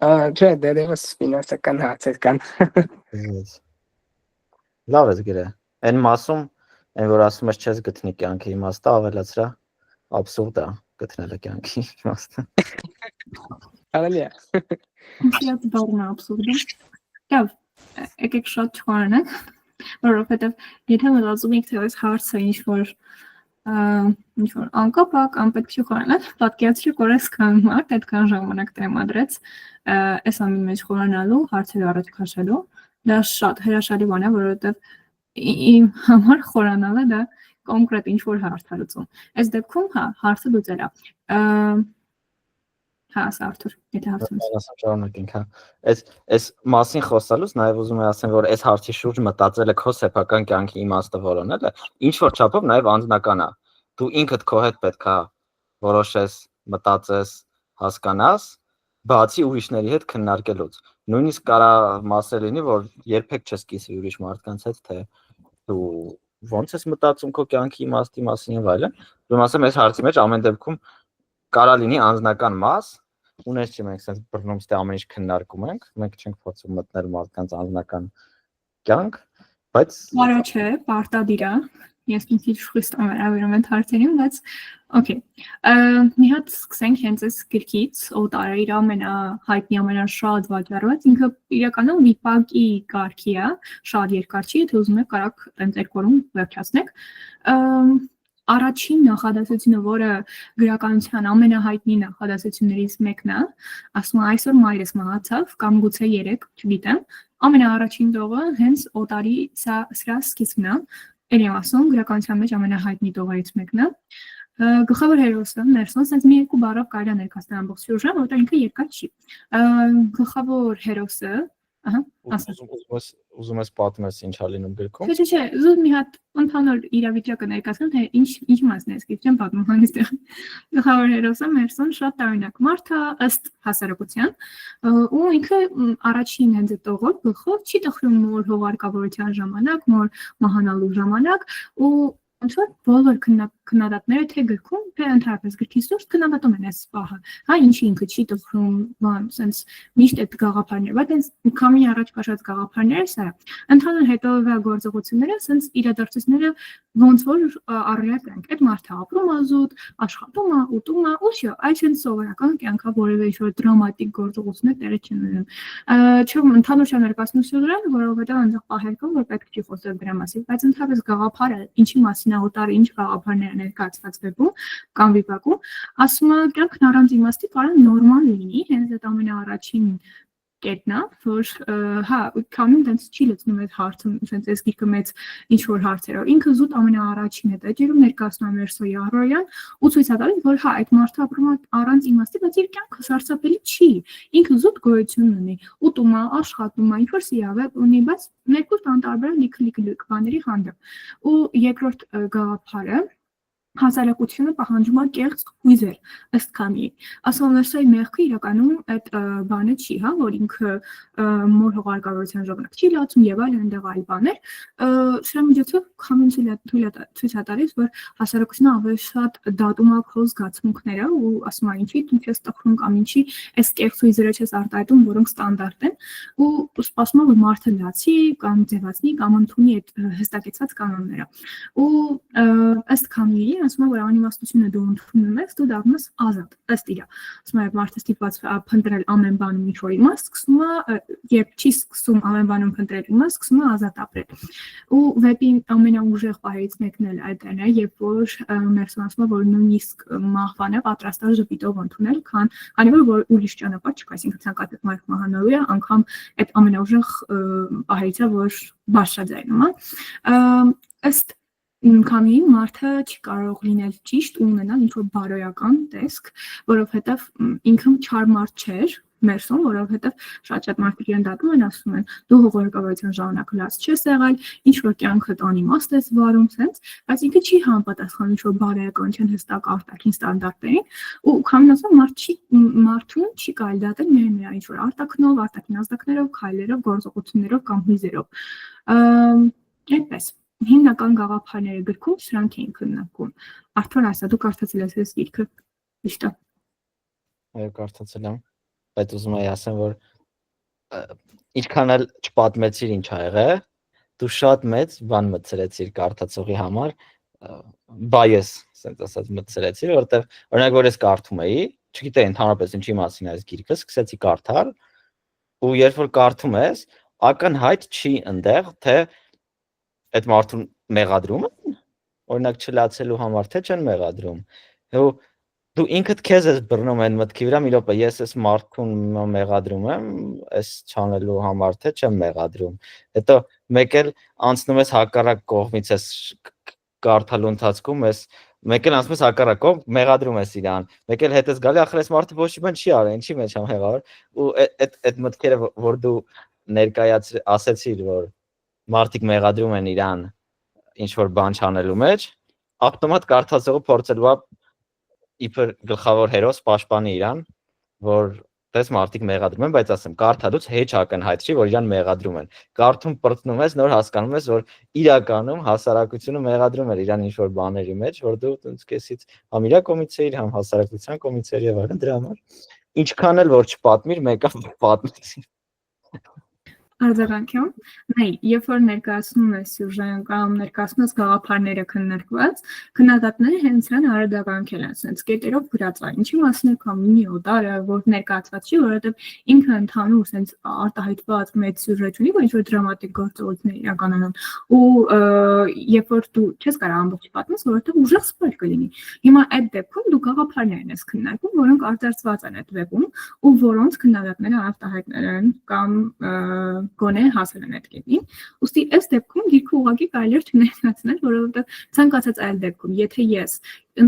Չէ, դերևս ֆինանսական հարցեր կան։ Լավ ես գրել։ Այն մասում, այն որ ասում ես չես գտնի կյանքի իմաստը, ավելացրա абսուրդ է գտնելը կյանքի իմաստը։ Կարելի է։ Ինքնիդ բառն абսուրդ է։ Լավ, եկեք շատ չխորանանք, որովհետև եթե մտածում եք թե այս հարցը ինչ-որ անկապակ, անպետք չի խորանալ, պատկերացրեք, որ այսքան մարդ այդքան ժամանակ տրամադրեց այս ամեն մեջ խորանալու, հարցերը առաջ քաշելու, դա շատ հրաշալի բան է, որովհետև իմ համար խորանալը դա կոնկրետ ինչ-որ հարց է լուծում։ Այս դեպքում հա, հարցը լուծել է։ Հա, Արթուր, եթե հարցում ես։ Ասեմ շարունակենք, հա։ Այս մասին խոսալուց նաև ուզում եմ ասեմ, որ այս հարցի շուրջ մտածելը քո սեփական կյանքի իմաստը որոնելը ինչ որ չափով նաև անձնական է։ Դու ինքդ քո հետ պետք է որոշես, մտածես, հասկանաս, բացի ուրիշների հետ քննարկելուց։ Նույնիսկ կարա մասը լինի, որ երբեք չես կիսվի ուրիշ մարդկանց հետ, թե դու ոնց ես մտածում քո կյանքի իմաստի մասին եւ այլն։ Ուրեմն ասեմ, այս հարցի մեջ ամեն դեպքում կարա լինի անձնական մաս, ունես չի մենք sense բռնում ստե ամեն ինչ քննարկում ենք, մենք չենք փորձում մտնել մարդկանց անձնական կյանք, բայց Բարո չէ, պարտադիր է։ Ես մի քիչ խիստ ամենավերում եմ հարցերին, բայց okay։ Մի հատ սկսենք հենց այս գրքից, Օտարը իր ամենահայտնի ամենաշատ վաճառված, ինքը իրականում վիպակի կարգի է, շատ երկար չի, եթե ուզում եք կարաք տենց երկորում վերջացնեք։ Առաջին նախադասությունը, որը գրականության ամենահայտնի նախադասություններից մեկն է, ասում է այսօր մայրս մահացավ, կամ գուցե երեկ, չգիտեմ, ամենաառաջին տողը հենց Օտարի սրա սկիզբն է, էլ եմ ասում, գրականության մեջ ամենահայտնի տողերից մեկն է։ Գլխավոր հերոսը, Ներսոն, sense մի երկու բառով կարելի է ներկայացնել ամբողջ սյուժեն, որտեղ ինքը երկար չի։ Գլխավոր հերոսը, ահա, ասա։ Ուզում ես պատմես ինչ ա լինում գրքում։ Չէ, զուտ մի հատ ընդհանուր իրավիճակը ներկայացնեմ, թե ինչ մասն է սկիզբ չեմ պատմում հանգստեղ։ Գլխավոր հերոսը Մերսոն շատ տարօրինակ մարդ է ըստ հասարակության, ու ինքը առաջին հենց տողով գլխով չի տխրում նոր հողարկավորության ժամանակ, նոր մահանալու ժամանակ, ու ոնց որ բոլոր քննադատները թե գրքում, թե ընդհանրապես գրքի սուրճ քննադատում են այս պահը։ Հա, ինչի ինքը չի տխրում, բան, sense միշտ այդ գաղափարները, բայց այս քամի առաջ քաշած գաղափարները սա։ Ընդհանուր հետևյալ գործողությունները, sense իրադարձությունները ոնց որ առիթ ենք։ Այդ մարդը ապրում է զուտ, աշխատում է, ուտում է, ու շո, այս են սովորական կյանքա որևէ ինչ-որ դրամատիկ գործողություններ տեղի չեն ունենում։ Չեմ ընդհանուր չեմ ներկայացնում սյուժեն, որովհետև այնտեղ պահեր կան, որ պետք չի խոսել դրա մասին, բայց ընդհանրապես գաղափարը, ինչի մասին է Օտարը, ինչ գաղափարներ են ներկայացված վեպում կամ վիպակում, ասում է կյանքն առանց իմաստի կարող է նորմալ լինի, հենց այդ ամենաառաջին կետն է, որ հա, քամին տենց չի լցնում այդ հարցը, sense այս գիրքը մեծ ինչ որ հարցերով։ Ինքը զուտ ամենաառաջին է դեպքում ներկայացնում է Մերսոյի առօրյան ու ցույց է տալիս, որ հա, այդ մարդը ապրում է առանց իմաստի, բայց իր կյանքը սարսափելի չի։ Ինքը զուտ գոյություն ունի, ուտում է, աշխատում է, ինչ որ սիրավեպ ունի, բայց ներքուստ անտարբեր լիք բաների հանդեպ։ Ու երկրորդ գաղափարը հասարակությունը պահանջում է կեղծ հույզեր, ըստ քամիի։ Ասում Մերսոյի մեղքը իրականում այդ բանը չի, հա, որ ինքը մոր հողարկավորության ժամանակ չի լացում եւ այլն այնտեղ այլ բաներ։ Սրա միջոցով քամին ցույց է տալիս, որ հասարակությունը ավելի շատ դատում է քո զգացմունքները ու ասում է ինչի դու ես տխրում կամ ինչի այս կեղծ հույզերը չես արտահայտում, որոնք ստանդարտ են, ու սպասում է որ մարդը լացի կամ ձևացնի կամ ընդունի այդ հստակեցված կանոնները։ Ու ըստ քամիի ասում է, որ անիմաստությունը դու ընդունում ես, դու դառնում ես ազատ, ըստ իրա։ Ասում է, մարդը ստիպված փնտրել ամեն բանում ինչ-որ իմաստ, սկսում է, երբ չի սկսում ամեն բանում փնտրել իմաստ, սկսում է ազատ ապրել։ Ու վեպի ամենաուժեղ պահերից մեկն էլ այդ է, երբ որ Մերսոն ասում է, որ նույնիսկ մահվանը պատրաստ է ժպիտով ընդունել, քանի որ ուրիշ ճանապարհ չկա, այսինքն ցանկացած մարդ մահանալու է, անգամ այդ ամենաուժեղ պահերից է, որ բարձրաձայնում է։ Ըստ քամիի մարդը չի կարող լինել ճիշտ ու ունենալ ինչ-որ բարոյական տեսք, որովհետև ինքը չար մարդ չէր, Մերսոն, որովհետև շատ մարդիկ իրեն դատում են, ասում են դու հողարկավորության ժամանակ լաց չես եղել, ինչ-որ կյանքդ անիմաստ ես վարում, sense, բայց ինքը չի համապատասխանում ինչ-որ բարոյական չեն հստակ արտաքին ստանդարտներին, ու քամին ասում մարդուն չի կարելի դատել միայն նրա ինչ-որ արտաքնով, արտաքին ազդակներով, քայլերով, գործողություններով կամ հույզերով։ Այդպես հիմնական գաղափարները գրքում սրանք էին քննարկում։ Արթուր, ասա, դու կարդացել ես այս գիրքը։ Ճիշտ է։ Այո, կարդացել եմ, բայց ուզում եի ասեմ, որ ինչքան էլ չպատմեցիր ինչ ա եղել, դու շատ մեծ բան մտցրեցիր կարդացողի համար, bias, ասենց ասած մտցրեցիր, որովհետև օրինակ որ ես կարդում էի, չգիտեի ընդհանրապես ինչի մասին է այս գիրքը, սկսեցի կարդալ, ու երբ որ կարդում ես, ակնհայտ չի ընդեղ, թե այդ մարդուն մեղադրում են, օրինակ չլացելու համար, թե չեն մեղադրում, ու դու ինքդ քեզ ես բռնում այն մտքի վրա, մի րոպե, ես այս մարդուն մեղադրում եմ, այս չանելու համար, թե չեմ մեղադրում, հետո մեկ էլ անցնում ես հակառակ կողմից ես կարդալու ընթացքում ես, մեկ էլ անցնում ես հակառակ կողմ, մեղադրում ես իրան, մեկ էլ հետ ես գալի, ախր այս մարդը ոչ մի բան չի արել, ինչի մեջ եմ մեղավոր, ու այդ մտքերը, որ դու ասեցիր, որ մարդիկ մեղադրում են իրան ինչ որ բան չանելու մեջ, ավտոմատ կարդացողը փորձելու է իբր գլխավոր հերոս պաշտպանի իրան, որ դες մարդիկ մեղադրում են, բայց ասեմ, կարդալուց հեչ ակնհայտ չի, որ իրան մեղադրում են։ Կարդում պրծնում ես, նոր հասկանում ես, որ իրականում հասարակությունը մեղադրում էր իրան ինչ-որ բաների մեջ, որ դու կեսից համ իրա կողմից էիր, համ հասարակության կողմից էիր եւ այլն, դրա համար ինչքան էլ որ չպատմիր, մեկը պատմեցի։ Արձագանքյուն, նայ, երբ որ ներկայացնում ես սյուժեն կամ ներկայացնում ես գաղափարները քննարկված, քննադատները հենց այն արձագանքել են, ասենց կետերով գրած այն, ինչի մասին է կամ մի օտարը, որ ներկայացված չի, որովհետև ինքը ընդհանուր ասենց արտահայտված մեծ սյուժետ ունի, որ ինչ-որ դրամատիկ գործողություններ իրականանում, ու երբ որ դու չես կարող ամբողջ պատմես, որովհետև ուժեղ սպոյլ կլինի։ Հիմա այդ դեպքում դու գաղափարներն ես քննարկում, որոնք արտացված են այդ վեբում, ու որոնց քննադատները արտահայտել են կամ գոնե հասել են այդ կետին, ուստի այս դեպքում գիրքը ուղղակի կարելի է չներկայացնել, որովհետև ցանկացած այլ դեպքում, եթե ես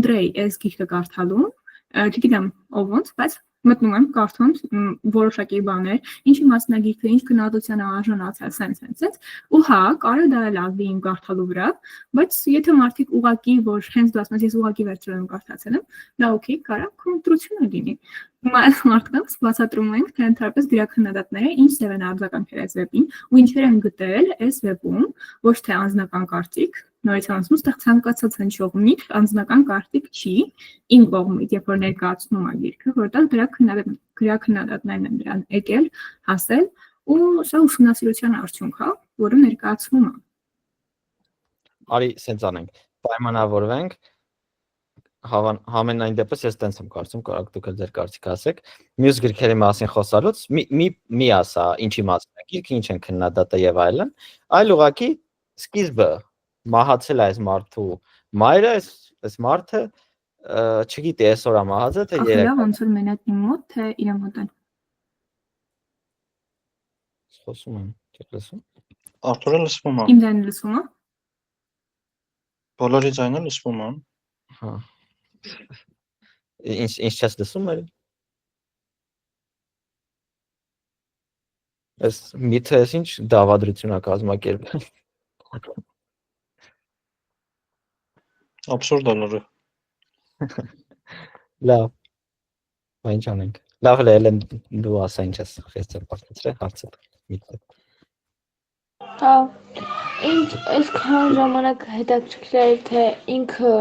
ընտրեի այս գիրքը կարդալու, չգիտեմ ով ոնց, բայց մտնում եմ կարդում որոշակի բաներ, ինչի մասնագիրքը, ինչ քննադատության արժանացել, սենց, ու հա, կարելի դա լավի իմ կարդալու վրա, բայց եթե մարդիկ ուղղակի, որ հենց դու ասում ես, ես ուղղակի վերջերում կարդացել եմ, դա օքեյ, կարա կոնտրությունը լինի։ Հիմա այս մարդկանց բացատրում ենք, թե ընդհանրապես գրաքննադատները ինչ ձև են արձագանքել այս վեբին ու ինչեր են գտել այս վեբում, ոչ թե անձնական կարծիք, նորից անցնում, ստեղ ցանկացած հնչող միտք անձնական կարծիք չի, իմ կողմից, երբ որ ներկայացնում եմ գիրքը, որտեղ դրա գրաքննադատներն են դրան եկել, հասել, ու սա ուսումնասիրության արդյունք է, որը ներկայացվում է։ Արի սենց անենք, պայմանավորվենք, համենայն դեպս ես տենց եմ կարծում, կարող դուք էլ ձեր կարծիքը ասեք, մյուս գրքերի մասին խոսալուց մի ասա, ինչի մասին է գիրքը, ինչ են քննադատը եւ այլն, այլ ուղղակի սկիզբը մահացել է այս մարդու մայրը, այս մարդը չգիտի այսօր է մահացել, թե երեք։ Ախր ոնց որ մենակ իմ մոտ, թե իր մոտ են։ Խոսում եմ, չեք լսում։ Արթուրը լսվում է։ Իմ ձայնը լսվում է։ Բոլորի ձայնը լսվում է։ Հա։ Ինչ չես լսում այլ։ Այս միթե ինչ դավադրություն է կազմակերպել։ Absurd է լուրը։ Լավ։ Ինչ անենք։ Լավ է, Էլեն, դու ասա ինչ ես խեցել պատկերացրել հարցը։ Հա, ինձ այսքան ժամանակ հետաքրքիր էր, թե ինքը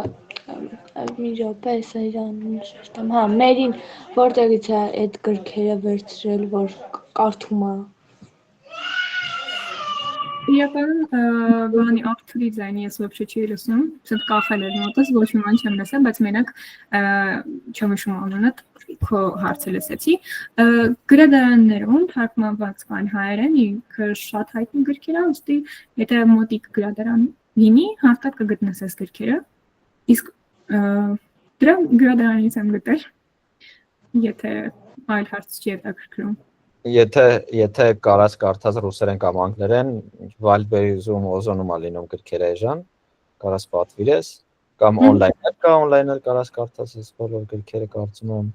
մի րոպե էսա իրան շեշտեմ, հա, Մերին որտեղից է այդ գրքերը վերցրել, որ կարդում է։ Իրականում բանի Արթուրի ձայնի ես ոբշե չի լսում, ցդ կախել էր մոտս, ոչ մի բան չեմ լսել, բայց մենակ չեմ հիշում անունը, քո հարցը լսեցի։ Գրադարաններում թարգմանված կան հայերեն, ինքը շատ հայտնի գրքեր է, ուստի եթե մոտիկ գրադարան լինի, հաստատ կգտնես այս գրքերը։ Իսկ դրա գրադարանից եմ գտել, եթե այլ հարց չի հետաքրքրում։ Եթե կարած կարդաս ռուսերեն կամ անգլերեն, Վալբերիզում օզոնում է լինում գրքերը էժան, կարած պատվիրես, կամ օնլայնել կա, օնլայնել կարած կարդաս, ես բոլոր գրքերը կարծում եմ,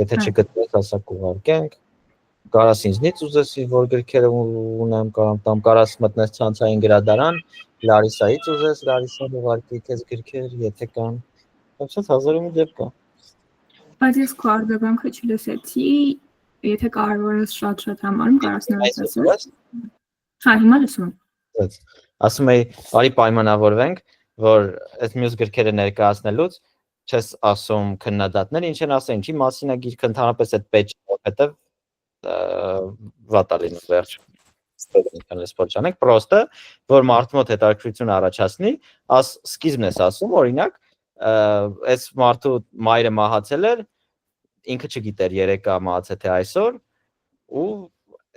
եթե չգտնես, ասա կուղարկենք, կարած ինձնից ուզես, որ գրքերը ունեմ, կամ կարած մտնես ցանցային գրադարան, Լարիսայից ուզես, Լարիսան ուղարկի քեզ գրքեր, եթե կան, absolut հազարումի դեպք կա։ Բայց ես քո արձագանքը չլսեցի, եթե կարևոր ես շատ համարում, կարաս նորից ասես։ Հա, հիմա լսում եմ։ Ասում եի, արի պայմանավորվենք, որ այս մյուս գրքերը ներկայացնելուց չես ասում քննադատներ, ինչ են ասել, ինչի մասին է գիրքը ընդհանրապես այդ պետք է, որովհետև վատ է լինում վերջ։ Ինքնես փոչանեք, պրոստը, որ մարդու մոտ հետաքրքրություն առաջացնի, սկիզբն ես ասում, օրինակ, այս մարդու մայրը մահացել էր, ինքը չգիտեր երեկա մահացել թե այսօր, ու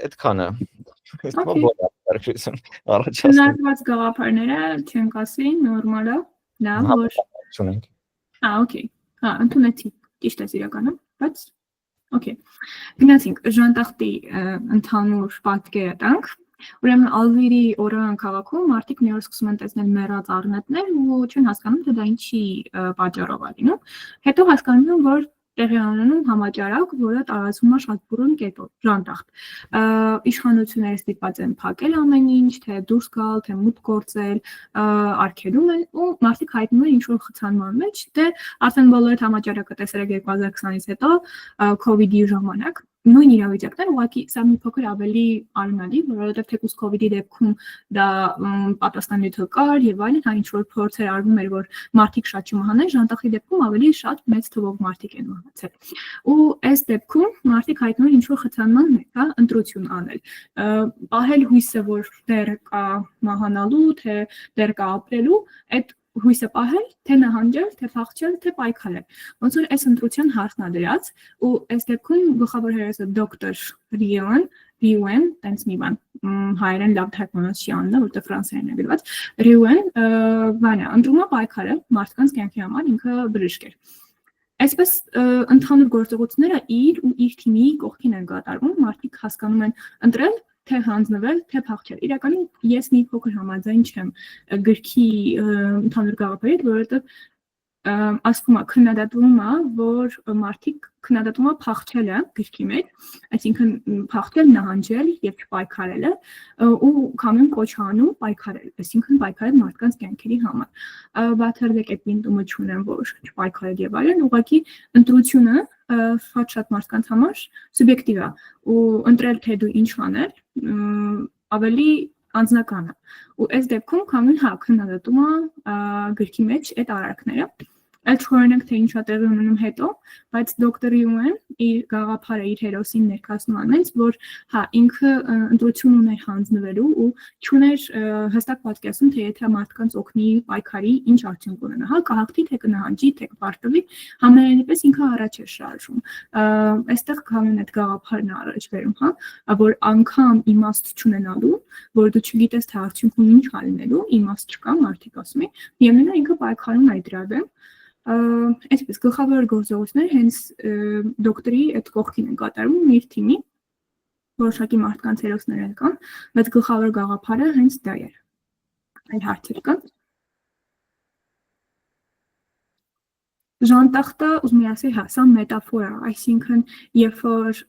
այդքանը։ Հնարված գաղափարները չենք ասի, նորմալ է, լավ, որ չունենք։ Okay, ընդունեցի, ճիշտ է իրականում, բայց okay։ Գնացինք ժանտախտի ընդհանուր պատկերը տանք, ուրեմն Ալվիրի օրան քաղաքում մարդիկ մի օր սկսում են տեսնել մեռած առնետներ ու չեն հասկանում, թե դա ինչի պատճառով է լինում, հետո հասկանում են, որ տեղի ունենում համաճարակ, որը տարածվում է շատ բուռն կերպով, ժանտախտ։ Իշխանությունները ստիպված են փակել ամեն ինչ, թե դուրս գալ, թե մուտք գործել, արգելում են ու մարդիկ հայտնում են ինչ-որ խցանման մեջ, թե արդեն բոլորը համաճարակը տեսել եք 2020-ից հետո, COVID-ի ժամանակ, նույն իրավիճակներ, ուղղակի սա մի փոքր ավելի արմատի, որովհետև թեկուզ COVID-ի դեպքում դա պատասխանատու կար եւ այլն, հա ինչ-որ փորձեր արվում էր, որ մարդիկ շատ չմահանան, ժանտախտի դեպքում ավելի շատ մեծ թվով մարդիկ են մահացել։ Ու այս դեպքում մարդիկ հայտնում են ինչ-որ խցանման մեջ, հա, ընտրություն անել։ Պահել հույսը, որ դեռ կա մահանալու, թե դեռ կա ապրելու, այդ հույսը պահել, թե նահանջել, թե փախչել, թե պայքարել։ Ոնց որ այս ընտրության հարցն է դրած, ու այս դեպքում գլխավոր հերոսը դոկտոր Ռիուեն, տենց մի բան, հայերեն լավ թարգմանած չի անում, որտեղ ֆրանսերեն է գրված, Ռիուեն, բանը, ընտրում է պայքարել մարդկանց կյանքի համար, ինքը բժիշկ էր։ Այսպես ընդհանուր գործողությունները իր ու իր թիմի կողքին են կատարվում, մարդիկ հասկանում են ընտրել, թե հանձնվել, թե փախչել։ Իրականում ես մի փոքր համաձայն չեմ գրքի ընդհանուր գաղափարի հետ, որովհետև ասվում է քննադատվում է, որ մարդիկ քննադատում է փախչելը գրքի մեջ, այսինքն փախչել, նահանջել եւ չպայքարելը ու կամեն կոչ անում պայքարել, այսինքն պայքարել մարդկանց կյանքերի համար։ Բաթերդեք այդ պինտումը չունեմ, որ չպայքարել եւ այլն, ուղղակի ընտրությունը շատ մարդկանց համար սուբյեկտիվ է ու ընտրել թե դու ինչ անել ավելի անձնական է։ Ու այս դեպքում կամեն հա քննադատում է գրքի մեջ այդ արարքները։ Այդ չորենակ թե ինչա տեղի ունենում հետո, բայց դոկտոր Ռիուեն իր գաղափարը իր հերոսին ներկայացնում անենց, որ հա ինքը ընտրություն ուներ հանձնվելու ու չուներ հստակ պատկերացում, թե եթե մարդկանց օգնի պայքարի ինչ արդյունք ունենա, հա կհաղթի, թե կնահանջի, թե կպարտվի, համենայնիվս ինքը առաջ է շարժվում։ Այստեղ կամեն այդ գաղափարն առաջ վերում, հա, որ անգամ իմաստ չունենալու, որ դու չգիտես թե արդյունքում ինչ ա լինելու, իմաստ չկա, մարդիկ ասում են, միևնույն ինքը պայքարում է դրա դեմ։ Այսպես գլխավոր գործողությունները հենց դոկտորի այդ կողքին են կատարվում իր թիմի, որոշակի մարդկանց հերոսներ կան, բայց գլխավոր գաղափարը հենց դա էր։ Այլ հարցեր կան։ Ժանտախտը ուզում եմ ասել, հա, սա մետաֆոր է, այսինքն երբ որ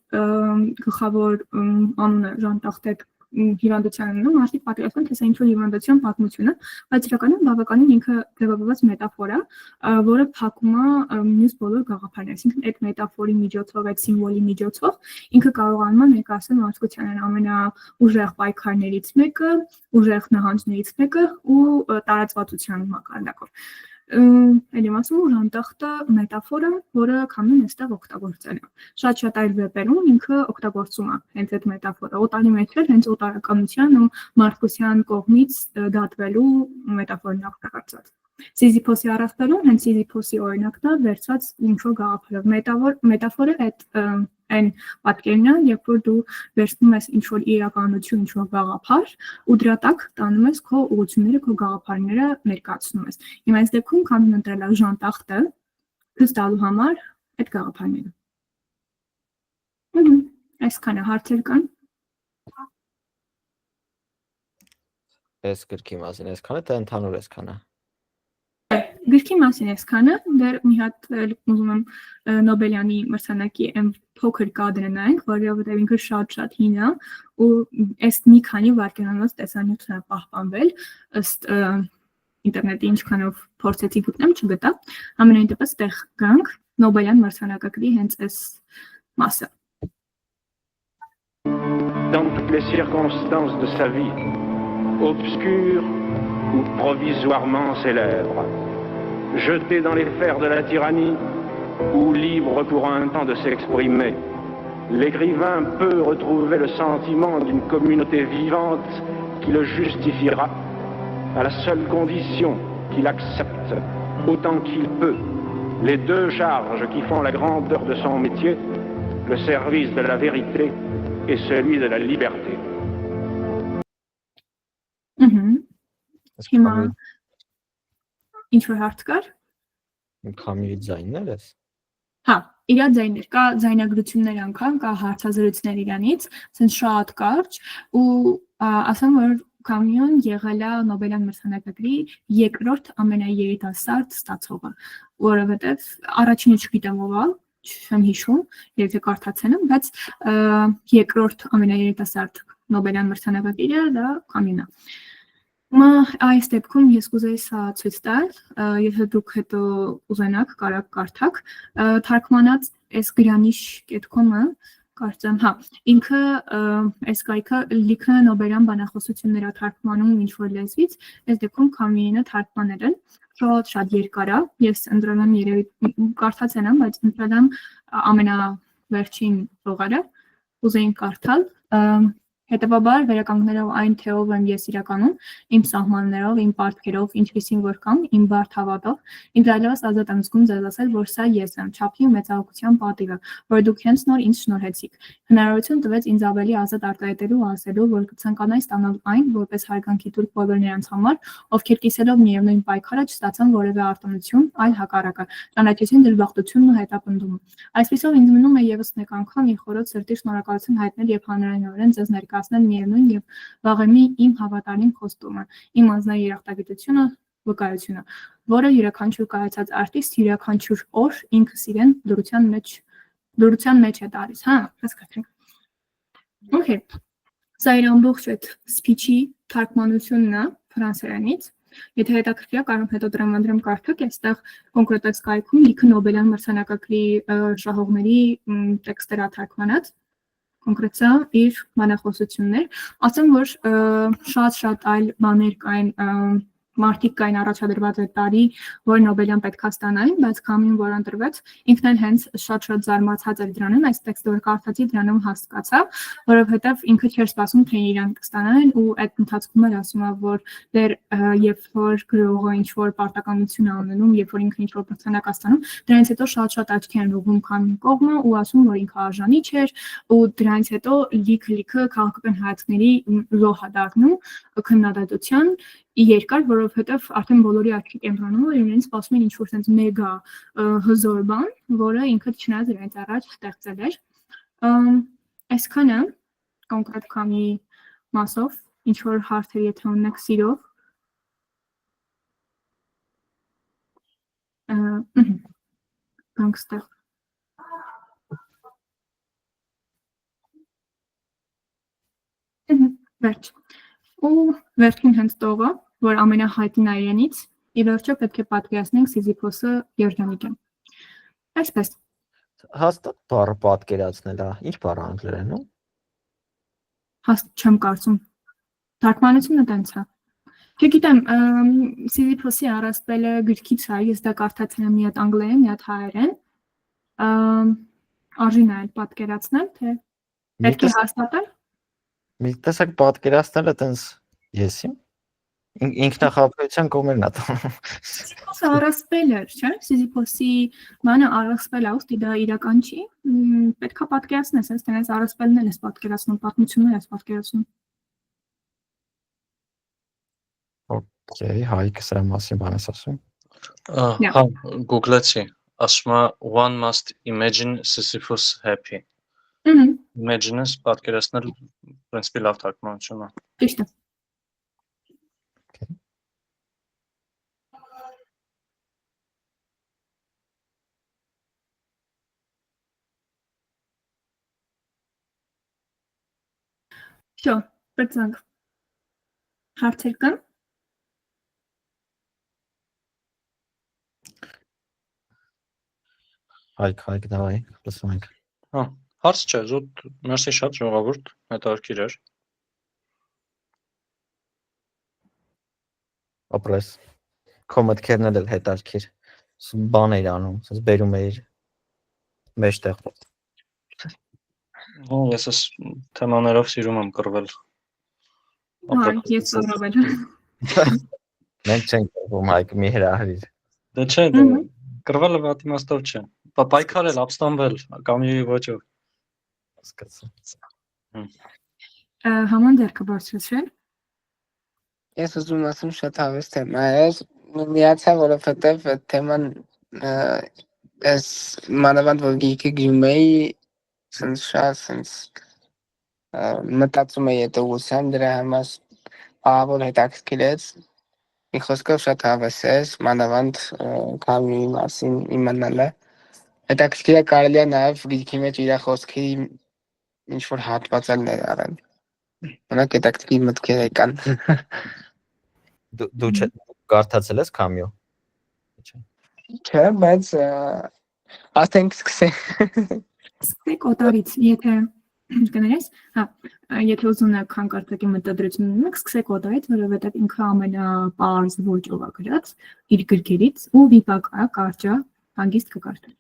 գլխավոր անունը ժանտախտ է հիվանդության մարդիկ պատկերացնում, թե սա ինչ-որ հիվանդության պատմություն է, բայց իրականում բավականին ինքը ձևավորված մետաֆոր է, որը փակում է մյուս բոլոր գաղափարները, այսինքն այդ մետաֆորի միջոցով, այդ սիմվոլի միջոցով ինքը կարողանում է ներկայացնել մարդկության ամենաուժեղ պայքարներից մեկը, ուժեղ նահանջներից մեկը ու տարածվածության մակարդակով։ Էլ եմ ասում, որ ժանտախտը մետաֆորը, որը կամեն այստեղ օգտագործել է։ Շատ այլ վեպերում ինքը օգտագործում է հենց այդ մետաֆորը։ Օտարի մեջ էլ հենց օտարականության ու մարդկության կողմից դատվելու մետաֆորն է օգտագործած։ Սիզիփոսի առասպելում հենց Սիզիփոսի օրինակն է վերցված ինչ-որ գաղափարով։ Մետաֆորը այն պատկերն է, երբ որ դու վերցնում ես ինչ-որ իրականություն, ինչ-որ գաղափար ու դրա տակ տանում ես քո ուղղությունները, քո գաղափարները ներկայացնում ես։ Հիմա այս դեպքում կամեն ընտրել է ժանտախտը ցույց տալու համար այդ գաղափարները։ Այսքանը հարցեր կան։ Այս գրքի մասին այսքանը, թե ընդհանուր այսքանը։ Գրքի մասին այսքանը, դեռ մի հատ ուզում եմ Նոբելյանի մրցանակի այն փոքր կադրը նայենք, որովհետև ինքը շատ հին է ու այս մի քանի վայրկյանանոց տեսանյութն է պահպանվել, ըստ ինտերնետի ինչքանով փորձեցի գտնեմ, չգտա, ամենայն դեպս տեղ գանք Նոբելյան մրցանակակրի հենց այս մասը։ Dans toutes les circonstances de sa vie, obscures ou provisoirement célèbres, jeté dans les fers de la tyrannie ou libre pour un temps de s'exprimer, l'écrivain peut retrouver le sentiment d'une communauté vivante qui le justifiera, à la seule condition qu'il accepte, autant qu'il peut, les deux charges qui font la grandeur de son métier, le service de la vérité et celui de la liberté. Հիմա ինչ-որ հարց կար։ Քամիի ձայններ ես։ Հա, իրա ձայներ, կա ձայնագրություններ անգամ, կա հարցազրույցներ իրանից, ասեն շատ կարճ, ու ասեմ, որ Կամիոն եղել է Նոբելյան մրցանակագրի երկրորդ ամենաերիտասարդ ստացողը, որովհետև առաջինը չգիտեմ ով է, չեմ հիշում, եթե կարդացել եմ, բայց երկրորդ ամենաերիտասարդ Նոբելյան մրցանակագիրը դա Կամիոն է։ Այս դեպքում ես կուզեի սա ցույց տալ, եթե դուք հետո ուզենաք, կարող կարդաք, թարգմանած այս granich.com-ը, կարծեմ, հա, ինքը այս կայքը լիքը Նոբելյան բանախոսություններ է թարգմանում ինչ-որ լեզվից, այս դեպքում Կամիոյը թարգմանել են, շատ երկար է, ես ընտրել եմ երևի կարդացել եմ, բայց ընտրել եմ ամենավերջին տողերը, ուզեին կարդալ, հետևաբար վերականգնելով այն թե ով եմ ես իրականում, իմ սահմաններով, իմ պարտքերով, ինչպիսին որ կամ, իմ բարդ հավատով, ինձ այլևս ազատ եմ զգում ձեզ ասել, որ սա ես եմ, չափի ու մեծահոգության պատիվը, որ դուք հենց նոր ինձ շնորհեցիք։ Հնարավորություն տվեց ինձ ավելի ազատ արտահայտելու ու ասելու, որ կցանկանայի ստանալ այն, որպես հարգանքի թուրք բոլոր նրանց համար, ովքեր կիսելով միևնույն պայքարը չստացան որևէ արտոնություն, այլ հակառակը, ճանաչեցին դժբախտությունն ու հետապնդումը։ Այսպիսով ինձ մնում է եւս մեկ անգամ իր խորոց սրտի շնորհակալություն հայտնել եւ հանրայնորեն ձեզ ներկայացնել միևնույն եւ վաղեմի իմ հավատարիմ խոստումը, իմ անձնային երախտագիտությունը, վկայությունը, որը յուրաքանչյուր կայացած արտիստ յուրաքանչյուր օր ինքս իրեն լրության մեջ է տալիս, հա, հասկացեք։ Okay, սա իր ամբողջ այդ սփիչի թարգմանությունն է ֆրանսերենից։ Եթե հետաքրքիր է, կարող եմ հետո տրամադրեմ կարդաք, այստեղ կոնկրետ այս կայքում լիքը Նոբելյան մրցանակագրի շահողների տեքստեր է թարգմանած, կոնկրետ սա իր բանախոսություններ, ասեմ, որ շատ այլ բաներ կային, մարդիկ կային առաջադրված այդ տարի, որ Նոբելյան պետք է ստանային, բայց Կամիոն որ ընտրվեց, ինքն էլ հենց շատ զարմացած էր դրանով, այս տեքստը որ կարդացի դրանով հասկացա, որովհետև ինքը չէր սպասում, թե իրան կստանային ու այդ ընթացքում էլ ասում է, որ դեռ երբ որ գրողը ինչ-որ պարտականություն է անելում, երբ որ ինքը ինչ-որ մրցանակ է ստանում, դրանից հետո շատ աչքի են ուղղում Կամիոյի կողմը ու ասում, որ ինքը արժանի չէր ու դրանից հետո լիքը քաղաքական հայացքների զոհ է դառնում քննադատության երկար, որովհետև արդեն բոլորի աչքի կենտրոնում էր իրենց սպասում են ինչ-որ sense մեգա հզոր բան, որը ինքը չնայած իրենց առաջ ստեղծել էր։ Այսքանը կոնկրետ Կամիոյի մասով, ինչ-որ հարցեր եթե ունեք սիրով։ Գանգստեր։ Վերջ։ Ու վերջին հենց տողը, որ ամենահայտնին է իրենից, ի վերջո պետք է պատկերացնենք Սիզիփոսը երջանիկին։ Այսպես։ Հաստատ բառը պատկերացնել է, ինչ բառ անգլերենում։ Չեմ կարծում։ Թարգմանությունը տենց է։ Չգիտեմ, Սիզիփոսի առասպելը գրքից է, ես դա կարդացել եմ մի հատ անգլերեն, մի հատ հայերեն։ Արժին է այլ պատկերացնել, թե պետք է հաստատել։ Մի տեսակ պատկերացնելը տենց եսի։ Ինքնախապեյության կողմերն է տանում։ Սիզիփոսը առասպել էր, չէ՞։ Սիզիփոսի բանը առասպել է, ուստի դա իրական չի։ Պետք է պատկերացնես, այս տենց առասպելն էլ ես պատկերացնում, պատմություններ ես պատկերացնում։ Okay, Հայկը սրա մասին բան ես ասում։ Հա, Google-եցի, ասում է one must imagine Sisyphus happy։ Imagine-ս պատկերացնել պրինցիպի լավ թարգմանություն է։ Ճիշտ է։ Շո, բրցանք։ Հարցեր կան։ Հայկ, давай, լսում ենք։ Հա, հարց չէ, զուտ մերսի շատ ժողովուրդ, հետաքրքիր էր։ Ապրես։ Քո մտքերն էլ հետաքրքիր։ Բան էր անում, ասես բերում էր մեջտեղ։ Ես այս թեմաներով սիրում եմ կռվել։ Հա, ես սովորել։ Մենք չենք կռվում, Հայկ, մի հրահրիր։ Դե չէ, կռվելը վատ իմաստով չէ։ Պայքարել, ապստամբել, կամիուի ոճով։ Հասկացա։ Համոն դերքը բարձրացրել։ Ես ուզում ասեմ շատ հավես թեմա էր, միացա, որովհետև այդ թեման այս մանավանդ որ գիրքը գրում էի, սենց շատ սենց մտածում էի հետողությամբ դրա համար ահավոր հետաքրքրեց, մի խոսքով շատ հավես էր, մանավանդ Կամյուի մասին իմանալը, հետաքրքիր է կարելի է նաև գիրքի մեջ իր խոսքի ինչ-որ հատվածել ներառել, մենակ հետաքրքիր մտքեր եկան։ Դու կարդացել ես Կամյու։ Չէ, բայց ասենք սկսենք։ Սկսեք օտարից, եթե կներես, հա, եթե ուզում եք քանկարդակի մտադրություն ունեք, սկսեք օտարից, որովհետև ինքը ամենապարզ ոճով է գրած իր գրքերից ու վիպակա, կարճա, հանգիստ կկարդալ։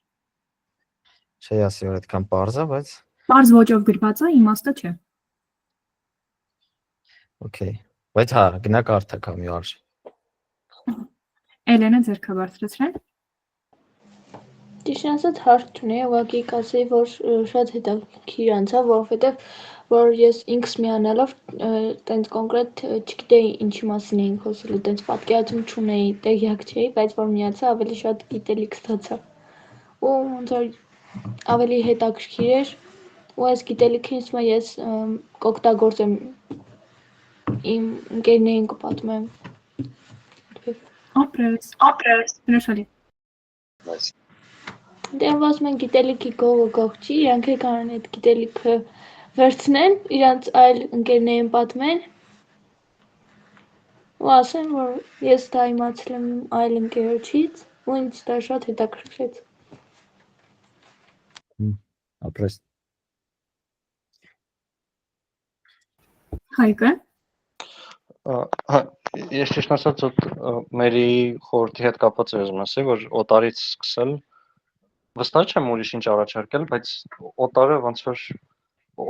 Չի ասի, որ այդքան պարզ է, բայց Պարզ ոճով գրված է, իմաստը չէ։ Okay, բայց հա, գնա կարդա Կամյու արժի։ Էլենը ձեռքը բարձրացրել։ Ճիշտ ասած հարկ չունի, ուղղակի կասեի, որ շատ հետաքրքիր անցավ, որովհետև որ ես ինքս միանալով տենց կոնկրետ չգիտեի ինչի մասին էին խոսելու, տենց պատկերացում չունեի, տեղյակ չէի, բայց որ միացա ավելի շատ գիտելիք ստացա։ Ու ոնց որ ավելի հետաքրքիր էր, ու այս գիտելիքին ինձ ես կօգտագործեմ իմ ընկերներին կպատմեմ։ Ապրես։ Հրաշալի։ Դե ասում են գիտելիքի գողը գող չի, իրանք էլ կարող են այդ գիտելիքը վերցնեն, իրանց այլ ընկերներին պատմեն ու ասեն, որ ես դա իմացել եմ այլ ընկերոջից ու ինձ դա շատ հետաքրքրեց։ Ապրես։ Հայկը։ Ես ճիշտ ասած մերի խորհրդի հետ կապված եմ ասել, որ օտարից սկսել վստահ չեմ ուրիշ ինչ առաջարկել, բայց օտարը ոնց որ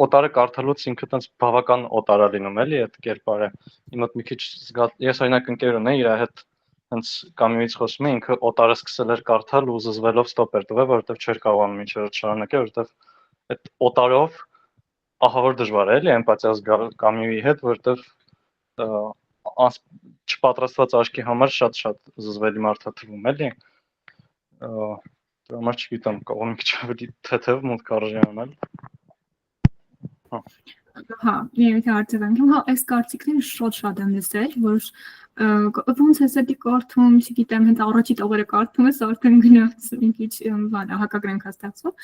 օտարը կարդալուց ինքը տենց բավական օտար է լինում էլի այդ կերպարը։ Իմ մոտ մի քիչ ես օրինակ ընկեր ունեի, իր հետ հենց Կամյուից խոսում էի, ինքը օտարը սկսել էր կարդալ ու զզվելով ստոպ էր տվել, որովհետև չէր կարողանում ինչ-որ շարունակել, որովհետև այդ օտարով ահավոր դժվար է էլի էմպաթիա զգալ Կամյուի հետ, որովհետև չպատրաստված աչքի համար շատ զզվելի մարդ է թվում էլի։ Դրա համար չգիտեմ, կարող եմ քիչ ավելի թեթև մոտ կարժի անել։ Հա, միայն արձագանքում, հա, այս կարծիքները շատ եմ լսել, որ ոնց է սա կարդում, չգիտեմ, հենց առաջի տողերը կարդում ես, արդեն գնաց մի քիչ հակակրանք հաստատվում։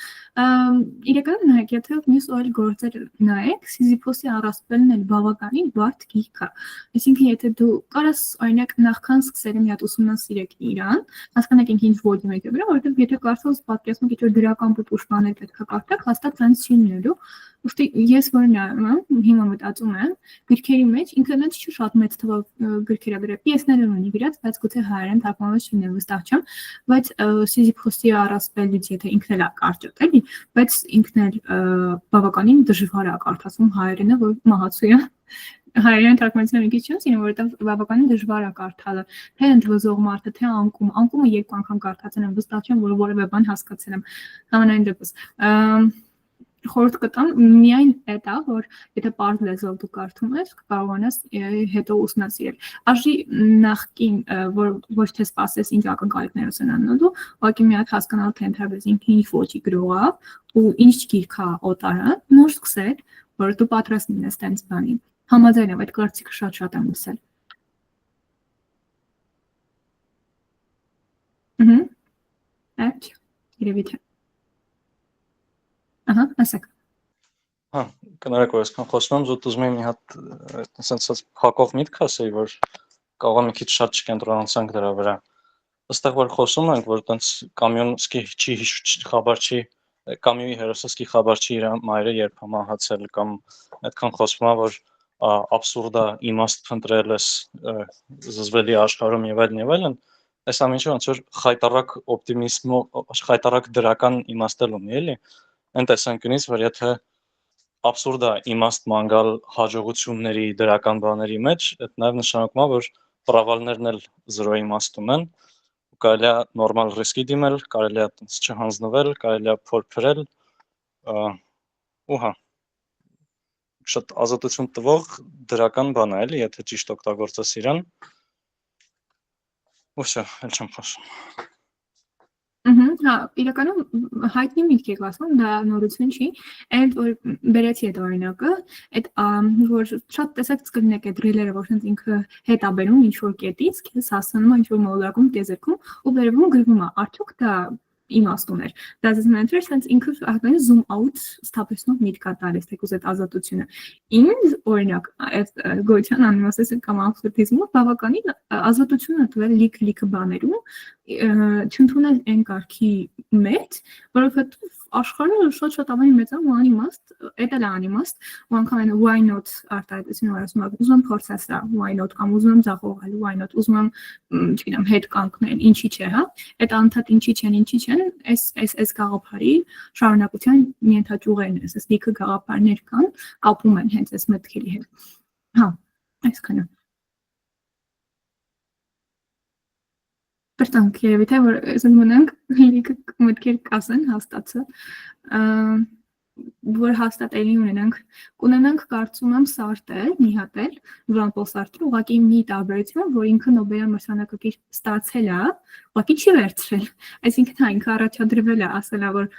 Իրականում նայեք, եթե մյուս այլ գործեր նայեք, Սիզիփոսի առասպելն էլ բավականին բարդ գիրք է։ Այսինքն, եթե դու կարաս օրինակ նախքան սկսել մի հատ ուսումնասիրեք իրան, հասկանաք ինքը ինչ ոճ ունի դրա, որովհետև եթե կարծես պատկերացնում եք, որ դրական պուշպաներ պետք է կարդաք, հաստատ ցանց չի լինելու։ Ուստի ես որ նայում եմ, հիմա մտածում եմ, գրքերի մեջ ինքնուրույն չի շատ մեծ թվով գրքեր է գրել, պիեսներ ունի գրած, բայց գուցե հայերեն թարգմանված չլինի, վստահ չեմ, բայց Սիզիփոսի առասպելից եթե ինքն էլ է կարճատ, էլի, բայց ինքն էլ բավականին դժվար է կարդացում հայերենը, որ մահացու է։ Հայերեն թարգմանությունը մի քիչ չեմ սիրում, որովհետև բավականին դժվար է կարդալը, թե ընդվզող մարդը, թե անկումը երկու անգամ կարդացել եմ, վստահ չեմ, որ որևէ բան հասկացել եմ։ Համենայն դեպս խորհուրդ կտամ միայն դա, որ եթե պարզ լեզվով դու կարդում ես, կարողանաս հետո ուսումնասիրել։ Արժի նախքին, որ ոչ թե սպասես ինչ ակնկալիքներով են անելու, ուղղակի մի հատ հասկանալ թե ընդհանրապես ինքը ինչ ոճի գրող է ու ինչ գիրք է օտարը, նոր սկսել, որ դու պատրաստ լինես տենց բանի։ Համաձայն եմ, այդ կարծիքը շատ եմ լսել։ Այդ երևի թե Ահա, ասեք։ Հա, կներեք, որ այսքան խոսում եմ, զուտ ուզում եմ մի հատ ասենց փակող միտք ասեի, որ կարող է մի քիչ շատ չկենտրոնանանք դրա վրա։ Այստեղ որ խոսում ենք, որ տենց Կամյոնսկի Խաբարչի Կամյուի հերոսսկի Խաբարչի իր մայրը երբ մահացել կամ այդքան խոսվում է, որ աբսուրդ է իմաստ փնտրել էս զզվելի աշխարհում եւ այլն, այս ամենը ոնց որ խայտարակ օպտիմիզմով, խայտարակ դրական իմաստել ունի, էլի։ Այն տեսանկյունից, որ եթե absurd է իմաստ մանգալ հաջողությունների դրական բաների մեջ, այդ նաև նշանակում է, որ պրավալներն էլ զրո իմաստում են, կարելի է նորմալ ռիսկի դիմել, կարելի է տենց չհանձնվել, կարելի է փորփրել, ու հա, շատ ազատություն տվող դրական բան է, էլի, եթե ճիշտ օգտագործես իրան, ու վсё, էլ չեմ խոսում։ Հա, իրականում հայտնի միտք եք ասում, դա նորություն չի, այդ որ բերեցի այդ օրինակը, այդ որ շատ տեսակ կլինեք այդ ռիլերը, որ ինձ ինքը հետ է բերում ինչ-որ կետից, քեզ հասնում է ինչ-որ մոլորակում, տեզերքում, ու բերվում գրվում է, արդյոք դա իմաստուն էր։ Doesn't matter, since ինքը ակնկալի zoom out ստապեսնող միտք է տալիս, թեկուզ այդ ազատությունը։ Ինձ օրինակ, այդ գոյության անիմաստություն կամ աբսուրդիզմը բավականին ազատություն է տվել լիքը բաներում, չընդունել այն կարգի մեջ, որովհետև աշխարհը շատ ավելի մեծ է ու անիմաստ, էդ էլ է անիմաստ, ու անգամ այն why not արտահայտությունը որ ասում եմ, ուզում եմ փորձել սա, why not կամ ուզում եմ ձախողել, why not, ուզում եմ, չգիտեմ, հետ կանգնել, ինչի՞ չէ, հա, այդ անդադ ինչի չեն, այս գաղափարի շարունակության ենթաճյուղերն են, այս լիքը գաղափարներ կան, կապում են հենց այս մտքերի հետ։ Հա, այսքանը։ Բրտանք, երևի թե, որ զնգ մնանք, լիքը մտքեր կասեն հաստացը, որ հաստատելի կունենանք կարծում եմ Սարտել, մի հատ էլ, Ժան-Պոլ Սարտրը, ուղղակի մի տարբերություն, որ ինքը Նոբելյան մրցանակակիր ստացել է, ուղղակի չի վերցրել, այսինքն հա, ինքը առաջադրվել է, ասել է, որ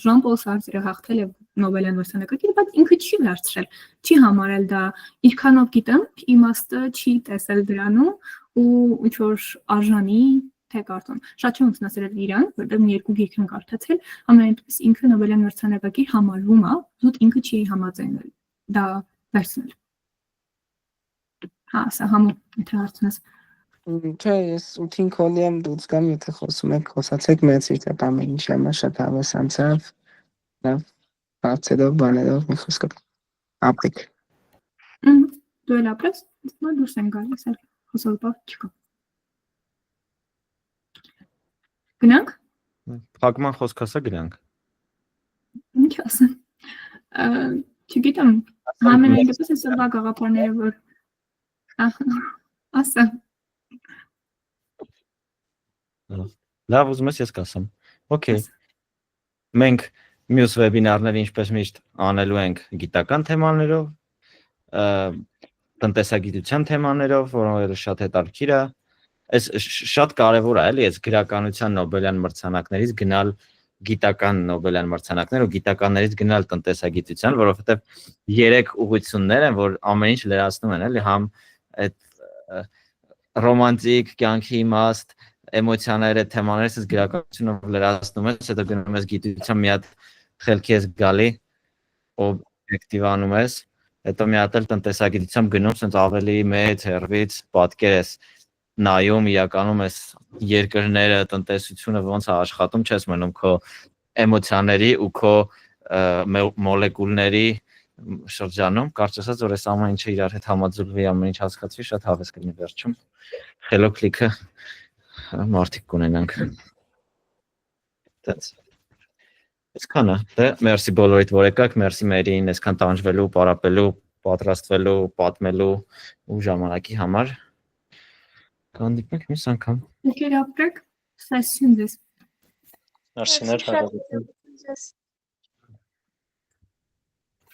Ժան-Պոլ Սարտրը հաղթել է Նոբելյան մրցանակակիր, բայց ինքը չի վերցրել, չի համարել դա, ինչքանով գիտեմ, իմաստը չի տեսել դրանում ու ինչ-որ արժանի թե կարծում, շատ չեմ ուսումնասիրել իրան, որտեղ մի երկու գիրք եմ կարդացել, ամենայնպես ինքը Նոբելյան մրցանակակիր համարվում է, զուտ ինքը չի համաձայնել դա վերցնել։ Հա, սա համու, եթե հարցնես։ Չէ, ես 8-ին քոլի եմ դուրս գամ, եթե խոսում եք, խոսացեք մեծ իր այդ ամեն ինչ համար շատ հավես անցավ, լավ, հարցերով, բաներով, մի խոսքով ապրեք։ Դու էլ ապրես, նա դուրս են գալիս, էլ խոսալ բավ չկա։ Գնանք։ Փակման խոսք ասա գնանք։ Ինչ ասեմ։ Չգիտեմ, համենայնդեպս այսօրվա գաղափարները, որ ասա։ Լավ, ուզում ես ես կասեմ։ Okay։ Մենք մյուս վեբինարները ինչպես միշտ անելու ենք գիտական թեմաներով, տնտեսագիտության թեմաներով, որոնք շատ հետաքրքիր է։ Այս շատ կարևոր է, էլի, այս գրականության Նոբելյան մրցանակներից գնալ գիտական Նոբելյան մրցանակներ ու գիտականներից գնալ տնտեսագիտության, որովհետև երեք ուղղություններ են, որ ամեն ինչ լրացնում են, էլի, համ այդ ռոմանտիկ կյանքի իմաստ, էմոցիաները, թեմաներից ես գրականությունը լրացնում ես, հետո գնում ես գիտության մի հատ խելքի ես գալի, օբյեկտիվանում ես, հետո մի հատ էլ տնտեսագիտությամբ գնում, ասենց ավելի մեծ հեռվից պատկեր ես նայում, իրականում ես երկրները, տնտեսությունը ոնց է աշխատում, չես մնում քո էմոցիաների ու քո մոլեկուլների շրջանում, կարծես ասած, որ այս ամեն ինչը իրար հետ համաձուլվի, ամեն ինչ հասկացվի, շատ հավես կլինի վերջում։ Խելոք լիքը մարդիկ կունենանք։ Այսքանը, դե, մերսի բոլորիդ, որ եկաք, մերսի Մերիին, այսքան տանջվելու, պարապելու, պատրաստվելու, պատմելու ու ժամանակի համար։ Կհանդիպենք մյուս անգամ։ Եկեք ապրեք, սա սյուն ձեզ։ Մերսիներ, հարազատներ։